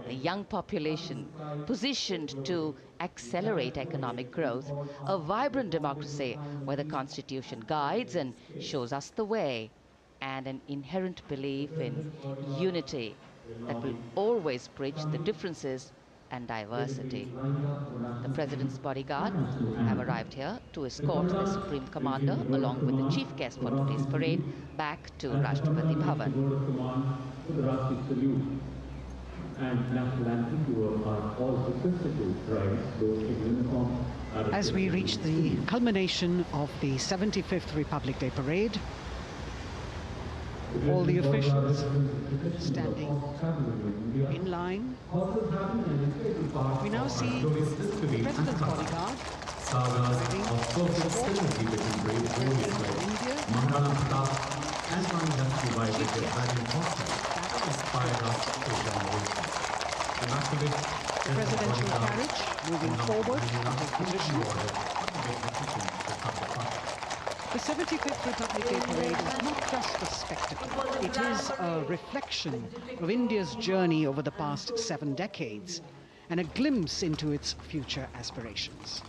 A young population positioned to accelerate economic growth, a vibrant democracy where the constitution guides and shows us the way, and an inherent belief in unity that will always bridge the differences and diversity. The President's bodyguard have arrived here to escort the Supreme Commander along with the chief guest for today's parade back to Rashtrapati Bhavan. As we reach the culmination of the 75th Republic Day Parade, all the officials standing in line. We now see the President's bodyguard the presidential carriage moving forward to position. The 75th Republic Day Parade is not just a spectacle. It is a reflection of India's journey over the past 7 decades and a glimpse into its future aspirations.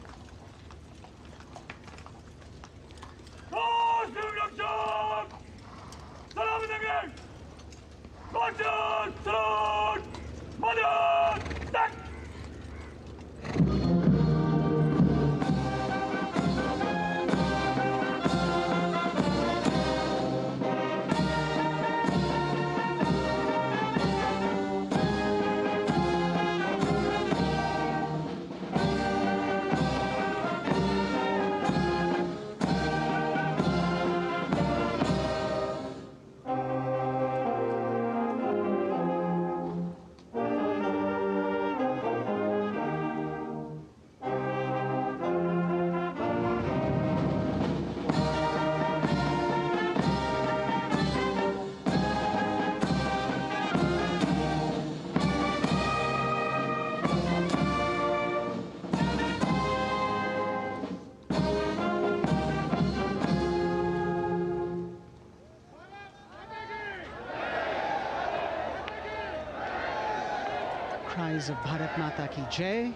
cries of Bharat Mata Ki Jai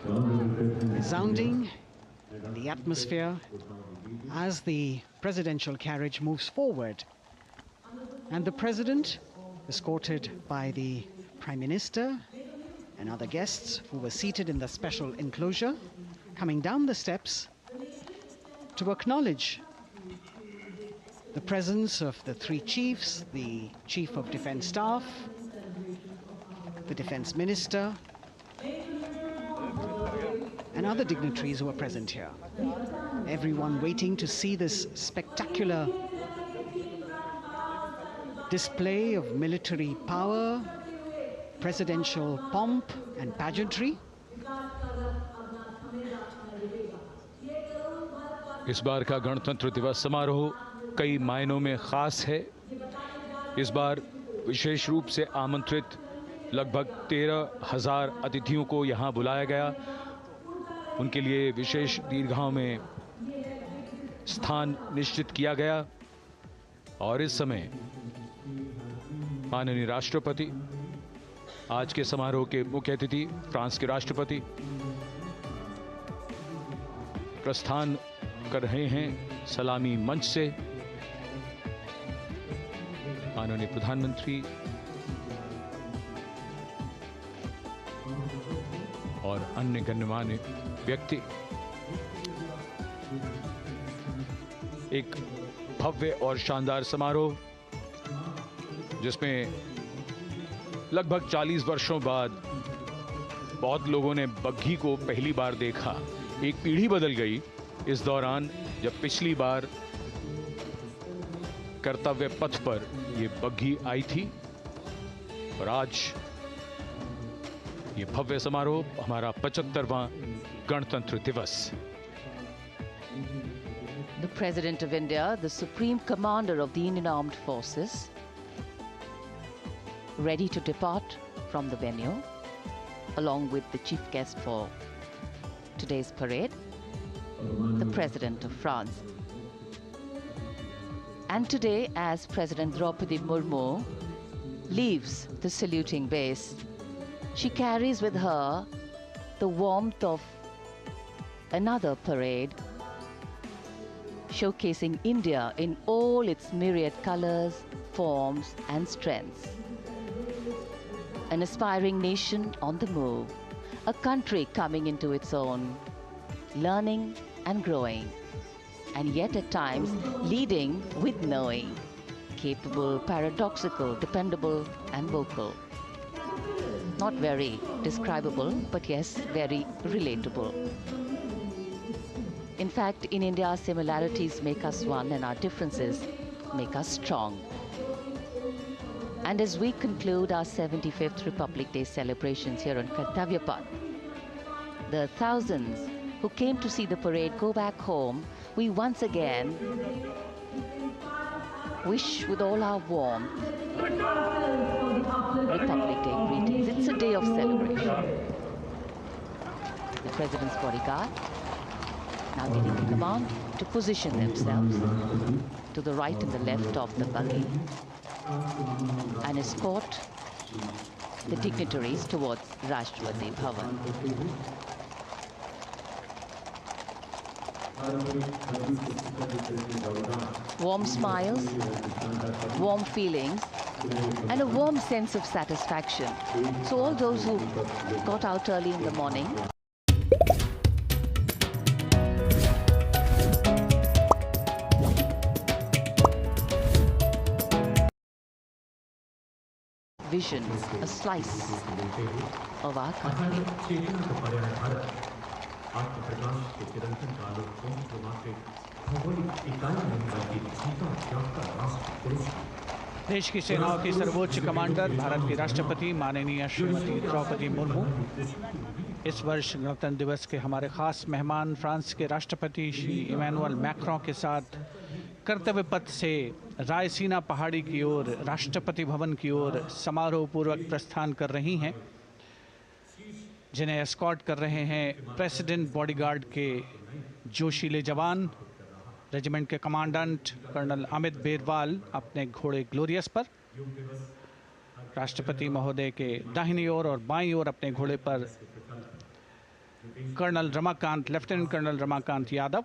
resounding in the atmosphere as the presidential carriage moves forward. And the president, escorted by the Prime Minister and other guests who were seated in the special enclosure, coming down the steps to acknowledge the presence of the three chiefs, the Chief of Defence Staff, the Defence Minister, and other dignitaries who are present here. Everyone waiting to see this spectacular display of military power, presidential pomp and pageantry. इस बार का गणतंत्र दिवस समारोह कई मायनों में खास है। इस बार विशेष रूप से आमंत्रित लगभग 13,000 अतिथियों को यहां बुलाया गया। उनके लिए विशेष दीर्घाओं में स्थान निश्चित किया गया और इस समय माननीय राष्ट्रपति, आज के समारोह के मुख्य अतिथि फ्रांस के राष्ट्रपति प्रस्थान कर रहे हैं सलामी मंच से। माननीय प्रधानमंत्री और अन्य गण्यमान्य व्यक्ति एक भव्य और शानदार समारोह जिसमें लगभग 40 वर्षों बाद बहुत लोगों ने बग्घी को पहली बार देखा। एक पीढ़ी बदल गई इस दौरान, जब पिछली बार कर्तव्य पथ पर ये बग्घी आई थी और आज ये भव्य समारोह हमारा 75वां गणतंत्र दिवस। The President of India, the Supreme Commander of the Indian Armed Forces, ready to depart from the venue, along with the chief guest for today's parade, the President of France. And today, as President Draupadi Murmu leaves the saluting base, she carries with her the warmth of another parade, showcasing India in all its myriad colors, forms, and strengths. An aspiring nation on the move, a country coming into its own, learning and growing, and yet at times leading with knowing, capable, paradoxical, dependable, and vocal. Not very describable, but yes, very relatable. In fact, in India, similarities make us one and our differences make us strong. And as we conclude our 75th Republic Day celebrations here on Kartavya Path, the thousands who came to see the parade go back home, we once again wish with all our warmth Republic Day greetings. It's a day of celebration. The President's bodyguard now getting the command to position themselves to the right and the left of the buggy and escort the dignitaries towards Rashtrapati Bhavan. Warm smiles, warm feelings, and a warm sense of satisfaction. So all those who got out early in the morning vision, a slice of our country. देश की सेनाओं की सर्वोच्च commander Bharat की राष्ट्रपति माननीय श्रीमती द्रौपदी मुर्मू इस वर्ष गणतंत्र दिवस के हमारे खास मेहमान फ्रांस के राष्ट्रपति श्री इमैनुअल मैक्रों के साथ कर्तव्य पथ से रायसीना पहाड़ी की ओर राष्ट्रपति भवन की ओर समारोह पूर्वक प्रस्थान कर रही हैं, जिन्हें एस्कॉर्ट कर रहे हैं प्रेसिडेंट बॉडीगार्ड के जोशीले जवान, रेजिमेंट के कमांडेंट कर्नल अमित बेरवाल अपने घोड़े ग्लोरियस पर। राष्ट्रपति महोदय के दाहिनी ओर और बाईं ओर अपने घोड़े पर colonel Ramakant, lieutenant colonel Ramakant Yadav.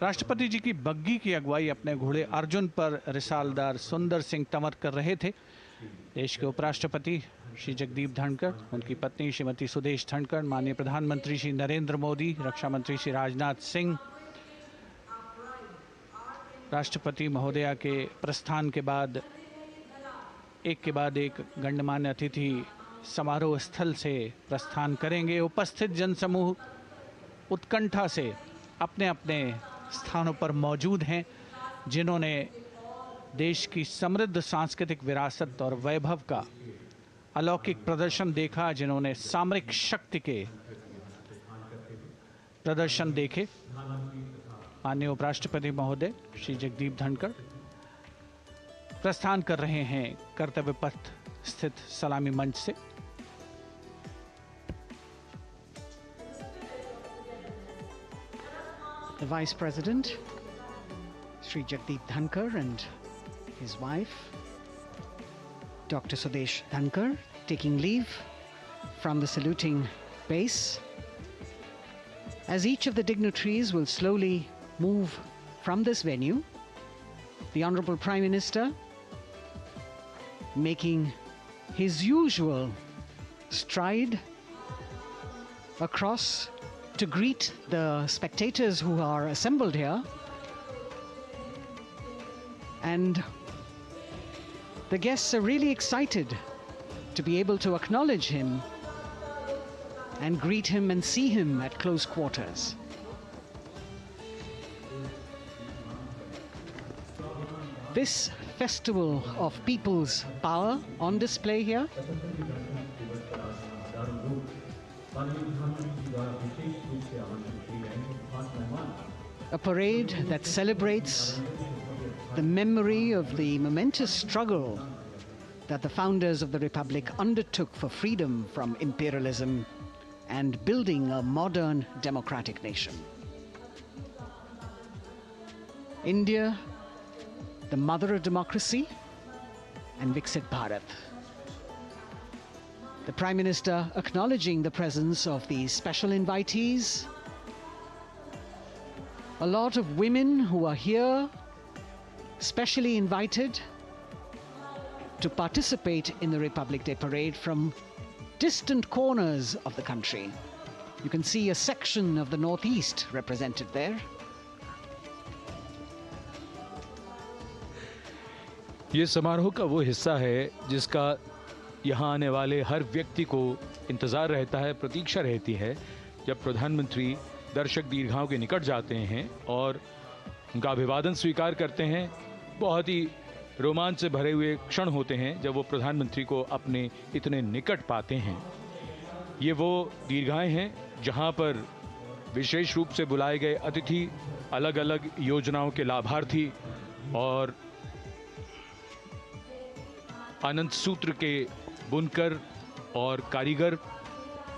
राष्ट्रपति जी की बग्गी की अगुवाई अपने घोड़े अर्जुन पर रिसालदार सुंदर सिंह तंवर कर रहे थे। देश के उपराष्ट्रपति श्री जगदीप धनखड़, उनकी पत्नी श्रीमती सुदेश धनखड़, माननीय प्रधानमंत्री श्री नरेंद्र मोदी, रक्षा मंत्री श्री राजनाथ सिंह, राष्ट्रपति महोदया के प्रस्थान के बाद एक के बाद एक गणमान्य अतिथि समारोह स्थल से प्रस्थान करेंगे। उपस्थित जनसमूह उत्कंठा से अपने अपने स्थानों पर मौजूद हैं, जिन्होंने देश की समृद्ध सांस्कृतिक विरासत और वैभव का अलौकिक प्रदर्शन देखा, जिन्होंने सामरिक शक्ति के प्रदर्शन देखे। माननीय उपराष्ट्रपति महोदय श्री जगदीप धनखड़ प्रस्थान कर रहे हैं कर्तव्य पथ स्थित सलामी मंच से। The Vice President, Sri Jagdeep Dhankar, and his wife, Dr. Sudesh Dhankar, taking leave from the saluting base. As each of the dignitaries will slowly move from this venue, the Honorable Prime Minister making his usual stride across to greet the spectators who are assembled here. And the guests are really excited to be able to acknowledge him and greet him and see him at close quarters. This festival of people's power on display here a parade that celebrates the memory of the momentous struggle that the founders of the Republic undertook for freedom from imperialism and building a modern democratic nation. India, the mother of democracy, and Viksit Bharat. The Prime Minister acknowledging the presence of these special invitees. A lot of women who are here, specially invited to participate in the Republic Day Parade from distant corners of the country. You can see a section of the Northeast represented there. ये समारोह का वो हिस्सा है जिसका यहाँ आने वाले हर व्यक्ति को इंतज़ार रहता है, प्रतीक्षा रहती है, जब प्रधानमंत्री दर्शक दीर्घाओं के निकट जाते हैं और उनका अभिवादन स्वीकार करते हैं। बहुत ही रोमांच से भरे हुए क्षण होते हैं जब वो प्रधानमंत्री को अपने इतने निकट पाते हैं। ये वो दीर्घाएं हैं जहाँ पर विशेष रूप से बुलाए गए अतिथि, अलग अलग योजनाओं के लाभार्थी और आनंद सूत्र के बुनकर और कारीगर,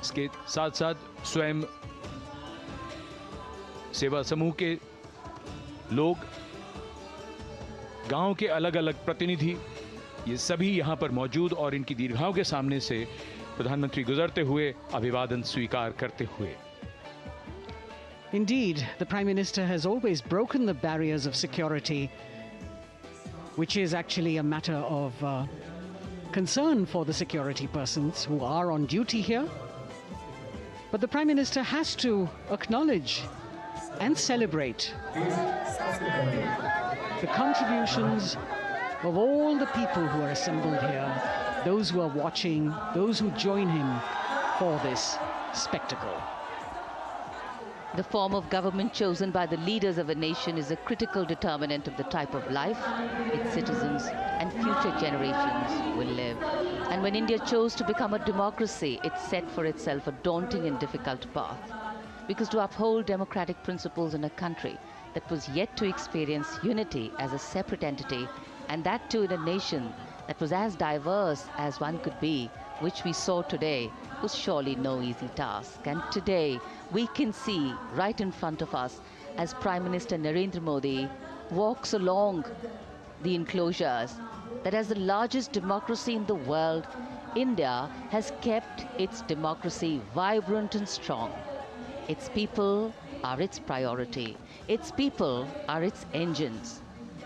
इसके साथ साथ स्वयं सेवा समूह के लोग, गांव के अलग अलग प्रतिनिधि, ये सभी यहाँ पर मौजूद और इनकी दीर्घाओं के सामने से प्रधानमंत्री गुजरते हुए अभिवादन स्वीकार करते हुए। Indeed, the Prime Minister has always broken the barriers of security, which is actually a matter of concern for the security persons who are on duty here. But the Prime Minister has to acknowledge and celebrate the contributions of all the people who are assembled here, those who are watching, those who join him for this spectacle. The form of government chosen by the leaders of a nation is a critical determinant of the type of life its citizens and future generations will live. And when India chose to become a democracy, it set for itself a daunting and difficult path. Because to uphold democratic principles in a country that was yet to experience unity as a separate entity, and that too in a nation that was as diverse as one could be, which we saw today, was surely no easy task. And today, we can see right in front of us as Prime Minister Narendra Modi walks along the enclosures that as the largest democracy in the world, India has kept its democracy vibrant and strong. Its people are its priority. Its people are its engines,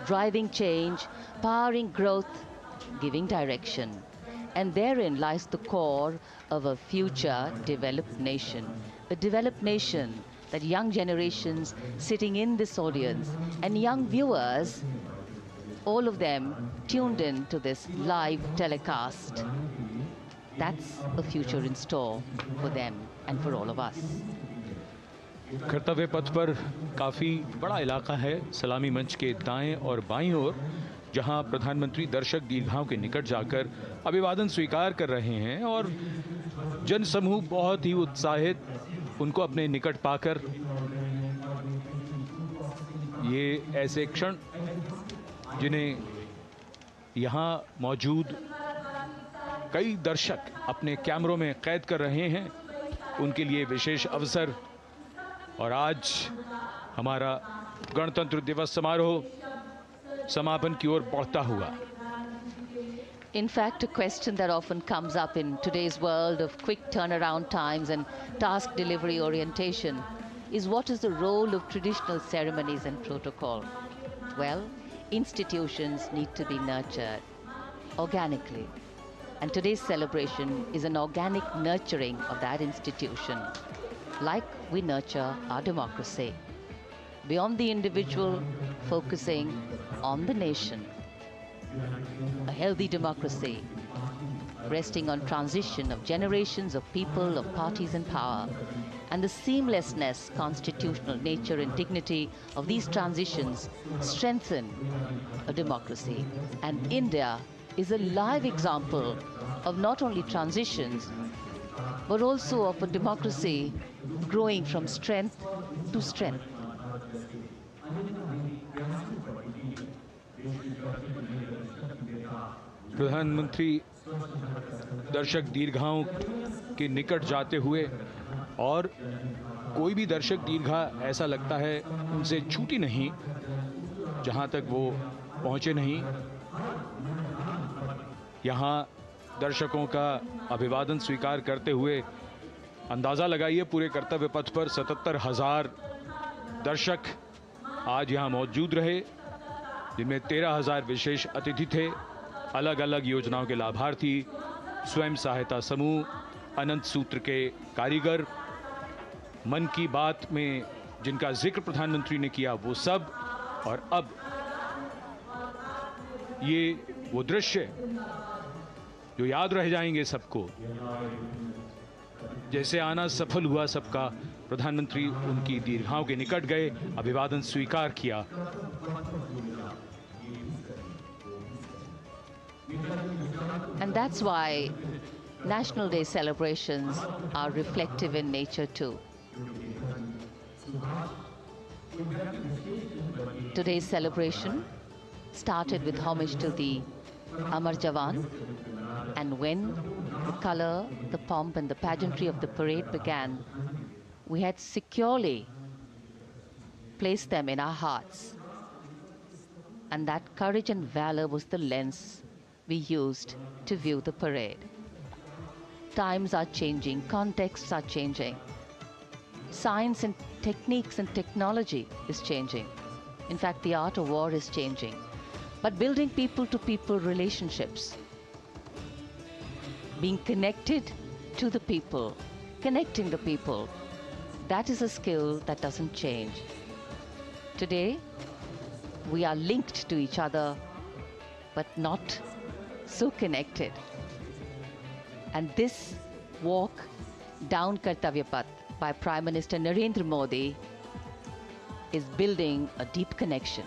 driving change, powering growth, giving direction. And therein lies the core of a future developed nation. A developed nation that young generations sitting in this audience and young viewers, all of them tuned in to this live telecast. That's a future in store for them and for all of us. कर्तव्य पथ पर काफ़ी बड़ा इलाका है सलामी मंच के दाएं और बाईं ओर, जहां प्रधानमंत्री दर्शक दीर्घाओं के निकट जाकर अभिवादन स्वीकार कर रहे हैं और जनसमूह बहुत ही उत्साहित उनको अपने निकट पाकर ये ऐसे क्षण जिन्हें यहाँ मौजूद कई दर्शक अपने कैमरों में कैद कर रहे हैं, उनके लिए विशेष अवसर। और आज हमारा गणतंत्र दिवस समारोह समापन की ओर बढ़ता हुआ। In fact, a question that often comes up in today's world of quick turnaround times and task delivery orientation is what is the role of traditional ceremonies and protocol? Well, institutions need to be nurtured organically. And today's celebration is an organic nurturing of that institution, like we nurture our democracy. Beyond the individual, focusing on the nation. A healthy democracy, resting on transition of generations of people, of parties in power, and the seamlessness, constitutional nature and dignity of these transitions strengthen a democracy. And India is a live example of not only transitions, but also of a democracy growing from strength to strength. प्रधानमंत्री दर्शक दीर्घाओं के निकट जाते हुए, और कोई भी दर्शक दीर्घा ऐसा लगता है उनसे छूटी नहीं जहां तक वो पहुंचे नहीं। यहाँ दर्शकों का अभिवादन स्वीकार करते हुए अंदाज़ा लगाइए, पूरे कर्तव्य पथ पर 77,000 दर्शक आज यहाँ मौजूद रहे, जिनमें 13,000 विशेष अतिथि थे, अलग अलग योजनाओं के लाभार्थी, स्वयं सहायता समूह, अनंत सूत्र के कारीगर, मन की बात में जिनका जिक्र प्रधानमंत्री ने किया वो सब। और अब ये वो दृश्य जो याद रह जाएंगे सबको, जैसे आना सफल हुआ सबका, प्रधानमंत्री उनकी दीर्घाओं के निकट गए, अभिवादन स्वीकार किया। And that's why National Day celebrations are reflective in nature too. Today's celebration started with homage to the Amar Jawan, and when the color, the pomp and the pageantry of the parade began, we had securely placed them in our hearts. And that courage and valor was the lens we used to view the parade. Times are changing, contexts are changing. Science and techniques and technology is changing. In fact, the art of war is changing. But building people-to-people relationships, being connected to the people, connecting the people, that is a skill that doesn't change. Today, we are linked to each other, but not so connected. And this walk down Kartavya Path by Prime Minister Narendra Modi is building a deep connection.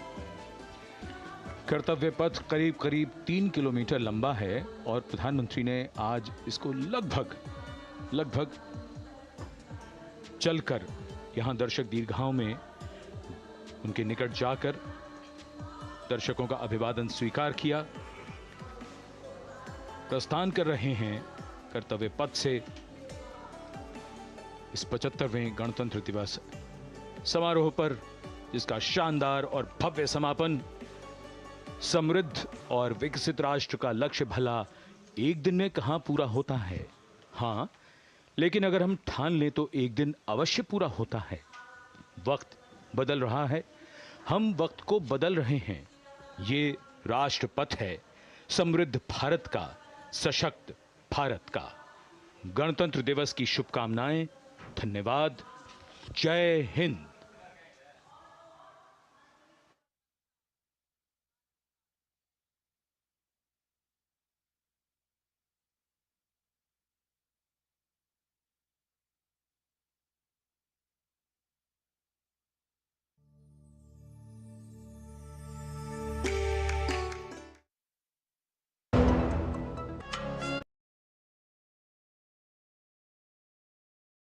कर्तव्य पथ करीब करीब 3 kilometre लंबा है और प्रधानमंत्री ने आज इसको लगभग चलकर यहां दर्शक दीर्घाओं में उनके निकट जाकर दर्शकों का अभिवादन स्वीकार किया। प्रस्थान कर रहे हैं कर्तव्य पथ से इस 75वें गणतंत्र दिवस समारोह पर, जिसका शानदार और भव्य समापन समृद्ध और विकसित राष्ट्र का लक्ष्य भला एक दिन में कहां पूरा होता है? हाँ, लेकिन अगर हम ठान लें तो एक दिन अवश्य पूरा होता है। वक्त बदल रहा है, हम वक्त को बदल रहे हैं। ये राष्ट्रपथ है समृद्ध भारत का, सशक्त भारत का। गणतंत्र दिवस की शुभकामनाएं। धन्यवाद। जय हिंद।